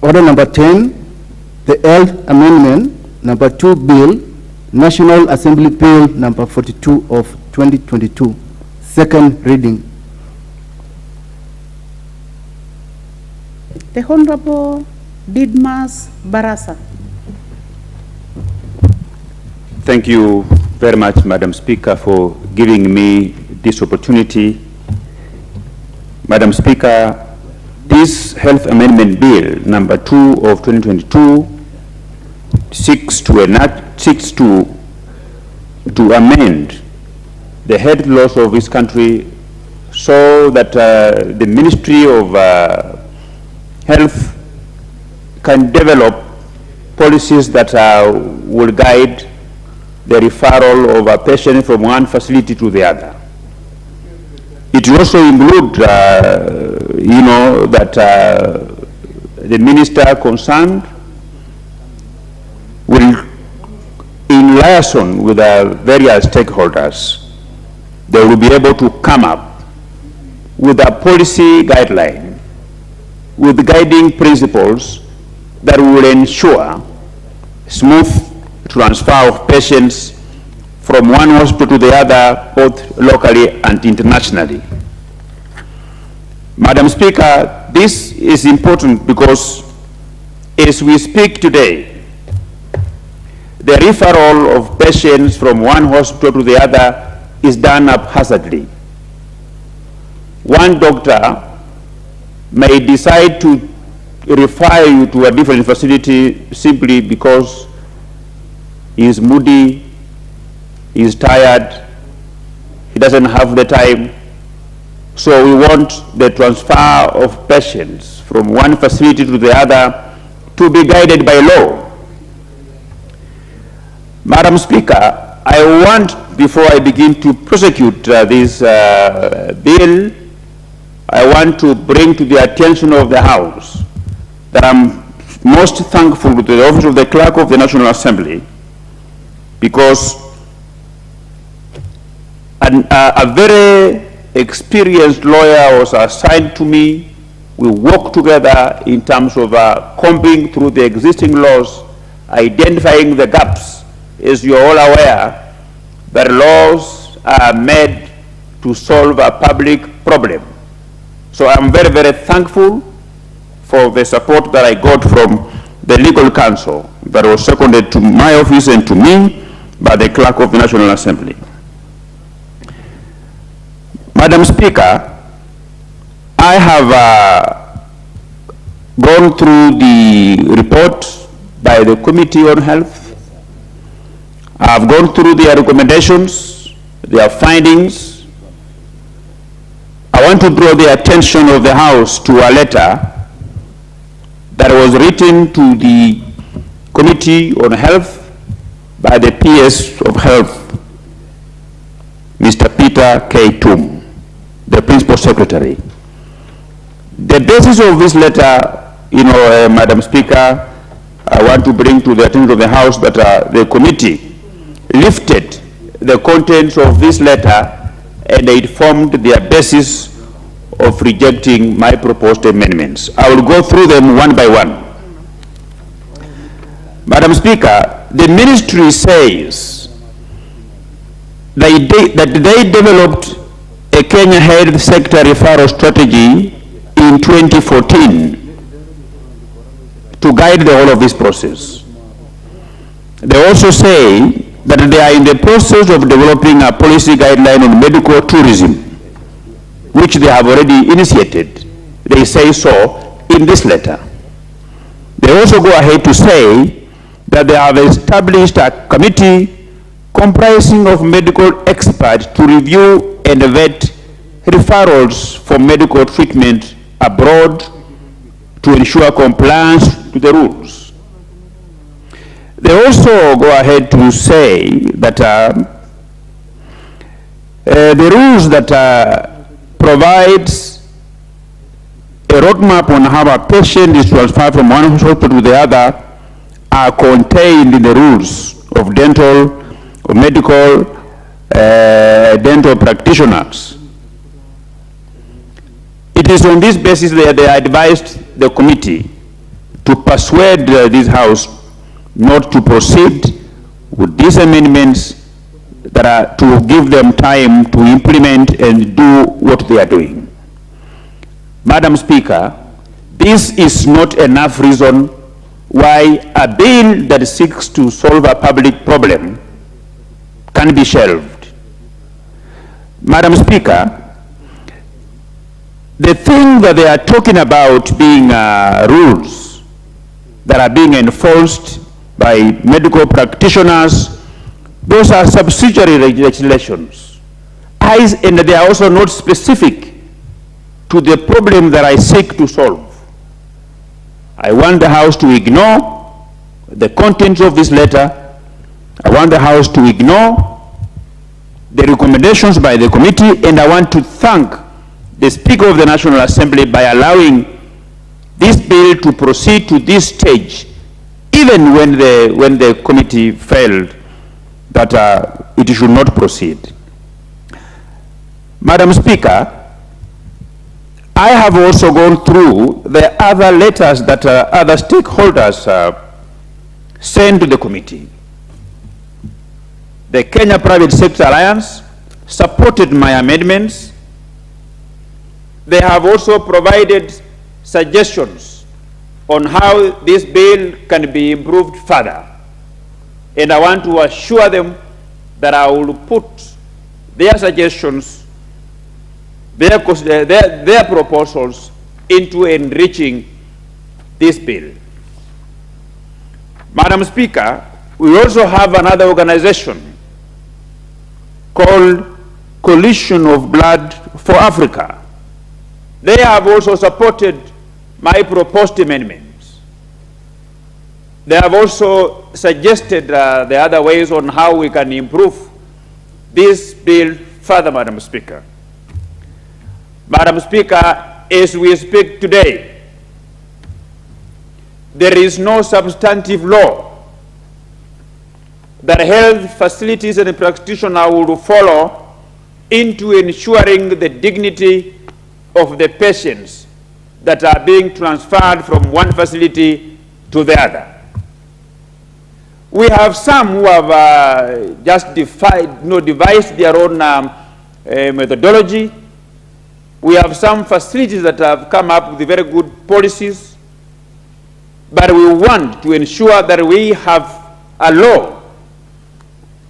Order number 10, the Health Amendment number 2 Bill, National Assembly Bill number 42 of 2022, second reading. The Honorable Didmas Barasa. Thank you very much, Madam Speaker, for giving me this opportunity. Madam Speaker, this Health Amendment Bill number 2 of 2022 seeks to amend the health laws of this country so that the Ministry of Health can develop policies that will guide the referral of a patient from one facility to the other. it also includes, you know, that the minister concerned will, in liaison with various stakeholders, they will be able to come up with a policy guideline, with guiding principles that will ensure smooth transfer of patients from one hospital to the other, both locally and internationally. Madam Speaker, this is important because as we speak today, the referral of patients from one hospital to the other is done haphazardly. One doctor may decide to refer you to a different facility simply because he is moody, he is tired, he doesn't have the time. So we want the transfer of patients from one facility to the other to be guided by law. Madam Speaker, I want, before I begin to prosecute this bill, I want to bring to the attention of the House that I'm most thankful to the Office of the Clerk of the National Assembly, because a very experienced lawyer was assigned to me. We worked together in terms of combing through the existing laws, identifying the gaps. As you are all aware, that laws are made to solve a public problem. So I'm very, very thankful for the support that I got from the legal counsel that was seconded to my office and to me by the Clerk of the National Assembly. Madam Speaker, I have gone through the report by the Committee on Health. I have gone through their recommendations, their findings. I want to draw the attention of the House to a letter that was written to the Committee on Health by the PS of Health, Mr. Peter K. Tum, the Principal Secretary. The basis of this letter, Madam Speaker, I want to bring to the attention of the House that the committee lifted the contents of this letter and it formed their basis of rejecting my proposed amendments. I will go through them one by one. Madam Speaker, the ministry says that they developed a Kenya health sector referral strategy in 2014 to guide the whole of this process. They also say that they are in the process of developing a policy guideline on medical tourism, which they have already initiated. They say so in this letter. They also go ahead to say that they have established a committee comprising of medical experts to review and vet referrals for medical treatment abroad to ensure compliance to the rules. They also go ahead to say that the rules that provides a roadmap on how a patient is transferred from one hospital to the other are contained in the rules of dental or medical dental practitioners. It is on this basis that they advised the committee to persuade this House not to proceed with these amendments that are to give them time to implement and do what they are doing. Madam Speaker, this is not enough reason why a bill that seeks to solve a public problem can be shelved. Madam Speaker, the thing that they are talking about being rules that are being enforced by medical practitioners, those are subsidiary legislations. And they are also not specific to the problem that I seek to solve. I want the House to ignore the contents of this letter. I want the House to ignore the recommendations by the committee, and I want to thank the Speaker of the National Assembly by allowing this bill to proceed to this stage, even when the committee felt that it should not proceed. Madam Speaker, I have also gone through the other letters that other stakeholders sent to the committee. The Kenya Private Sector Alliance supported my amendments. They have also provided suggestions on how this bill can be improved further. And I want to assure them that I will put their suggestions, their proposals into enriching this bill. Madam Speaker, we also have another organization called Coalition of Blood for Africa. They have also supported my proposed amendments. They have also suggested the other ways on how we can improve this bill further, Madam Speaker. Madam Speaker, as we speak today, there is no substantive law that health facilities and practitioners will follow into ensuring the dignity of the patients that are being transferred from one facility to the other. We have some who have just devised their own methodology. We have some facilities that have come up with very good policies, but we want to ensure that we have a law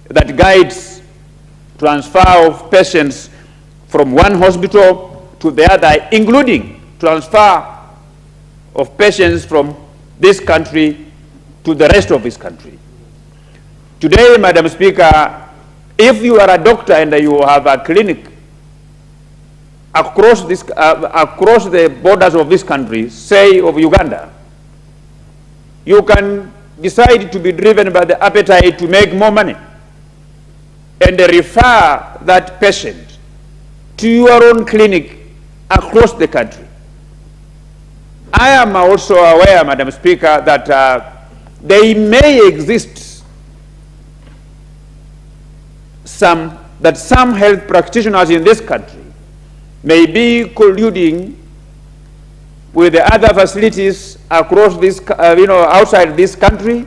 that guides transfer of patients from one hospital to the other, including transfer of patients from this country to the rest of this country. Today, Madam Speaker, if you are a doctor and you have a clinic across the borders of this country, say of Uganda, you can decide to be driven by the appetite to make more money and refer that patient to your own clinic across the country. I am also aware, Madam Speaker, that there may exist some health practitioners in this country may be colluding with the other facilities across this, outside this country,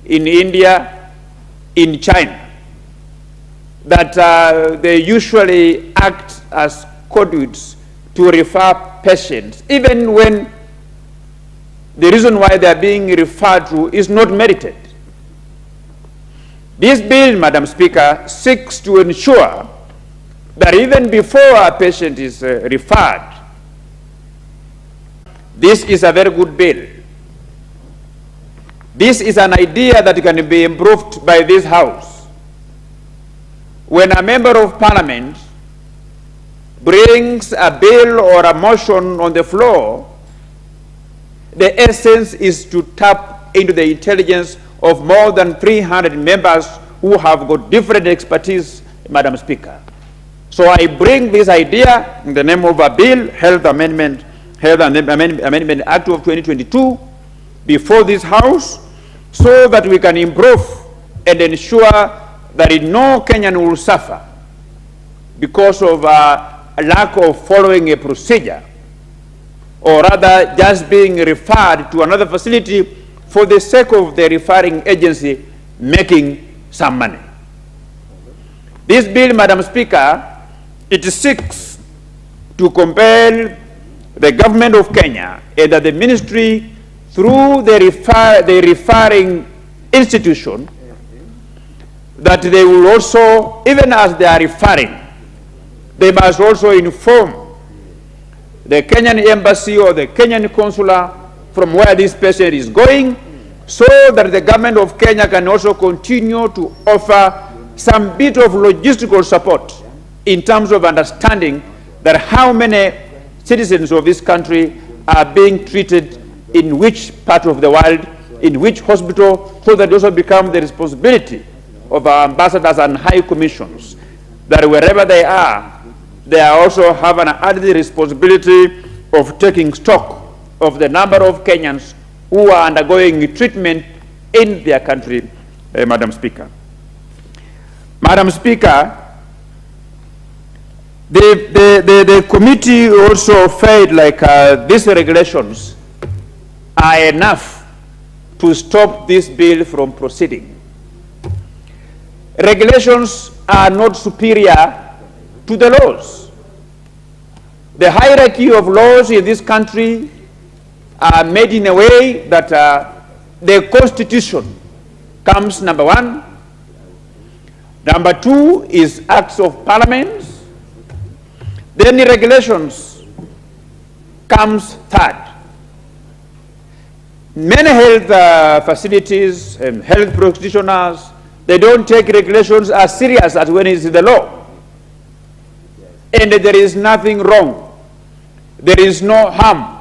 in India, in China, that they usually act as conduits to refer patients, even when the reason why they are being referred to is not merited. This bill, Madam Speaker, seeks to ensure that even before a patient is referred, this is a very good bill. This is an idea that can be improved by this House. When a member of Parliament brings a bill or a motion on the floor, the essence is to tap into the intelligence of more than 300 members who have got different expertise, Madam Speaker. So I bring this idea in the name of a bill, Health Amendment Act of 2022, before this House, so that we can improve and ensure that no Kenyan will suffer because of a lack of following a procedure, or rather just being referred to another facility for the sake of the referring agency making some money. This bill, Madam Speaker, it seeks to compel the government of Kenya and the ministry through the referring institution that they will also, even as they are referring, they must also inform the Kenyan embassy or the Kenyan consular from where this patient is going, so that the government of Kenya can also continue to offer some bit of logistical support in terms of understanding that how many citizens of this country are being treated in which part of the world, in which hospital, so that it also becomes the responsibility of our ambassadors and high commissions that wherever they are, they also have an added responsibility of taking stock of the number of Kenyans who are undergoing treatment in their country, Madam Speaker. Madam Speaker, the committee also felt like these regulations are enough to stop this bill from proceeding. Regulations are not superior to the laws. The hierarchy of laws in this country are made in a way that the Constitution comes number one. Number two is acts of parliament. Then the regulations comes third. Many health facilities and health practitioners, they don't take regulations as serious as when it's in the law. And there is nothing wrong. There is no harm.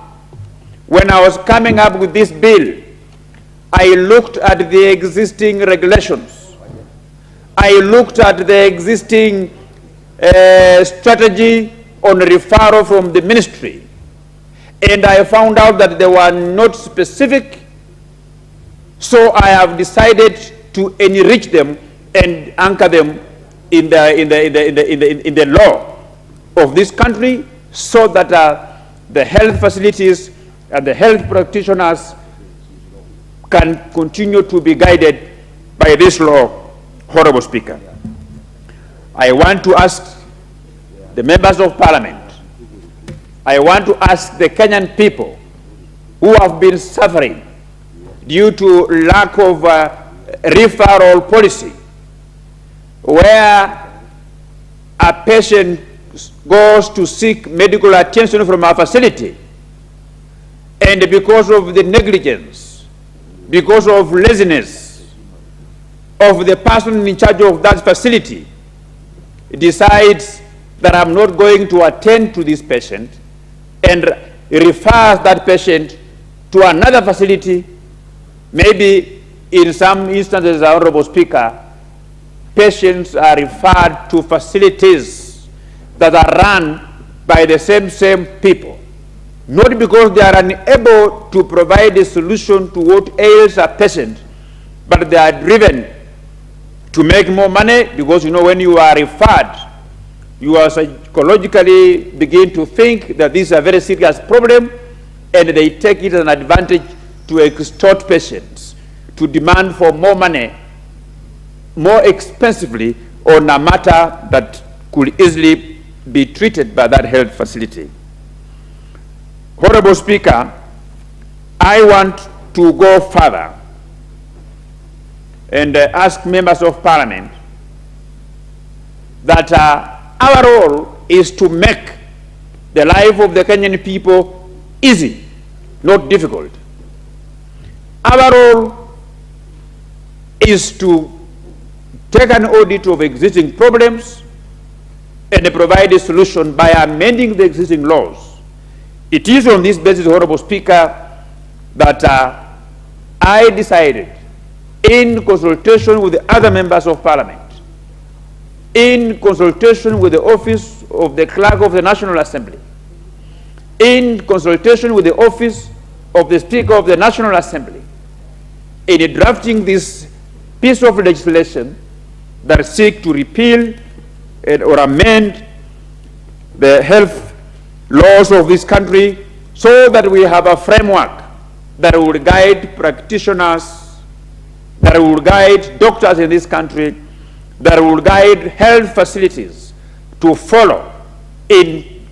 When I was coming up with this bill, I looked at the existing regulations. I looked at the existing strategy on referral from the ministry. And I found out that they were not specific. So I have decided to enrich them and anchor them in the law of this country, so that the health facilities and the health practitioners can continue to be guided by this law, Honorable Speaker. I want to ask the members of Parliament, I want to ask the Kenyan people who have been suffering due to lack of referral policy, where a patient goes to seek medical attention from a facility, and because of the negligence, because of laziness of the person in charge of that facility, decides that I'm not going to attend to this patient and refers that patient to another facility. Maybe in some instances, Honorable Speaker, patients are referred to facilities that are run by the same people, not because they are unable to provide a solution to what ails a patient, but they are driven to make more money, because, you know, when you are referred, you are psychologically begin to think that this is a very serious problem, and they take it as an advantage to extort patients, to demand for more money, more expensively, on a matter that could easily be treated by that health facility. Honorable Speaker, I want to go further and ask members of Parliament that our role is to make the life of the Kenyan people easy, not difficult. Our role is to take an audit of existing problems and provide a solution by amending the existing laws. It is on this basis, Honorable Speaker, that I decided, in consultation with the other members of Parliament, in consultation with the Office of the Clerk of the National Assembly, in consultation with the Office of the Speaker of the National Assembly, in drafting this piece of legislation that seeks to repeal or amend the health laws of this country, so that we have a framework that will guide practitioners, that will guide doctors in this country, that will guide health facilities to follow in,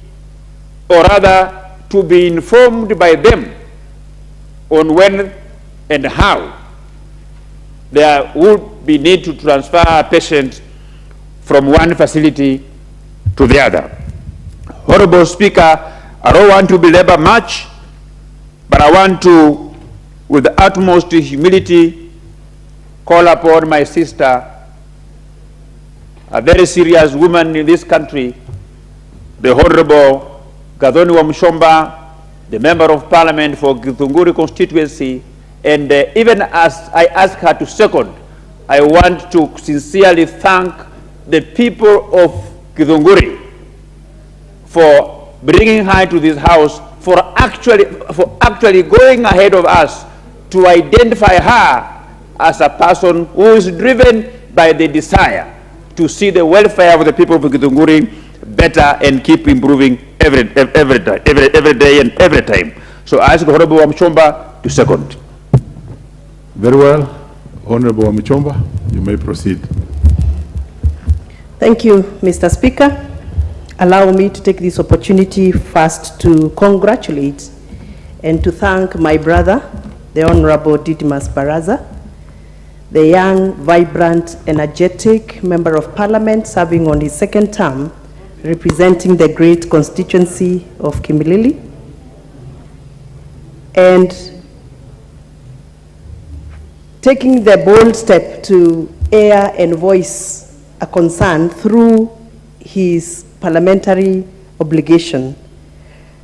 or rather to be informed by them on when and how there would be need to transfer a patient from one facility to the other. Honorable Speaker, I don't want to belabor much, but I want to, with the utmost humility, call upon my sister, a very serious woman in this country, the Honorable Gathoni Wamshomba, the Member of Parliament for Githunguri constituency, and even as I ask her to second, I want to sincerely thank the people of Githunguri for bringing her to this house, for actually going ahead of us to identify her as a person who is driven by the desire to see the welfare of the people of Githunguri better and keep improving every day and every time. So I ask Honorable Wamchomba to second. Very well. Honorable Wamchomba, you may proceed. Thank you, Mr. Speaker. Allow me to take this opportunity first to congratulate and to thank my brother, the Honorable Didmus Baraza, the young, vibrant, energetic Member of Parliament serving on his second term, representing the great constituency of Kimilili, and taking the bold step to air and voice a concern through his parliamentary obligation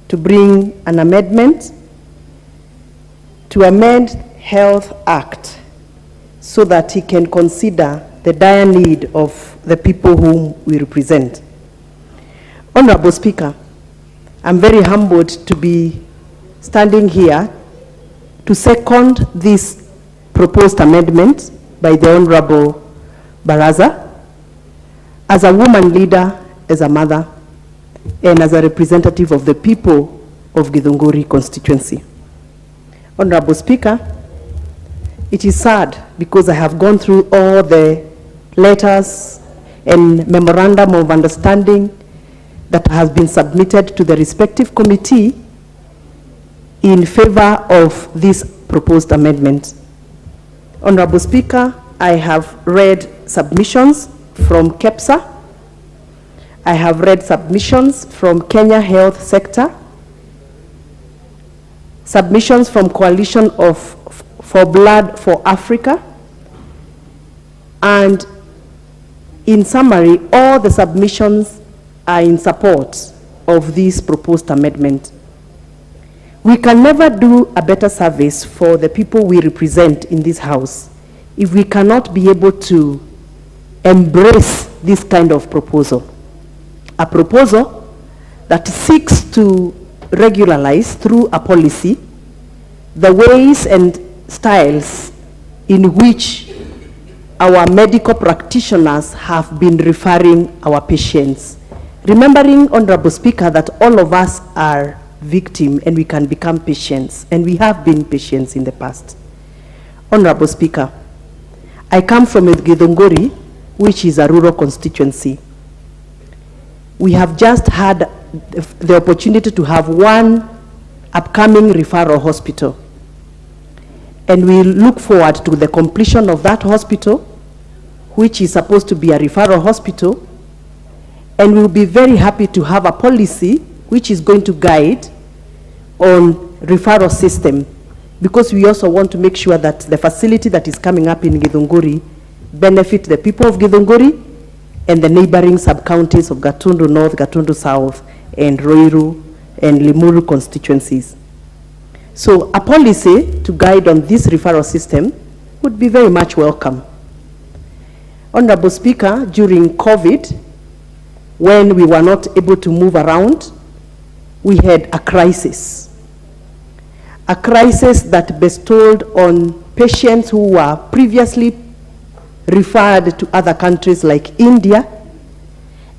to bring an amendment to amend Health Act so that he can consider the dire need of the people whom we represent. Honorable Speaker, I'm very humbled to be standing here to second this proposed amendment by the Honorable Baraza as a woman leader, as a mother, and as a representative of the people of Githunguri constituency. Honorable Speaker, it is sad because I have gone through all the letters and memorandum of understanding that has been submitted to the respective committee in favor of this proposed amendment. Honorable Speaker, I have read submissions from KEPSA. I have read submissions from Kenya Health Sector, submissions from Coalition for Blood for Africa, and in summary, all the submissions are in support of this proposed amendment. We can never do a better service for the people we represent in this house if we cannot be able to embrace this kind of proposal. A proposal that seeks to regularize through a policy the ways and styles in which our medical practitioners have been referring our patients. Remembering, Honorable Speaker, that all of us are victims and we can become patients, and we have been patients in the past. Honorable Speaker, I come from Githunguri, which is a rural constituency. We have just had the opportunity to have one upcoming referral hospital, and we look forward to the completion of that hospital, which is supposed to be a referral hospital, and we'll be very happy to have a policy which is going to guide on referral system, because we also want to make sure that the facility that is coming up in Githunguri benefit the people of Githunguri and the neighboring sub-counties of Gatundu North, Gatundu South, and Ruiru and Limuru constituencies. So a policy to guide on this referral system would be very much welcome. Honorable Speaker, during COVID, when we were not able to move around, we had a crisis that bestowed on patients who were previously referred to other countries like India,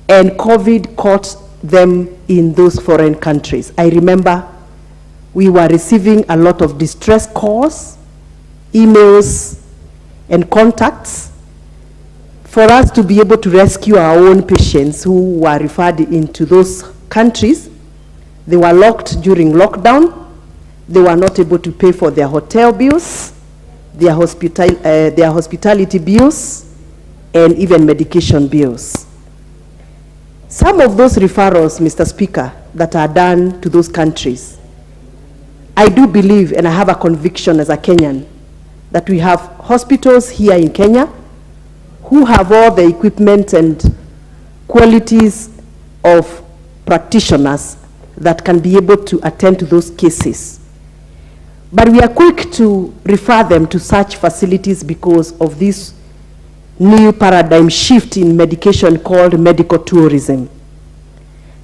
and COVID caught them in those foreign countries. I remember we were receiving a lot of distress calls, emails, and contacts for us to be able to rescue our own patients who were referred into those countries. They were locked during lockdown. They were not able to pay for their hotel bills, their hospitality bills, and even medication bills. Some of those referrals, Mr. Speaker, that are done to those countries, I do believe, and I have a conviction as a Kenyan, that we have hospitals here in Kenya who have all the equipment and qualities of practitioners that can be able to attend to those cases. But we are quick to refer them to such facilities because of this new paradigm shift in medication called medical tourism.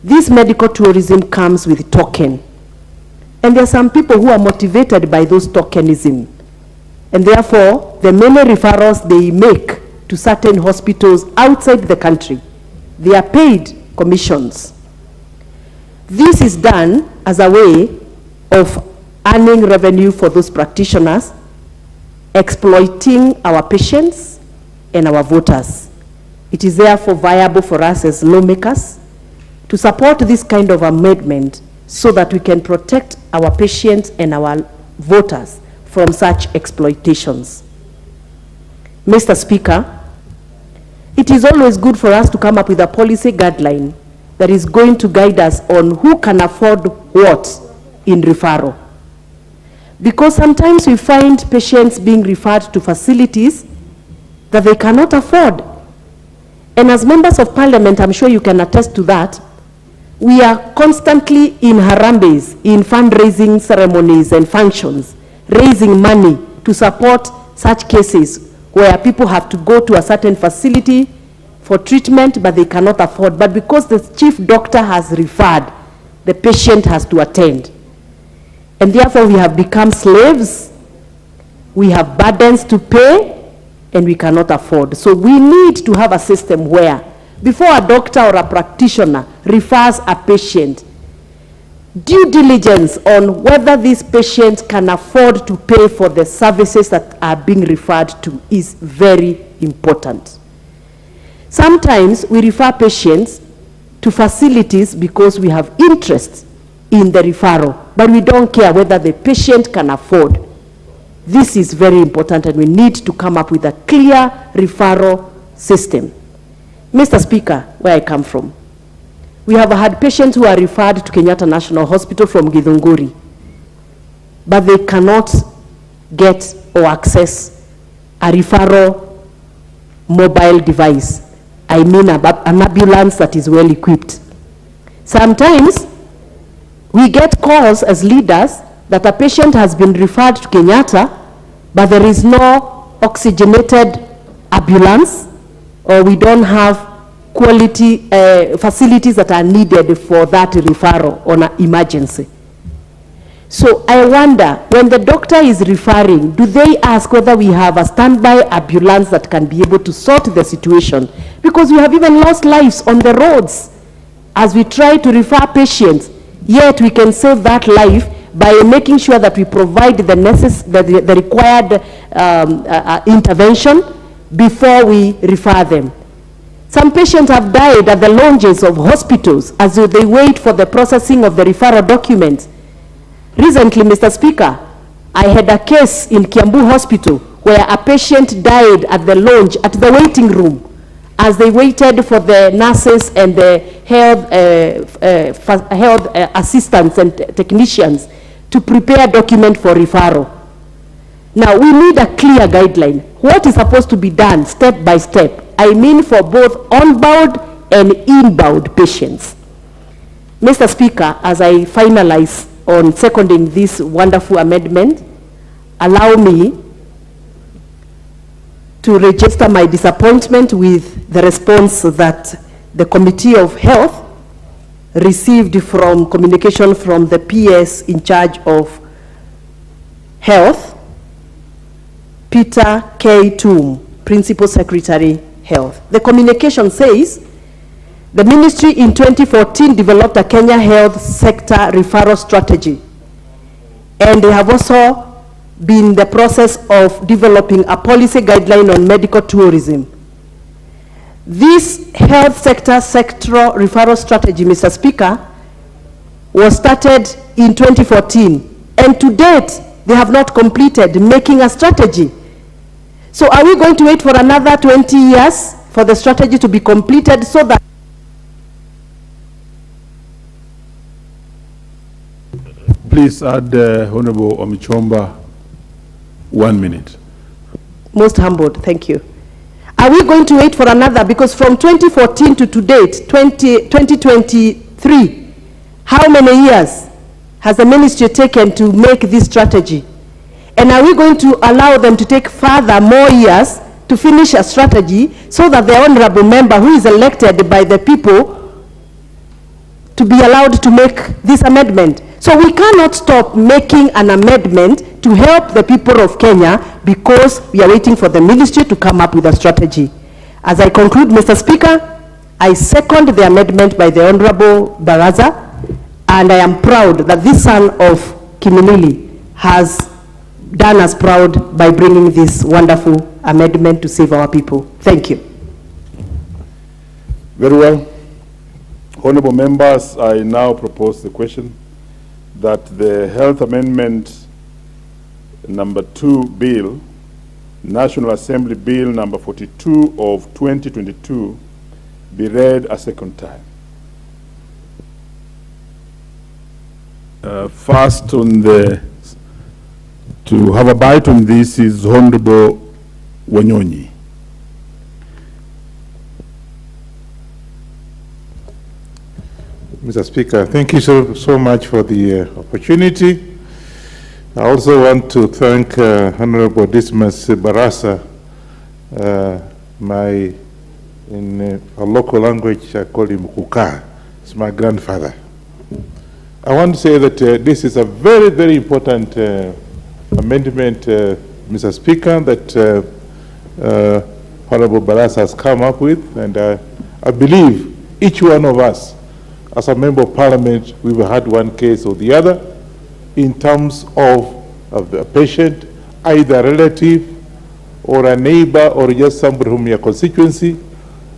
This medical tourism comes with token. And there are some people who are motivated by those tokenism. And therefore, the many referrals they make to certain hospitals outside the country, they are paid commissions. This is done as a way of earning revenue for those practitioners, exploiting our patients and our voters. It is therefore viable for us as lawmakers to support this kind of amendment so that we can protect our patients and our voters from such exploitations. Mr. Speaker, it is always good for us to come up with a policy guideline that is going to guide us on who can afford what in referral. Because sometimes we find patients being referred to facilities that they cannot afford. And as members of parliament, I'm sure you can attest to that, we are constantly in harambes, in fundraising ceremonies and functions, raising money to support such cases where people have to go to a certain facility for treatment, but they cannot afford. But because the chief doctor has referred, the patient has to attend. And therefore we have become slaves, we have burdens to pay, and we cannot afford. So we need to have a system where, before a doctor or a practitioner refers a patient, due diligence on whether this patient can afford to pay for the services that are being referred to is very important. Sometimes we refer patients to facilities because we have interest in the referral, but we don't care whether the patient can afford. This is very important, and we need to come up with a clear referral system. Mr. Speaker, where I come from, we have had patients who are referred to Kenyatta National Hospital from Githunguri, but they cannot get or access a referral mobile device. I mean an ambulance that is well equipped. Sometimes we get calls as leaders that a patient has been referred to Kenyatta, but there is no oxygenated ambulance, or we don't have quality facilities that are needed for that referral on an emergency. So I wonder, when the doctor is referring, do they ask whether we have a standby ambulance that can be able to sort the situation? Because we have even lost lives on the roads as we try to refer patients, yet we can save that life by making sure that we provide the required intervention before we refer them. Some patients have died at the lounges of hospitals as they wait for the processing of the referral documents. Recently, Mr. Speaker, I had a case in Kiambu Hospital where a patient died at the lounge, at the waiting room, as they waited for the nurses and the health assistants and technicians to prepare a document for referral. Now, we need a clear guideline. What is supposed to be done step by step? I mean for both onbound and inbound patients. Mr. Speaker, as I finalize on seconding this wonderful amendment, allow me to register my disappointment with the response that the Committee of Health received from communication from the PS in charge of Health, Peter K. Toom, Principal Secretary, Health. The communication says, the ministry in 2014 developed a Kenya health sector referral strategy, and they have also been in the process of developing a policy guideline on medical tourism. This health sector sectoral referral strategy, Mr. Speaker, was started in 2014, and to date, they have not completed making a strategy. So are we going to wait for another 20 years for the strategy to be completed so that... Please add Honorable Omichomba 1 minute. Most humbled, thank you. Are we going to wait for another? Because from 2014 to date, 2023, how many years has the ministry taken to make this strategy? And are we going to allow them to take further more years to finish a strategy so that the honorable member who is elected by the people to be allowed to make this amendment. So we cannot stop making an amendment to help the people of Kenya because we are waiting for the ministry to come up with a strategy. As I conclude, Mr. Speaker, I second the amendment by the Honorable Baraza, and I am proud that this son of Kimilili has done us proud by bringing this wonderful amendment to save our people. Thank you. Very well. Honorable members, I now propose the question that the Health Amendment number 2 bill, National Assembly Bill number 42 of 2022, be read a second time. First on the, to have a bite on this is Honorable Wanyonyi. Mr. Speaker, thank you so much for the opportunity. I also want to thank Honorable Dismas Barasa, in a local language I call him Kuka. It's my grandfather. I want to say that this is a very, very important amendment, Mr. Speaker, that Honorable Barasa has come up with, and I believe each one of us, as a member of Parliament, we've had one case or the other in terms of a patient, either a relative or a neighbor or just somebody from your constituency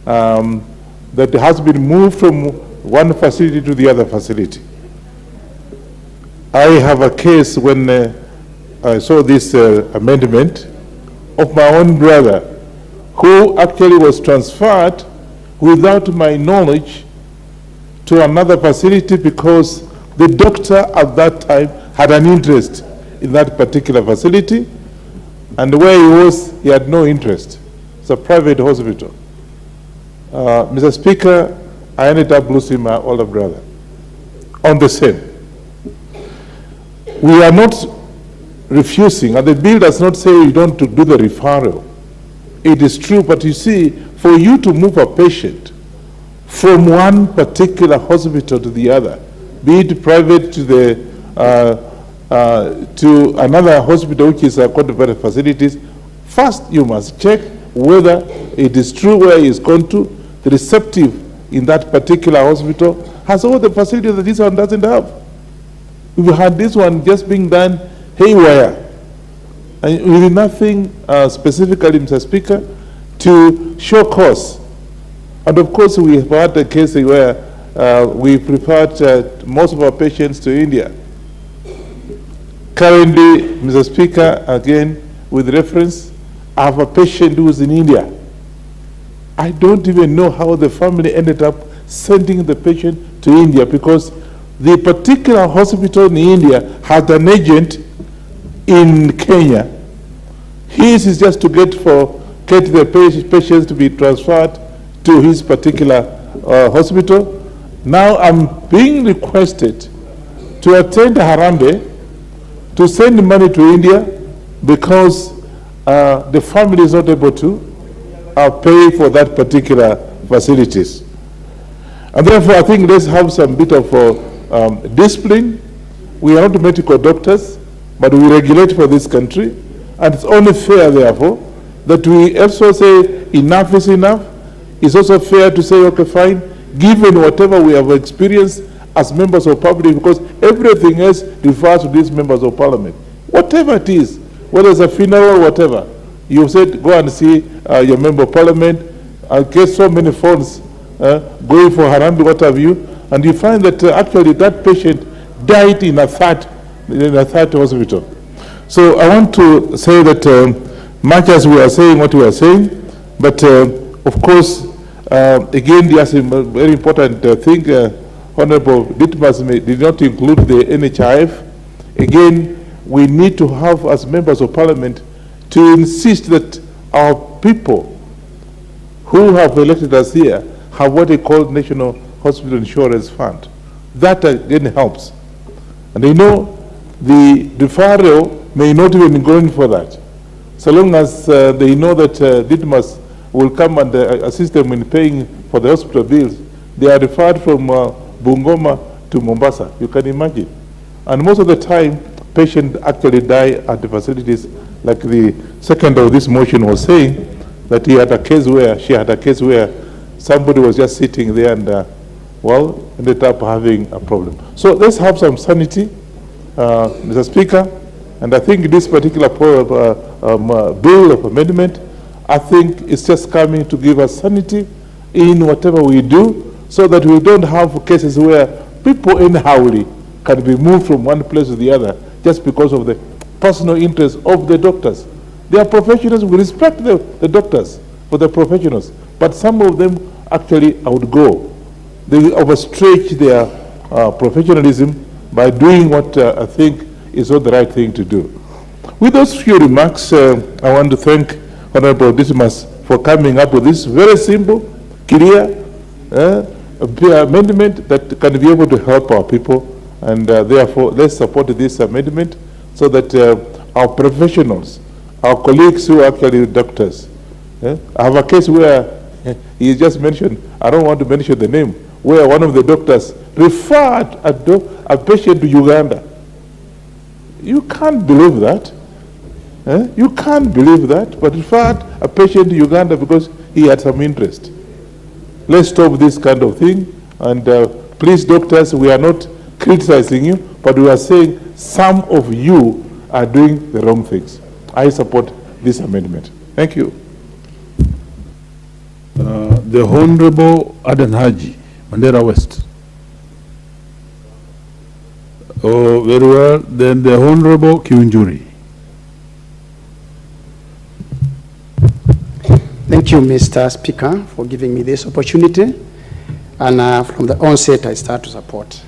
that has been moved from one facility to the other facility. I have a case when I saw this amendment of my own brother who actually was transferred without my knowledge to another facility because the doctor at that time had an interest in that particular facility, and where he was, he had no interest. It's a private hospital. Mr. Speaker, I ended up losing my older brother on the same. We are not refusing, and the bill does not say you don't do the referral. It is true, but you see, for you to move a patient from one particular hospital to the other, be it private to the to another hospital which is according facilities, first you must check whether it is true where he is gone to. The receptive in that particular hospital has all the facilities that this one doesn't have. We've had this one just being done haywire, and with nothing specifically, Mr. Speaker, to show cause. And of course, we have had a case where we preferred most of our patients to India. Currently, Mr. Speaker, again, with reference, I have a patient who is in India. I don't even know how the family ended up sending the patient to India because the particular hospital in India had an agent in Kenya. His is just to get the patients to be transferred to his particular hospital. Now I'm being requested to attend Harambee to send money to India because the family is not able to pay for that particular facilities. And therefore I think let's have some bit of discipline. We are not medical doctors, but we regulate for this country, and it's only fair therefore that we also say enough is enough. It's also fair to say, okay, fine, given whatever we have experienced as members of public, because everything else refers to these members of parliament. Whatever it is, whether it's a funeral or whatever, you said go and see your member of parliament, get so many phones going for Harambee, what have you, and you find that actually that patient died in a third hospital. So I want to say that much as we are saying what we are saying, but of course, again, there's a very important thing. Honorable Ditmas did not include the NHIF. Again, we need to have, as members of parliament, to insist that our people who have elected us here have what they call National Hospital Insurance Fund. That again helps. And they know the referral may not even go in for that. So long as they know that Ditmas will come and assist them in paying for the hospital bills, they are referred from Bungoma to Mombasa. You can imagine. And most of the time, patients actually die at the facilities, like the second of this motion was saying, that she had a case where somebody was just sitting there and, ended up having a problem. So let's have some sanity, Mr. Speaker, and I think this particular bill of amendment, I think it's just coming to give us sanity in whatever we do, so that we don't have cases where people anyhowly can be moved from one place to the other just because of the personal interest of the doctors. They are professionals. We respect the doctors for the professionals, but some of them actually outgo. They overstretch their professionalism by doing what I think is not the right thing to do. With those few remarks, I want to thank Honorable Dismas for coming up with this very simple, clear amendment that can be able to help our people, and therefore let's support this amendment so that our professionals, our colleagues who are actually doctors, I have a case where he just mentioned, I don't want to mention the name, where one of the doctors referred a patient to Uganda. You can't believe that. You can't believe that, but referred a patient to Uganda because he had some interest. Let's stop this kind of thing, and please, doctors, we are not criticizing you, but we are saying some of you are doing the wrong things. I support this amendment. Thank you. The Honorable Aden Haji, Mandera West. Oh, very well. Then the Honorable Kiunjuri. Thank you, Mr. Speaker, for giving me this opportunity. And from the onset, I start to support.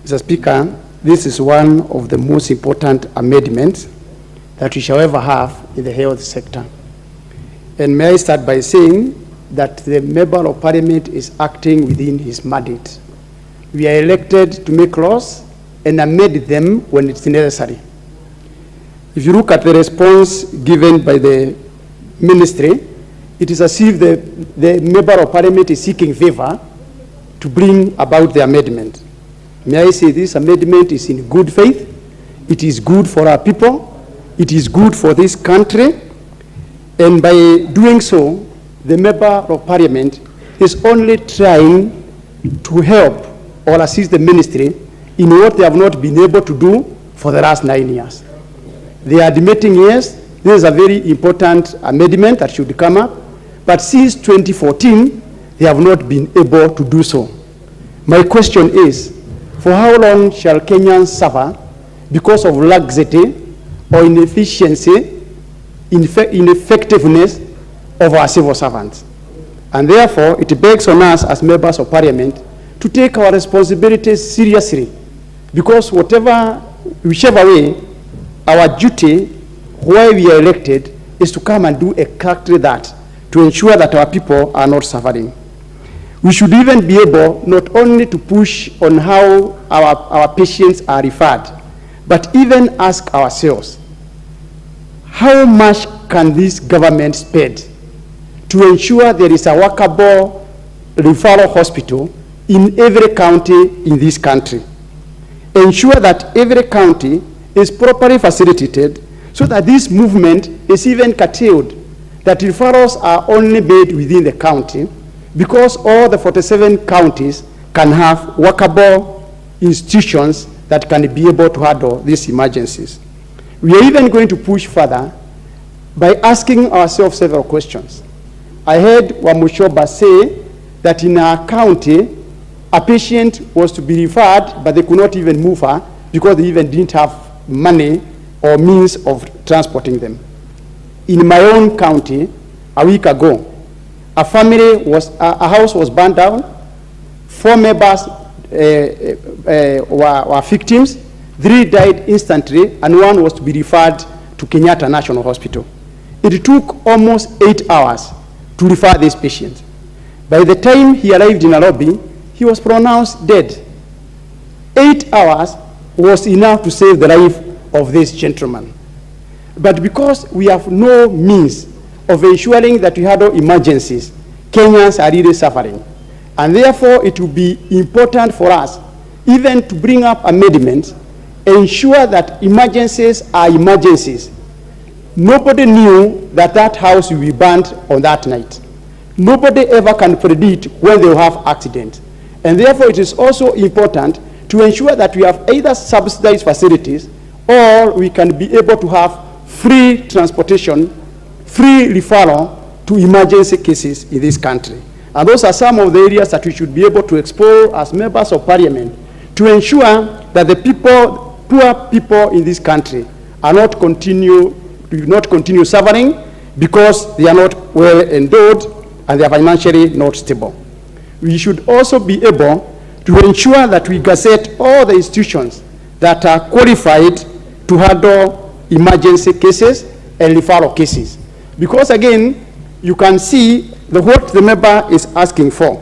Mr. Speaker, this is one of the most important amendments that we shall ever have in the health sector. And may I start by saying that the Member of Parliament is acting within his mandate. We are elected to make laws and amend them when it's necessary. If you look at the response given by the ministry, it is as if the Member of Parliament is seeking favor to bring about the amendment. May I say this amendment is in good faith, it is good for our people, it is good for this country, and by doing so, the Member of Parliament is only trying to help or assist the ministry in what they have not been able to do for the last 9 years. They are admitting, yes, this is a very important amendment that should come up, but since 2014, they have not been able to do so. My question is, for how long shall Kenyans suffer because of laxity or inefficiency, ineffectiveness of our civil servants? And therefore, it begs on us as members of Parliament to take our responsibilities seriously, because whichever way, our duty, where we are elected, is to come and do exactly that, to ensure that our people are not suffering. We should even be able not only to push on how our patients are referred, but even ask ourselves, how much can this government spend to ensure there is a workable referral hospital in every county in this country? Ensure that every county is properly facilitated so that this movement is even curtailed, that referrals are only made within the county, because all the 47 counties can have workable institutions that can be able to handle these emergencies. We are even going to push further by asking ourselves several questions. I heard Wamushoba say that in our county, a patient was to be referred, but they could not even move her because they even didn't have money or means of transporting them. In my own county, a week ago, a house was burned down, 4 members were victims, 3 died instantly, and 1 was to be referred to Kenyatta National Hospital. It took almost 8 hours to refer this patient. By the time he arrived in Nairobi, he was pronounced dead. 8 hours was enough to save the life of this gentleman. But because we have no means of ensuring that we handle emergencies, Kenyans are really suffering. And therefore, it will be important for us even to bring up amendments, ensure that emergencies are emergencies. Nobody knew that that house will be burnt on that night. Nobody ever can predict when they will have accident. And therefore, it is also important to ensure that we have either subsidized facilities or we can be able to have free transportation, free referral to emergency cases in this country. And those are some of the areas that we should be able to explore as members of parliament to ensure that the people, poor people in this country are do not continue suffering because they are not well endowed and they are financially not stable. We should also be able to ensure that we gazette all the institutions that are qualified to handle emergency cases and referral cases. Because again, you can see what the member is asking for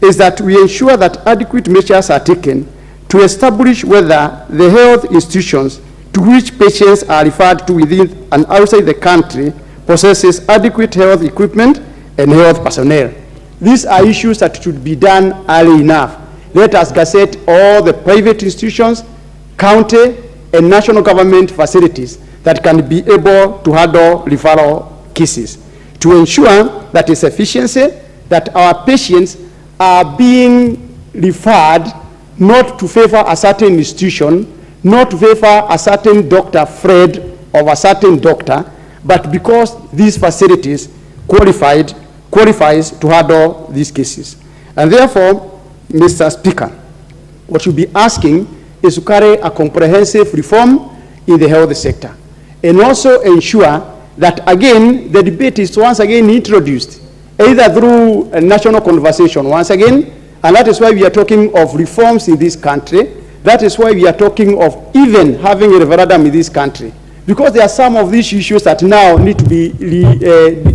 is that we ensure that adequate measures are taken to establish whether the health institutions to which patients are referred to within and outside the country possesses adequate health equipment and health personnel. These are issues that should be done early enough. Let us gazette all the private institutions, county and national government facilities that can be able to handle referral cases to ensure that is efficiency, that our patients are being referred not to favor a certain institution, not to favor a certain doctor, Fred, of a certain doctor, but because these facilities qualifies to handle these cases. And therefore, Mr. Speaker, what you'll be asking is to carry a comprehensive reform in the health sector and also ensure that again the debate is once again introduced either through a national conversation once again, and that is why we are talking of reforms in this country. That is why we are talking of even having a referendum in this country, because there are some of these issues that now need to be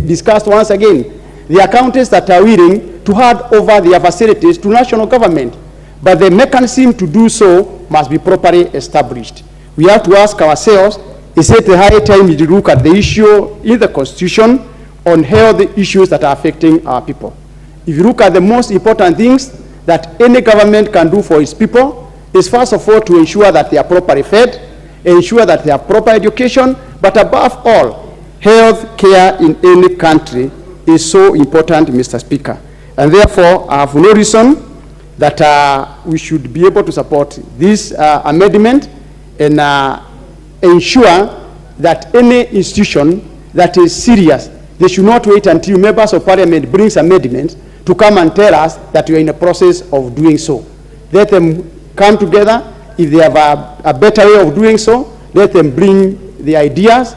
discussed once again. There are counties that are willing to hand over their facilities to national government, but the mechanism to do so must be properly established. We have to ask ourselves, is it the high time to look at the issue in the Constitution on health issues that are affecting our people? If you look at the most important things that any government can do for its people, is first of all to ensure that they are properly fed, ensure that they have proper education, but above all, health care in any country is so important, Mr. Speaker. And therefore, I have no reason that we should be able to support this amendment and ensure that any institution that is serious, they should not wait until members of parliament brings amendments to come and tell us that we are in the process of doing so. Let them come together. If they have a better way of doing so, let them bring the ideas,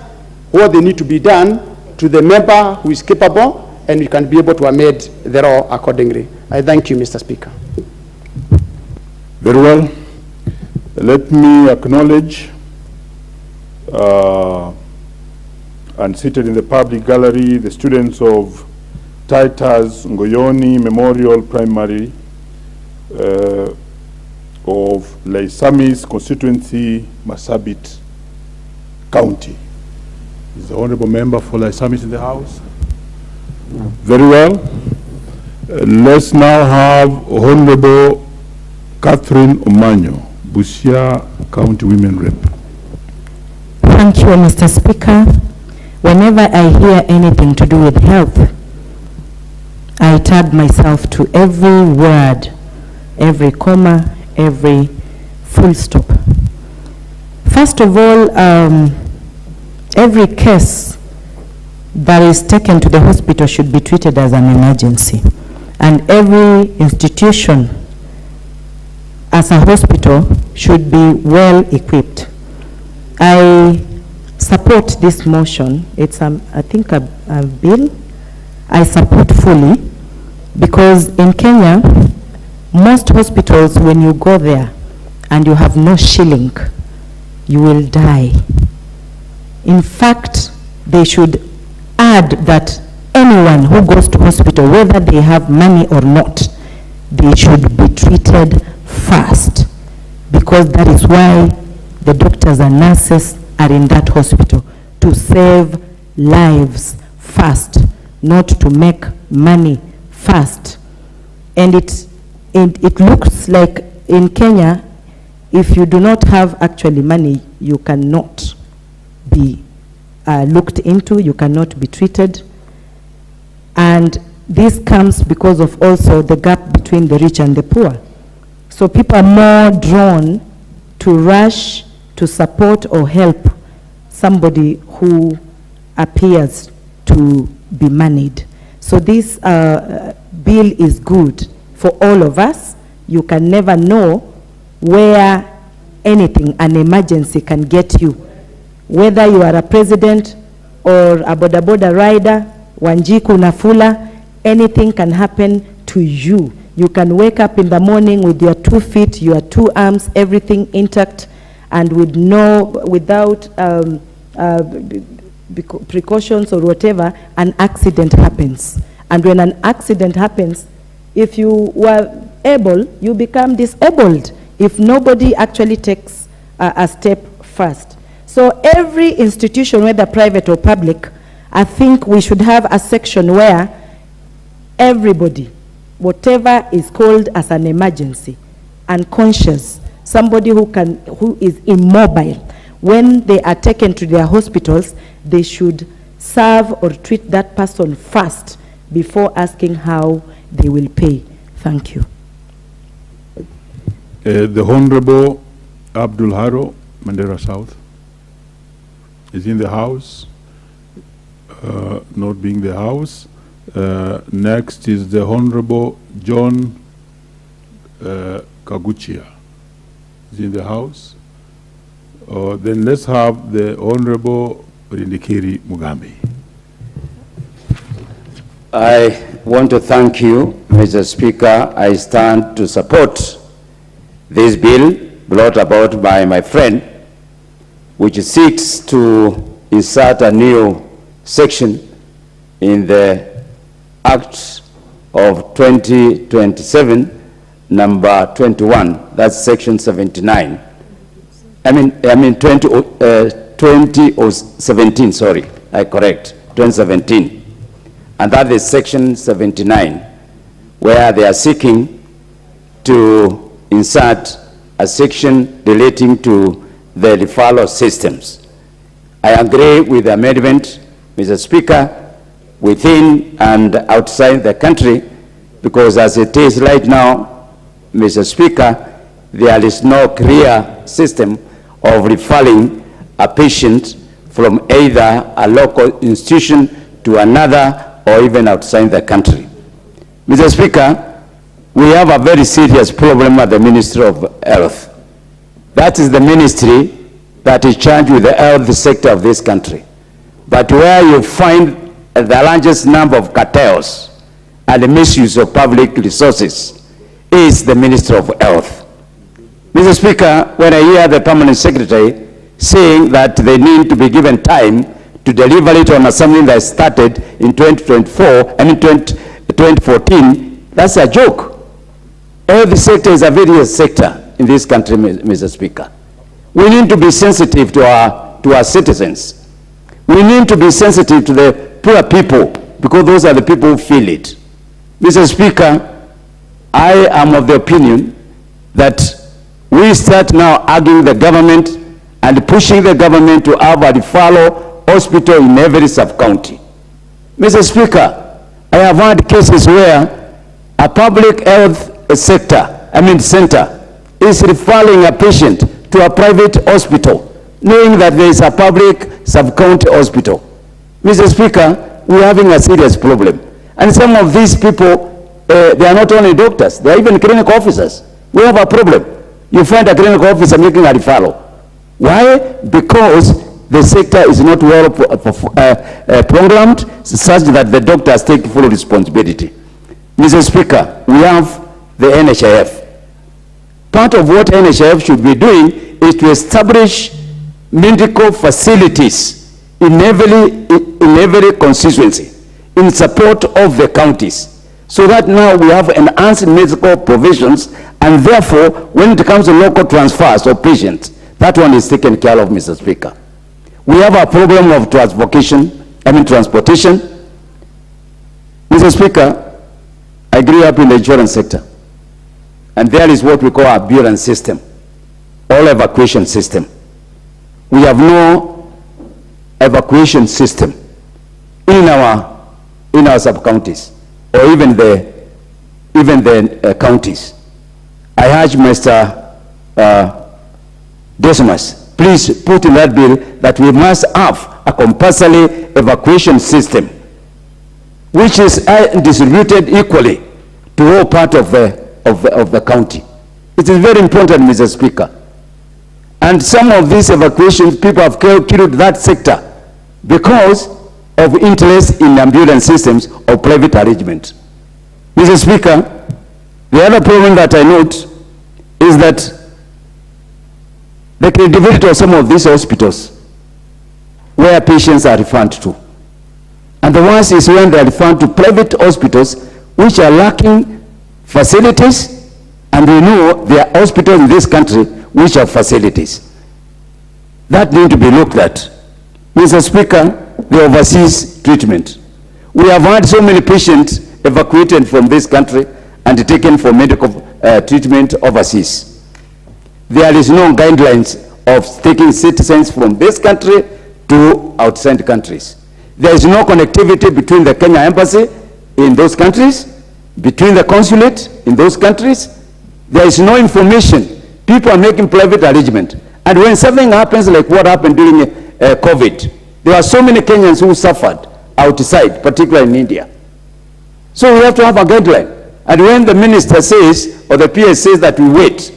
what they need to be done to the member who is capable, and we can be able to amend the law accordingly. I thank you, Mr. Speaker. Very well. Let me acknowledge and seated in the public gallery the students of Titus Ngoyoni Memorial Primary of Laisamis constituency, Marsabit County. Is the honorable member for Laisamis in the house? Very well. Let's now have Honorable Catherine Omanyo, Busia County Women Rep. Thank you, Mr. Speaker. Whenever I hear anything to do with health, I tag myself to every word, every comma, every full stop. First of all, every case that is taken to the hospital should be treated as an emergency. And every institution as a hospital should be well equipped. I support this motion. It's, I think, a bill I support fully, because in Kenya, most hospitals, when you go there and you have no shilling, you will die. In fact, they should add that anyone who goes to hospital, whether they have money or not, they should be treated fast, because that is why the doctors and nurses are in that hospital, to save lives fast, not to make money fast. And it looks like in Kenya, if you do not have actually money, you cannot be looked into, you cannot be treated. And this comes because of also the gap between the rich and the poor. So people are more drawn to rush to support or help somebody who appears to be moneyed. So this bill is good for all of us. You can never know where anything, an emergency can get you. Whether you are a president or a boda rider, Wanjiku Nafula, anything can happen to you. You can wake up in the morning with your 2 feet, your 2 arms, everything intact, and without precautions or whatever, an accident happens. And when an accident happens, if you were able, you become disabled if nobody actually takes a step first. So every institution, whether private or public, I think we should have a section where everybody, whatever is called as an emergency, unconscious, somebody who is immobile, when they are taken to their hospitals, they should serve or treat that person first before asking how they will pay. Thank you. The Honorable Abdul Haro, Mandera South, is in the House. Not being the House. Next is the Honorable John Kaguchia. Is in the House. Then let's have the Honorable Rindikiri Mugambi. I want to thank you, Mr. Speaker. I stand to support this bill brought about by my friend, which seeks to insert a new section in the Act of 2027, number 21, that's section 79. I mean 2017, sorry, I correct, 2017. And that is section 79, where they are seeking to insert a section relating to the referral systems. I agree with the amendment, Mr. Speaker, within and outside the country, because as it is right now, Mr. Speaker, there is no clear system of referring a patient from either a local institution to another or even outside the country. Mr. Speaker, we have a very serious problem at the Ministry of Health. That is the ministry that is charged with the health sector of this country. But where you find the largest number of cartels and the misuse of public resources is the Ministry of Health. Mr. Speaker, when I hear the Permanent Secretary saying that they need to be given time to deliver it on something that started in 2014, that's a joke. Health sector is a various sector in this country, Mr. Speaker. We need to be sensitive to our citizens. We need to be sensitive to the poor people, because those are the people who feel it. Mr. Speaker, I am of the opinion that we start now arguing the government and pushing the government to have a referral hospital in every sub-county. Mr. Speaker, I have had cases where a public health center is referring a patient to a private hospital, knowing that there is a public sub-county hospital. Mr. Speaker, we're having a serious problem. And some of these people, they are not only doctors, they are even clinical officers. We have a problem. You find a clinical officer making a referral. Why? Because the sector is not well programmed such that the doctors take full responsibility. Mr. Speaker, we have the NHIF. Part of what NHIF should be doing is to establish medical facilities in every constituency in support of the counties, so that now we have enhanced medical provisions, and therefore when it comes to local transfers of patients, that one is taken care of, Mr. Speaker. We have a problem of transportation. Mr. Speaker, I I grew up in the insurance sector. And there is what we call our ambulance system, all evacuation system. We have no evacuation system in our sub-counties, or even the counties. I urge Mr. Decimus, please put in that bill that we must have a compulsory evacuation system, which is distributed equally to all part of the county. It is very important, Mr. Speaker. And some of these evacuations, people have killed that sector because of interest in ambulance systems or private arrangement. Mr. Speaker, the other problem that I note is that the credibility of some of these hospitals where patients are referred to. And the worst is when they are referred to private hospitals which are lacking facilities, and we know there are hospitals in this country which have facilities. That need to be looked at. Mr. Speaker, the overseas treatment. We have had so many patients evacuated from this country and taken for medical treatment overseas. There is no guidelines of taking citizens from this country to outside countries. There is no connectivity between the Kenya embassy in those countries, between the consulate in those countries. There is no information. People are making private arrangement. And when something happens like what happened during COVID, there are so many Kenyans who suffered outside, particularly in India. So we have to have a guideline. And when the minister says, or the PS says that we wait,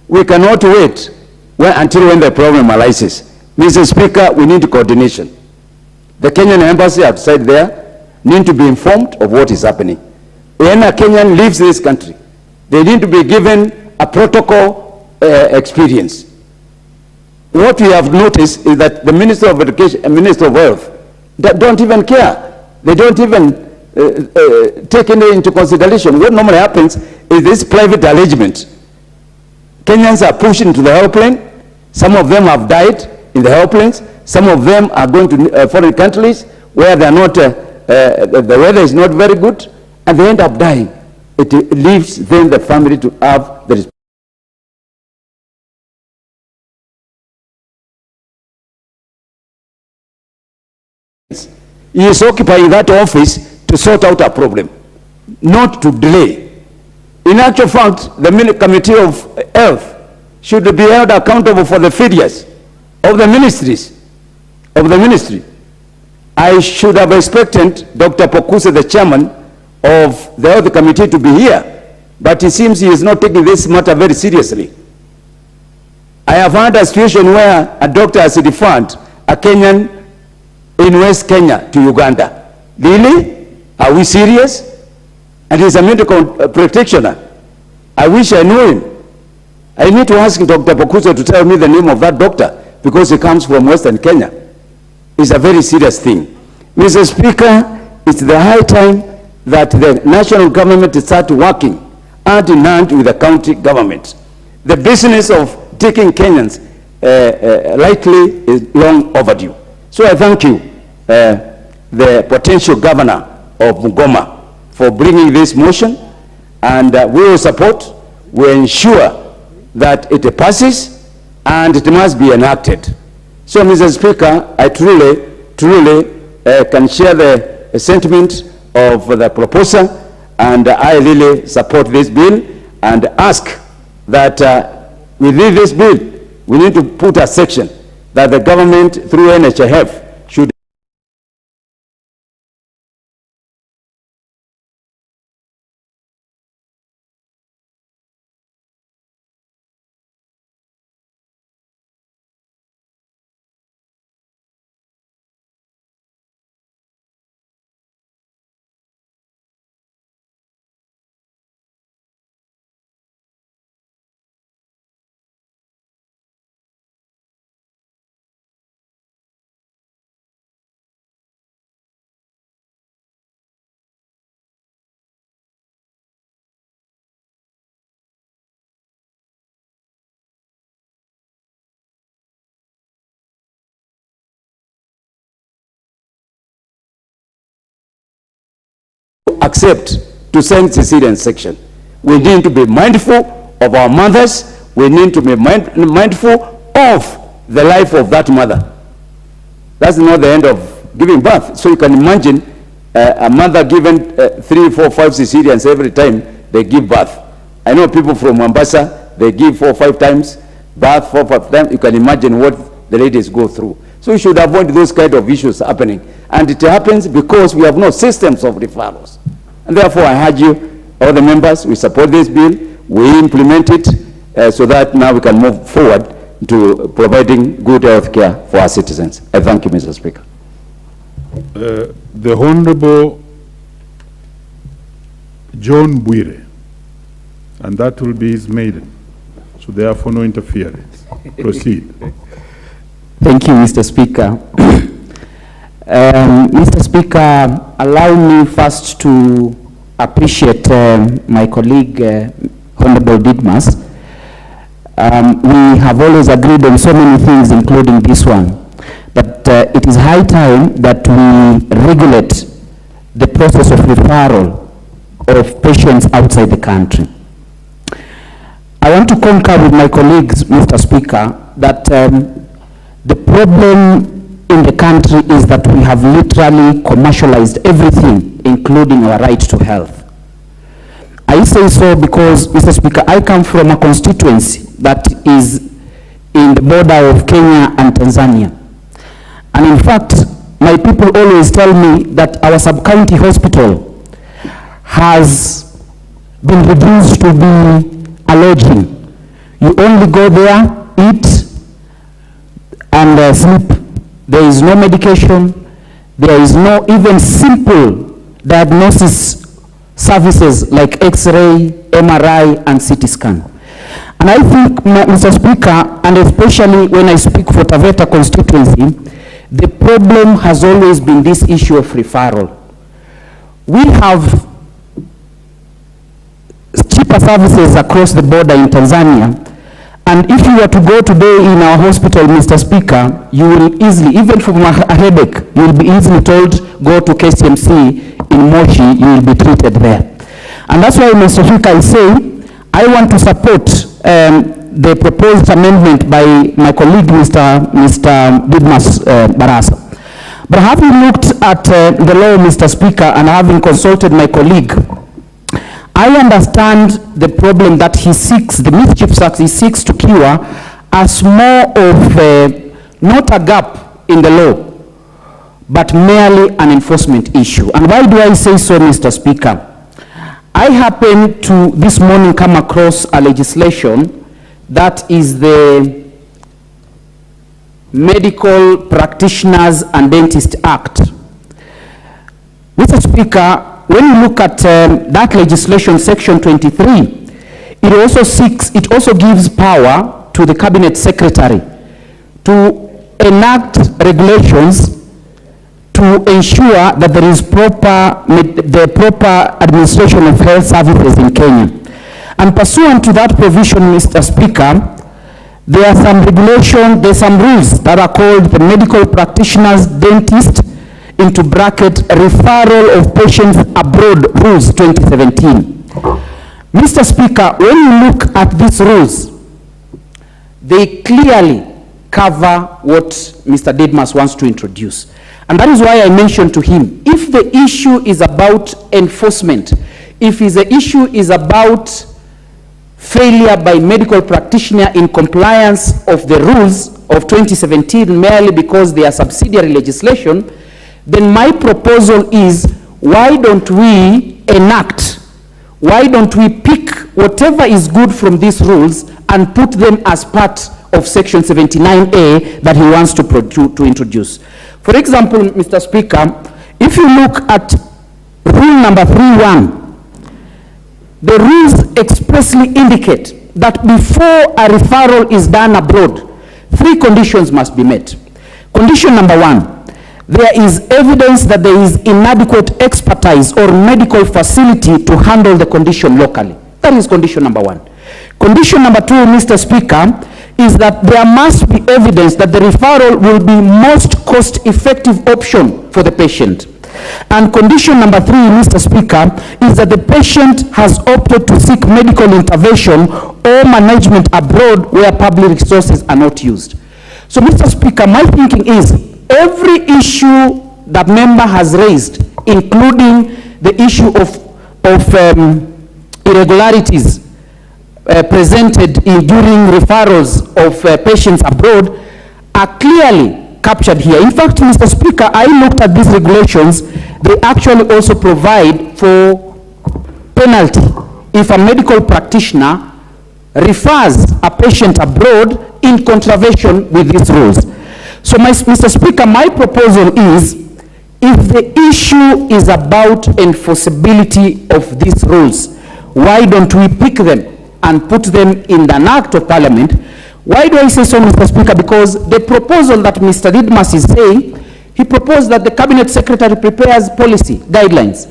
we cannot wait until when the problem arises. Mr. Speaker, we need coordination. The Kenyan embassy outside there need to be informed of what is happening. When a Kenyan leaves this country, they need to be given a protocol experience. What we have noticed is that the Minister of Education and Minister of Health don't even care. They don't even take it into consideration. What normally happens is this private arrangement. Kenyans are pushed into the airplane. Some of them have died in the airplanes. Some of them are going to foreign countries where they are not, the weather is not very good, and they end up dying. It leaves then the family to have the responsibility. He is occupying that office to sort out a problem, not to delay. In actual fact, the Committee of Health should be held accountable for the failures of the ministries, of the ministry. I should have expected Dr. Pokuse, the chairman of the Health Committee, to be here, but it seems he is not taking this matter very seriously. I have had a situation where a doctor has referred a Kenyan in West Kenya to Uganda. Really? Are we serious? And he's a medical practitioner. I wish I knew him. I need to ask Dr. Pokuse to tell me the name of that doctor, because he comes from Western Kenya. It's a very serious thing. Mr. Speaker, it's the high time that the national government start working hand in hand with the county government. The business of taking Kenyans lightly is long overdue. So I thank you, the potential governor of Bungoma, for bringing this motion, and we will support, we ensure that it passes and it must be enacted. So, Mr. Speaker, I truly can share the sentiment of the proposer, and I really support this bill and ask that within this bill, we need to put a section that the government through NHIF should accept to send cesarean section. We need to be mindful of our mothers. We need to be mindful of the life of that mother. That's not the end of giving birth. So you can imagine a mother given 3, 4, 5 cesareans every time they give birth. I know people from Mombasa, they give 4 or 5 times birth, 4 or 5 times. You can imagine what the ladies go through. So we should avoid those kind of issues happening. And it happens because we have no systems of referrals. And therefore, I urge you, all the members, we support this bill, we implement it so that now we can move forward to providing good health care for our citizens. I thank you, Mr. Speaker. The Honorable John Bwire, and that will be his maiden. So therefore, no interference. Proceed. Thank you, Mr. Speaker. Mr. Speaker, allow me first to appreciate my colleague, Honorable Didmas. We have always agreed on so many things, including this one. But it is high time that we regulate the process of referral of patients outside the country. I want to concur with my colleagues, Mr. Speaker, that the problem in the country is that we have literally commercialized everything, including our right to health. I say so because, Mr. Speaker, I come from a constituency that is in the border of Kenya and Tanzania. And in fact, my people always tell me that our sub-county hospital has been reduced to be a lodging. You only go there, eat, and sleep. There is no medication. There is no even simple diagnosis services like X-ray, MRI, and CT scan. And I think, Mr. Speaker, and especially when I speak for Taveta constituency, the problem has always been this issue of referral. We have cheaper services across the border in Tanzania, and if you were to go today in our hospital, Mr. Speaker, you will easily, even from a headache, you will be easily told, go to KCMC in Moshi, you will be treated there. And that's why, Mr. Speaker, I say, I want to support the proposed amendment by my colleague, Mr. Didmas Barasa. But having looked at the law, Mr. Speaker, and having consulted my colleague, I understand the problem that he seeks, the mischiefs that he seeks to cure, as more of not a gap in the law, but merely an enforcement issue. And why do I say so, Mr. Speaker? I happen to this morning come across a legislation that is the Medical Practitioners and Dentists Act. Mr. Speaker, when you look at that legislation, section 23, it also gives power to the cabinet secretary to enact regulations to ensure that there is the proper administration of health services in Kenya. And pursuant to that provision, Mr. Speaker, there are some regulations, there are some rules that are called the Medical Practitioners Dentist into bracket referral of patients abroad rules 2017. Mr. Speaker, when you look at these rules, they clearly cover what Mr. Didmas wants to introduce. And that is why I mentioned to him, if the issue is about enforcement, if the issue is about failure by medical practitioner in compliance of the rules of 2017 merely because they are subsidiary legislation, then my proposal is, why don't we enact, why don't we pick whatever is good from these rules and put them as part of section 79A that he wants to introduce. For example, Mr. Speaker, if you look at rule number 3.1, the rules expressly indicate that before a referral is done abroad, 3 conditions must be met. Condition number 1, there is evidence that there is inadequate expertise or medical facility to handle the condition locally. That is condition number 1. Condition number 2, Mr. Speaker, is that there must be evidence that the referral will be most cost-effective option for the patient. And condition number 3, Mr. Speaker, is that the patient has opted to seek medical intervention or management abroad where public resources are not used. So, Mr. Speaker, my thinking is every issue that member has raised, including the issue of irregularities presented during referrals of patients abroad, are clearly captured here. In fact, Mr. Speaker, I looked at these regulations. They actually also provide for penalty if a medical practitioner refers a patient abroad in contravention with these rules. So, Mr. Speaker, my proposal is, if the issue is about enforceability of these rules, why don't we pick them and put them in an act of parliament? Why do I say so, Mr. Speaker? Because the proposal that Mr. Didmas is saying, he proposed that the cabinet secretary prepares policy guidelines.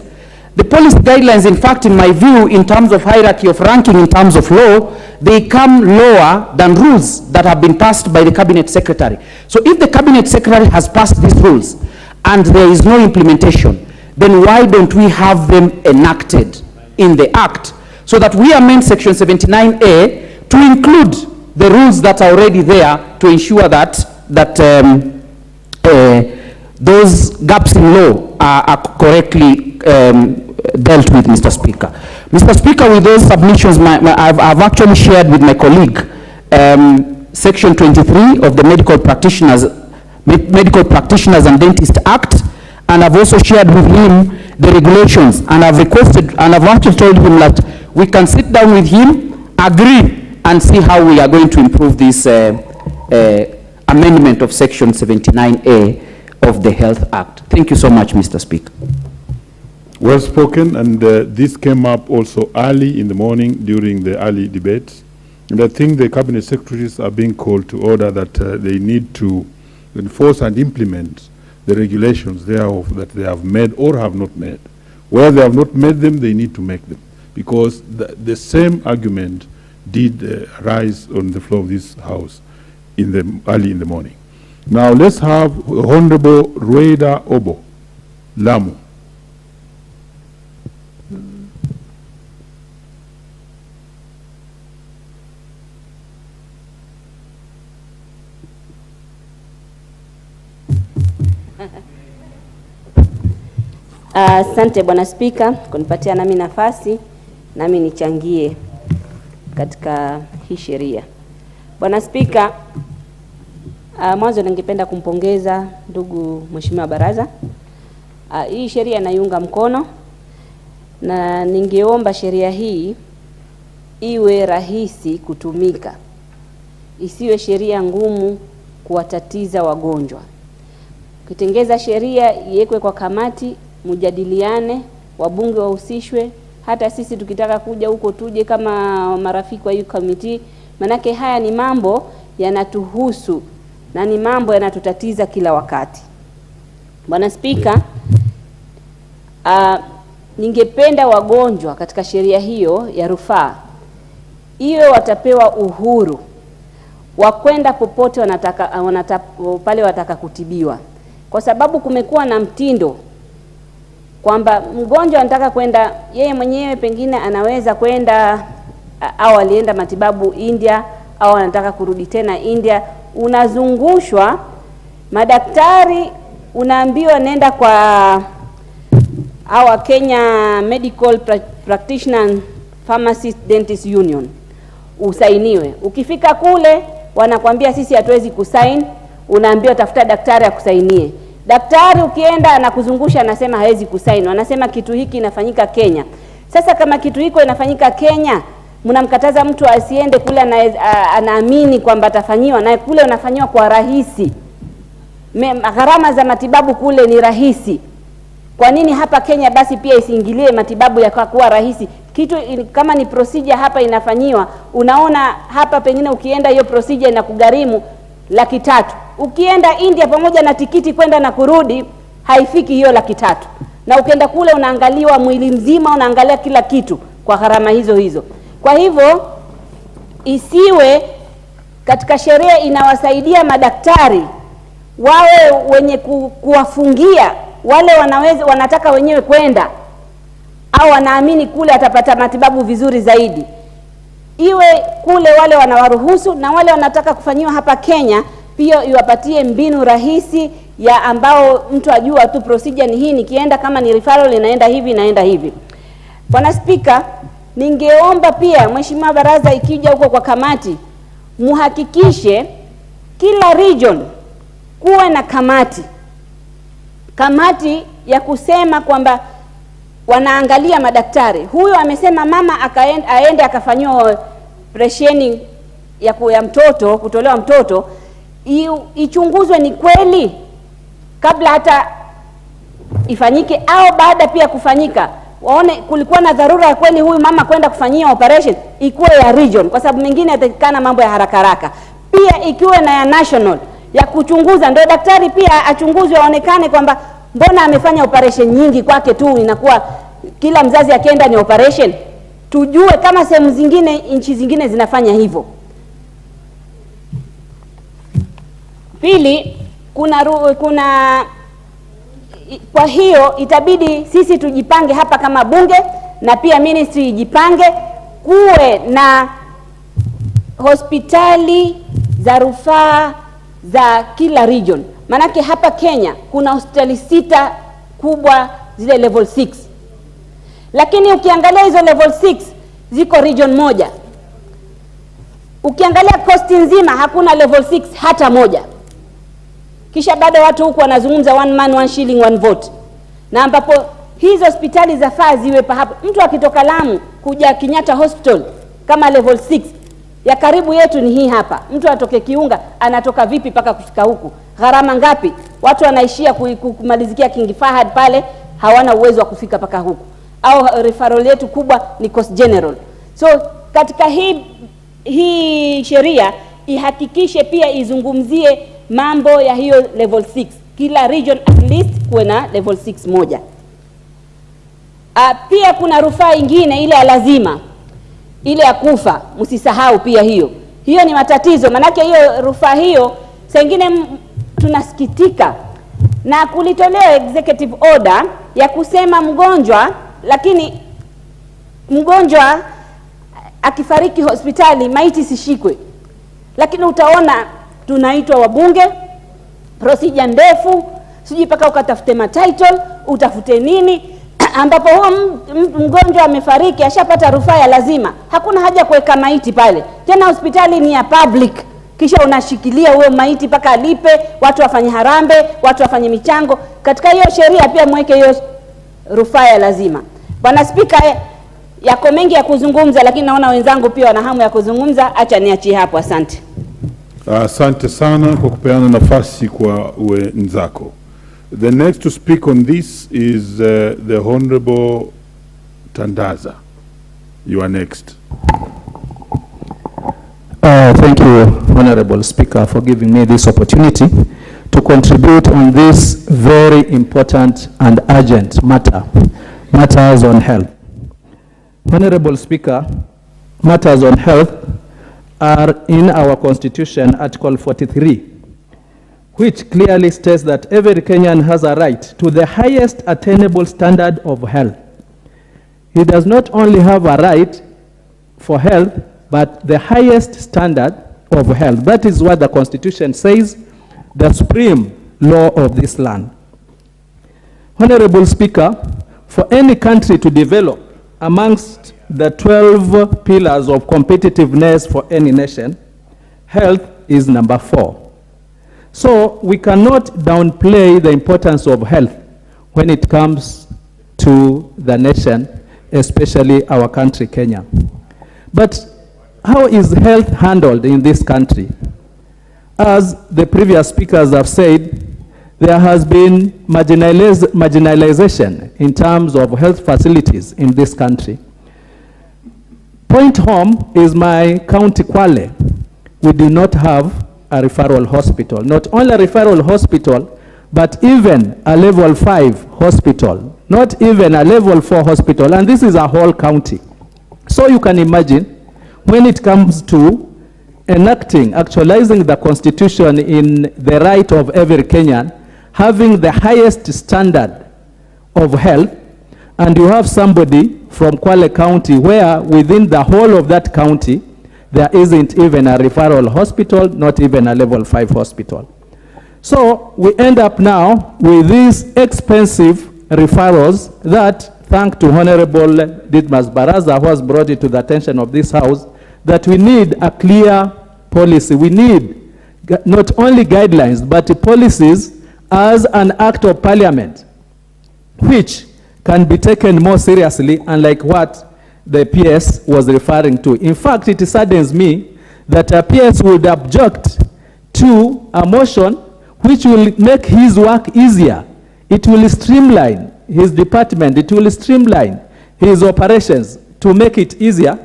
The policy guidelines, in fact, in my view, in terms of hierarchy of ranking, in terms of law, they come lower than rules that have been passed by the cabinet secretary. So if the cabinet secretary has passed these rules and there is no implementation, then why don't we have them enacted in the act so that we amend section 79A to include the rules that are already there to ensure that those gaps in law are correctly dealt with, Mr. Speaker. Mr. Speaker, with those submissions, I've actually shared with my colleague section 23 of the Medical Practitioners and Dentists Act, and I've also shared with him the regulations, and I've requested, and I've actually told him that we can sit down with him, agree, and see how we are going to improve this amendment of section 79A of the Health Act. Thank you so much, Mr. Speaker. Well spoken, and this came up also early in the morning during the early debates. And I think the cabinet secretaries are being called to order that they need to enforce and implement the regulations thereof that they have made or have not made. Where they have not made them, they need to make them. Because the same argument did rise on the floor of this House early in the morning. Now let's have Honorable Rueda Obo, Lamu. Asante Bwana Spika kunipatia nami nafasi nami nichangie katika hii sheria. Bwana Spika, mwanzo ningependa kumpongeza ndugu Mheshimiwa Baraza. Hii sheria naiunga mkono na ningeomba sheria hii iwe rahisi kutumika. Isiwe sheria ngumu kuwatatiza wagonjwa. Ukitengeza sheria iwekwe kwa kamati, mjadiliane, wabunge wahusishwe, hata sisi tukitaka kuja huko tuje kama marafiki wa hii committee, manake haya ni mambo yanatuhusu na ni mambo yanatutatiza kila wakati. Bwana Spika, ningependa wagonjwa katika sheria hiyo ya rufaa iwe watapewa uhuru wa kwenda popote pale wataka kutibiwa, kwa sababu kumekuwa na mtindo kwamba mgonjwa anataka kwenda yeye mwenyewe, pengine anaweza kwenda au alienda matibabu India au anataka kurudi tena India, unazungushwa madaktari, unaambiwa nenda kwa our Kenya Medical Practitioner Pharmacist Dentist Union usainiwe. Ukifika kule wanakuambia sisi hatuwezi kusaini, unaambiwa tafuta daktari akusainie. Daktari ukienda anakuzungusha, anasema hawezi kusaini, anasema kitu hiki inafanyika Kenya. Sasa kama kitu hiko inafanyika Kenya, mnamkataza mtu asiende kule anaamini kwamba atafanyiwa, na kule unafanywa kwa rahisi. Gharama za matibabu kule ni rahisi. Kwa nini hapa Kenya basi pia isiingilie matibabu ya kuwa rahisi? Kitu kama ni procedure hapa inafanyiwa, unaona hapa pengine ukienda hiyo procedure inakugharimu 300,000. Ukienda India pamoja na tikiti kwenda na kurudi haifiki hiyo 300,000. Na ukienda kule unaangaliwa mwili mzima, unaangalia kila kitu kwa gharama hizo hizo. Kwa hivyo isiwe katika sheria inawasaidia madaktari wawe wenye kuwafungia wale wanataka wenyewe kwenda au wanaamini kule atapata matibabu vizuri zaidi, iwe kule wale wanawaruhusu, na wale wanataka kufanyiwa hapa Kenya pia iwapatie mbinu rahisi ya ambao mtu ajua tu procedure ni hii, nikienda kama ni referral inaenda hivi. Bwana Spika, ningeomba pia Mheshimiwa Baraza ikija huko kwa kamati, muhakikishe kila region kuwe na kamati ya kusema kwamba wanaangalia madaktari. Huyo amesema mama aende akafanyiwa operation ya mtoto, kutolewa mtoto, ichunguzwe ni kweli kabla hata ifanyike au baada pia kufanyika. Waone kulikuwa na dharura ya kweli huyu mama kwenda kufanyia operation, ikuwe ya region, kwa sababu mengine yatakikana mambo ya haraka. Pia ikiwe na ya national ya kuchunguza, ndio daktari pia achunguzwe, aonekane kwamba mbona amefanya operation nyingi kwake tu, inakuwa kila mzazi akienda ni operation. Tujue kama sehemu zingine, nchi zingine zinafanya hivyo. Pili, kwa hiyo itabidi sisi tujipange hapa kama bunge, na pia ministry ijipange, kuwe na hospitali za rufaa za kila region. Manake hapa Kenya kuna hospitali 6 kubwa, zile level 6. Lakini ukiangalia hizo level 6 ziko region moja. Ukiangalia cost nzima hakuna level 6 hata moja. Kisha bado watu huku wanazungumza 1 man 1 shilling 1 vote. Na ambapo hizo hospitali zafaa ziwe hapo. Mtu akitoka Lamu kuja Kenyatta Hospital kama level 6 ya karibu yetu ni hii hapa. Mtu atoke Kiunga anatoka vipi paka kufika huku? Gharama ngapi? Watu wanaishia kumalizikia King Fahad pale, hawana uwezo wa kufika paka huku. Au referral yetu kubwa ni Coast General. So katika hii sheria ihakikishe pia izungumzie mambo ya hiyo level 6. Kila region at least kuwe na level 6 moja. Pia kuna rufaa ingine ile ya lazima, ile ya kufa, msisahau pia hiyo. Hiyo ni matatizo, manake hiyo rufaa hiyo sengine tunasikitika na kulitolewa executive order ya kusema mgonjwa, lakini mgonjwa akifariki hospitali maiti sishikwe. Lakini utaona tunaitwa wabunge, procedure ndefu, sijui paka ukatafute title, utafute nini, ambapo huo mgonjwa amefariki ashapata rufaa ya lazima. Hakuna haja kuweka maiti pale. Tena hospitali ni ya public. Kisha unashikilia huyo maiti paka alipe, watu wafanye harambe, watu wafanye michango. Katika hiyo sheria pia mweke hiyo rufaa ya lazima. Bwana Spika, yako mengi ya kuzungumza, lakini naona wenzangu pia wana hamu ya kuzungumza. Acha niachie hapo, asante. Asante sana kwa kupeana nafasi kwa wenzako. The next to speak on this is the Honorable Tandaza. You are next. Thank you, Honorable Speaker, for giving me this opportunity to contribute on this very important and urgent matters on health. Honorable Speaker, matters on health are in our Constitution, Article 43, which clearly states that every Kenyan has a right to the highest attainable standard of health. He does not only have a right for health, but the highest standard of health. That is what the Constitution says, the supreme law of this land. Honorable Speaker, for any country to develop amongst the 12 pillars of competitiveness for any nation, health is number 4. So we cannot downplay the importance of health when it comes to the nation, especially our country, Kenya. But how is health handled in this country? As the previous speakers have said, there has been marginalization in terms of health facilities in this country. Point home is my county, Kwale. We do not have a referral hospital. Not only a referral hospital, but even a level 5 hospital. Not even a level 4 hospital. And this is a whole county. So you can imagine, when it comes to actualizing the Constitution in the right of every Kenyan, having the highest standard of health, and you have somebody from Kwale County where within the whole of that county, there isn't even a referral hospital, not even a level 5 hospital. So we end up now with these expensive referrals that, thanks to Honorable Didmas Baraza, who has brought it to the attention of this House, that we need a clear policy. We need not only guidelines, but policies as an act of parliament, which can be taken more seriously, unlike what the PS was referring to. In fact, it saddens me that a PS would object to a motion which will make his work easier. It will streamline his department. It will streamline his operations to make it easier,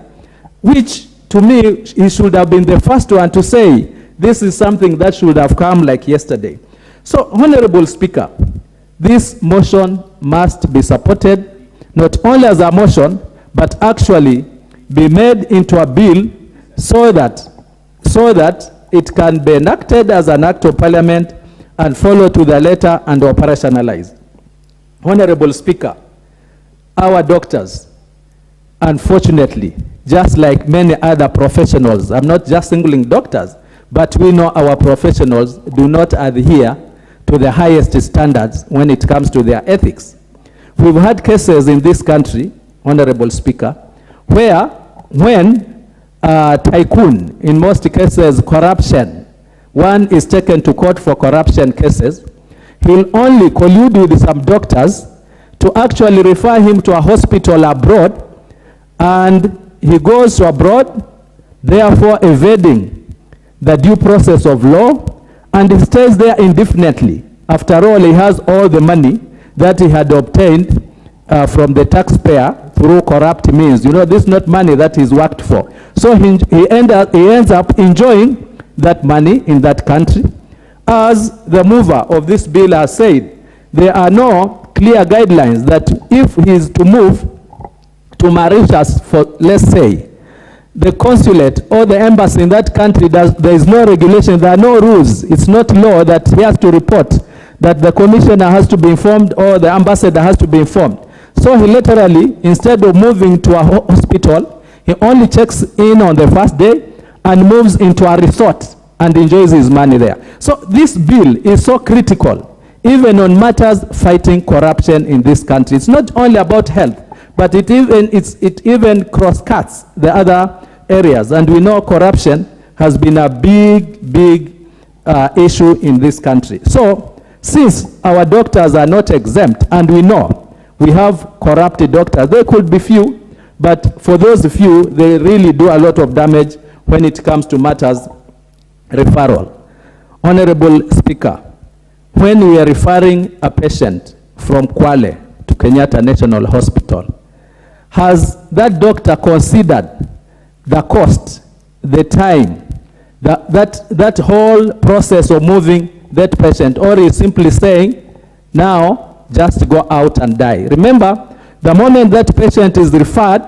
which to me, he should have been the first one to say, this is something that should have come like yesterday. So, Honorable Speaker, this motion must be supported, not only as a motion, but actually be made into a bill so that it can be enacted as an act of parliament and follow to the letter and operationalized. Honorable Speaker, our doctors, unfortunately, just like many other professionals, I'm not just singling doctors, but we know our professionals do not adhere to the highest standards when it comes to their ethics. We've had cases in this country, Honorable Speaker, where when tycoon, in most cases corruption, one is taken to court for corruption cases, he'll only collude with some doctors to actually refer him to a hospital abroad, and he goes to abroad, therefore evading the due process of law, and he stays there indefinitely. After all, he has all the money that he had obtained from the taxpayer through corrupt means. You know, this is not money that he's worked for. So he ends up enjoying that money in that country. As the mover of this bill has said, there are no clear guidelines that if he is to move to Mauritius for, let's say, the consulate or the embassy in that country, there is no regulation, there are no rules. It's not law that he has to report, that the commissioner has to be informed or the ambassador has to be informed. So he literally, instead of moving to a hospital, he only checks in on the first day and moves into a resort and enjoys his money there. So this bill is so critical, even on matters fighting corruption in this country. It's not only about health, but it even cross-cuts the other areas. And we know corruption has been a big issue in this country. So since our doctors are not exempt, and we know we have corrupted doctors, they could be few, but for those few, they really do a lot of damage when it comes to matters referral. Honorable Speaker, when we are referring a patient from Kwale to Kenyatta National Hospital, has that doctor considered the cost, the time, that whole process of moving that patient, or is simply saying, now just go out and die? Remember, the moment that patient is referred,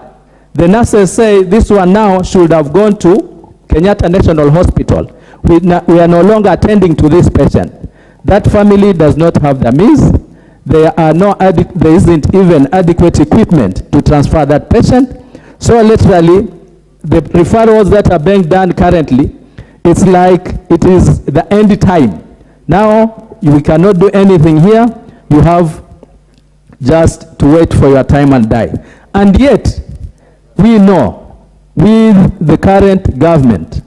the nurses say this one now should have gone to Kenyatta National Hospital. We are no longer attending to this patient. That family does not have the means. There isn't even adequate equipment to transfer that patient. So literally, the referrals that are being done currently, it's like it is the end time. Now, we cannot do anything here. You have just to wait for your time and die. And yet, we know with the current government,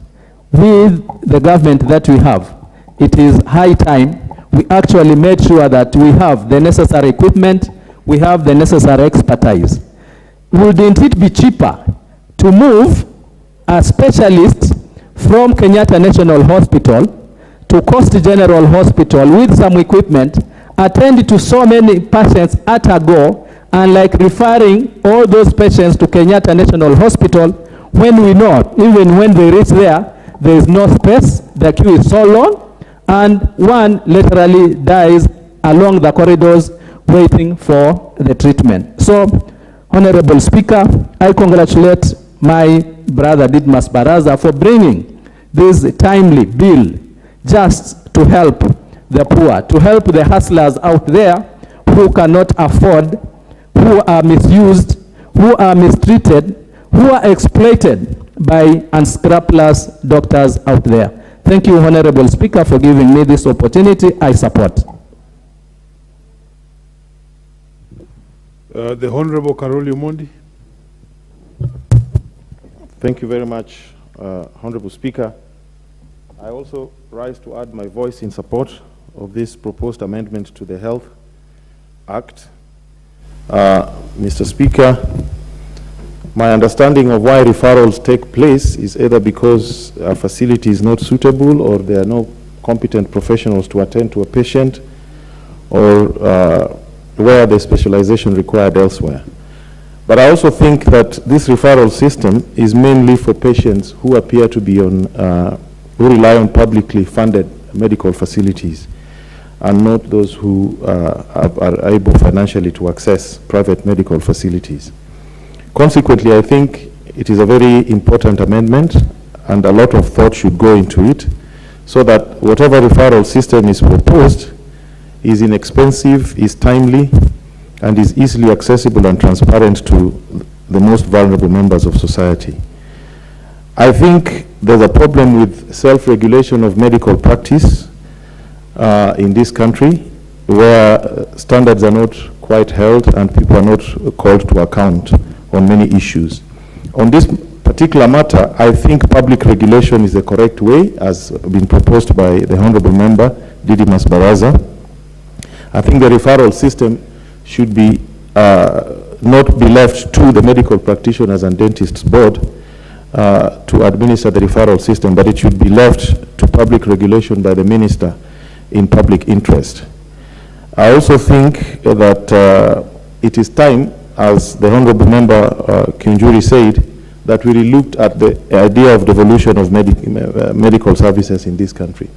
with the government that we have, it is high time we actually made sure that we have the necessary equipment, we have the necessary expertise. Wouldn't it be cheaper to move a specialist from Kenyatta National Hospital to Coast General Hospital with some equipment, attend to so many patients at a go, and like referring all those patients to Kenyatta National Hospital, when we know, even when they reach there, there is no space, the queue is so long, and one literally dies along the corridors waiting for the treatment. So, Honorable Speaker, I congratulate my brother Didmas Baraza for bringing this timely bill just to help the poor, to help the hustlers out there who cannot afford, who are misused, who are mistreated, who are exploited by unscrupulous doctors out there. Thank you, Honorable Speaker, for giving me this opportunity. I support. The Honorable Karoli Omondi. Thank you very much, Honorable Speaker. I also rise to add my voice in support of this proposed amendment to the Health Act. Mr. Speaker, my understanding of why referrals take place is either because a facility is not suitable or there are no competent professionals to attend to a patient, or where the specialization required elsewhere. But I also think that this referral system is mainly for patients who appear to be on, who rely on publicly funded medical facilities, and not those who are able financially to access private medical facilities. Consequently, I think it is a very important amendment, and a lot of thought should go into it, so that whatever referral system is proposed is inexpensive, is timely, and is easily accessible and transparent to the most vulnerable members of society. I think there's a problem with self-regulation of medical practice in this country, where standards are not quite held and people are not called to account on many issues. On this particular matter, I think public regulation is the correct way, as been proposed by the Honorable Member, Didimas Baraza. I think the referral system should be not be left to the medical practitioners and dentists board to administer the referral system, but it should be left to public regulation by the minister in public interest. I also think that it is time, as the Honorable Member Kinjuri said, that we looked at the idea of devolution of medical services in this country.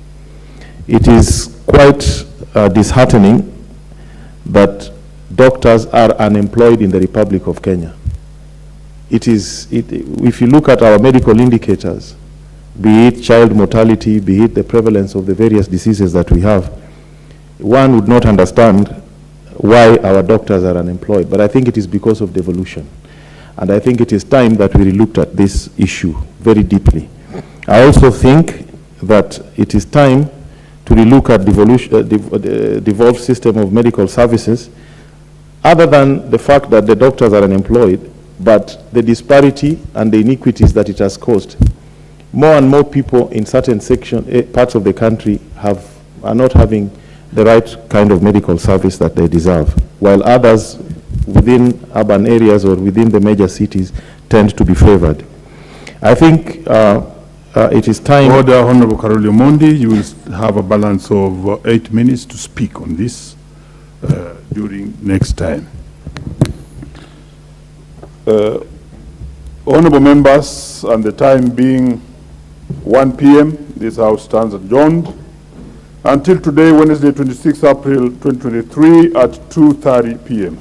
It is quite disheartening that doctors are unemployed in the Republic of Kenya. If you look at our medical indicators, be it child mortality, be it the prevalence of the various diseases that we have, one would not understand why our doctors are unemployed. But I think it is because of devolution. And I think it is time that we looked at this issue very deeply. I also think that it is time to relook at the devolved system of medical services, other than the fact that the doctors are unemployed, but the disparity and the iniquities that it has caused. More and more people in certain parts of the country are not having the right kind of medical service that they deserve, while others within urban areas or within the major cities tend to be favored. I think it is time... Order, Honorable Karoli Omondi. You will have a balance of 8 minutes to speak on this during next time. Honorable members, and the time being 1 p.m., this House stands adjourned until today, Wednesday, 26 April 2023 at 2:30 p.m.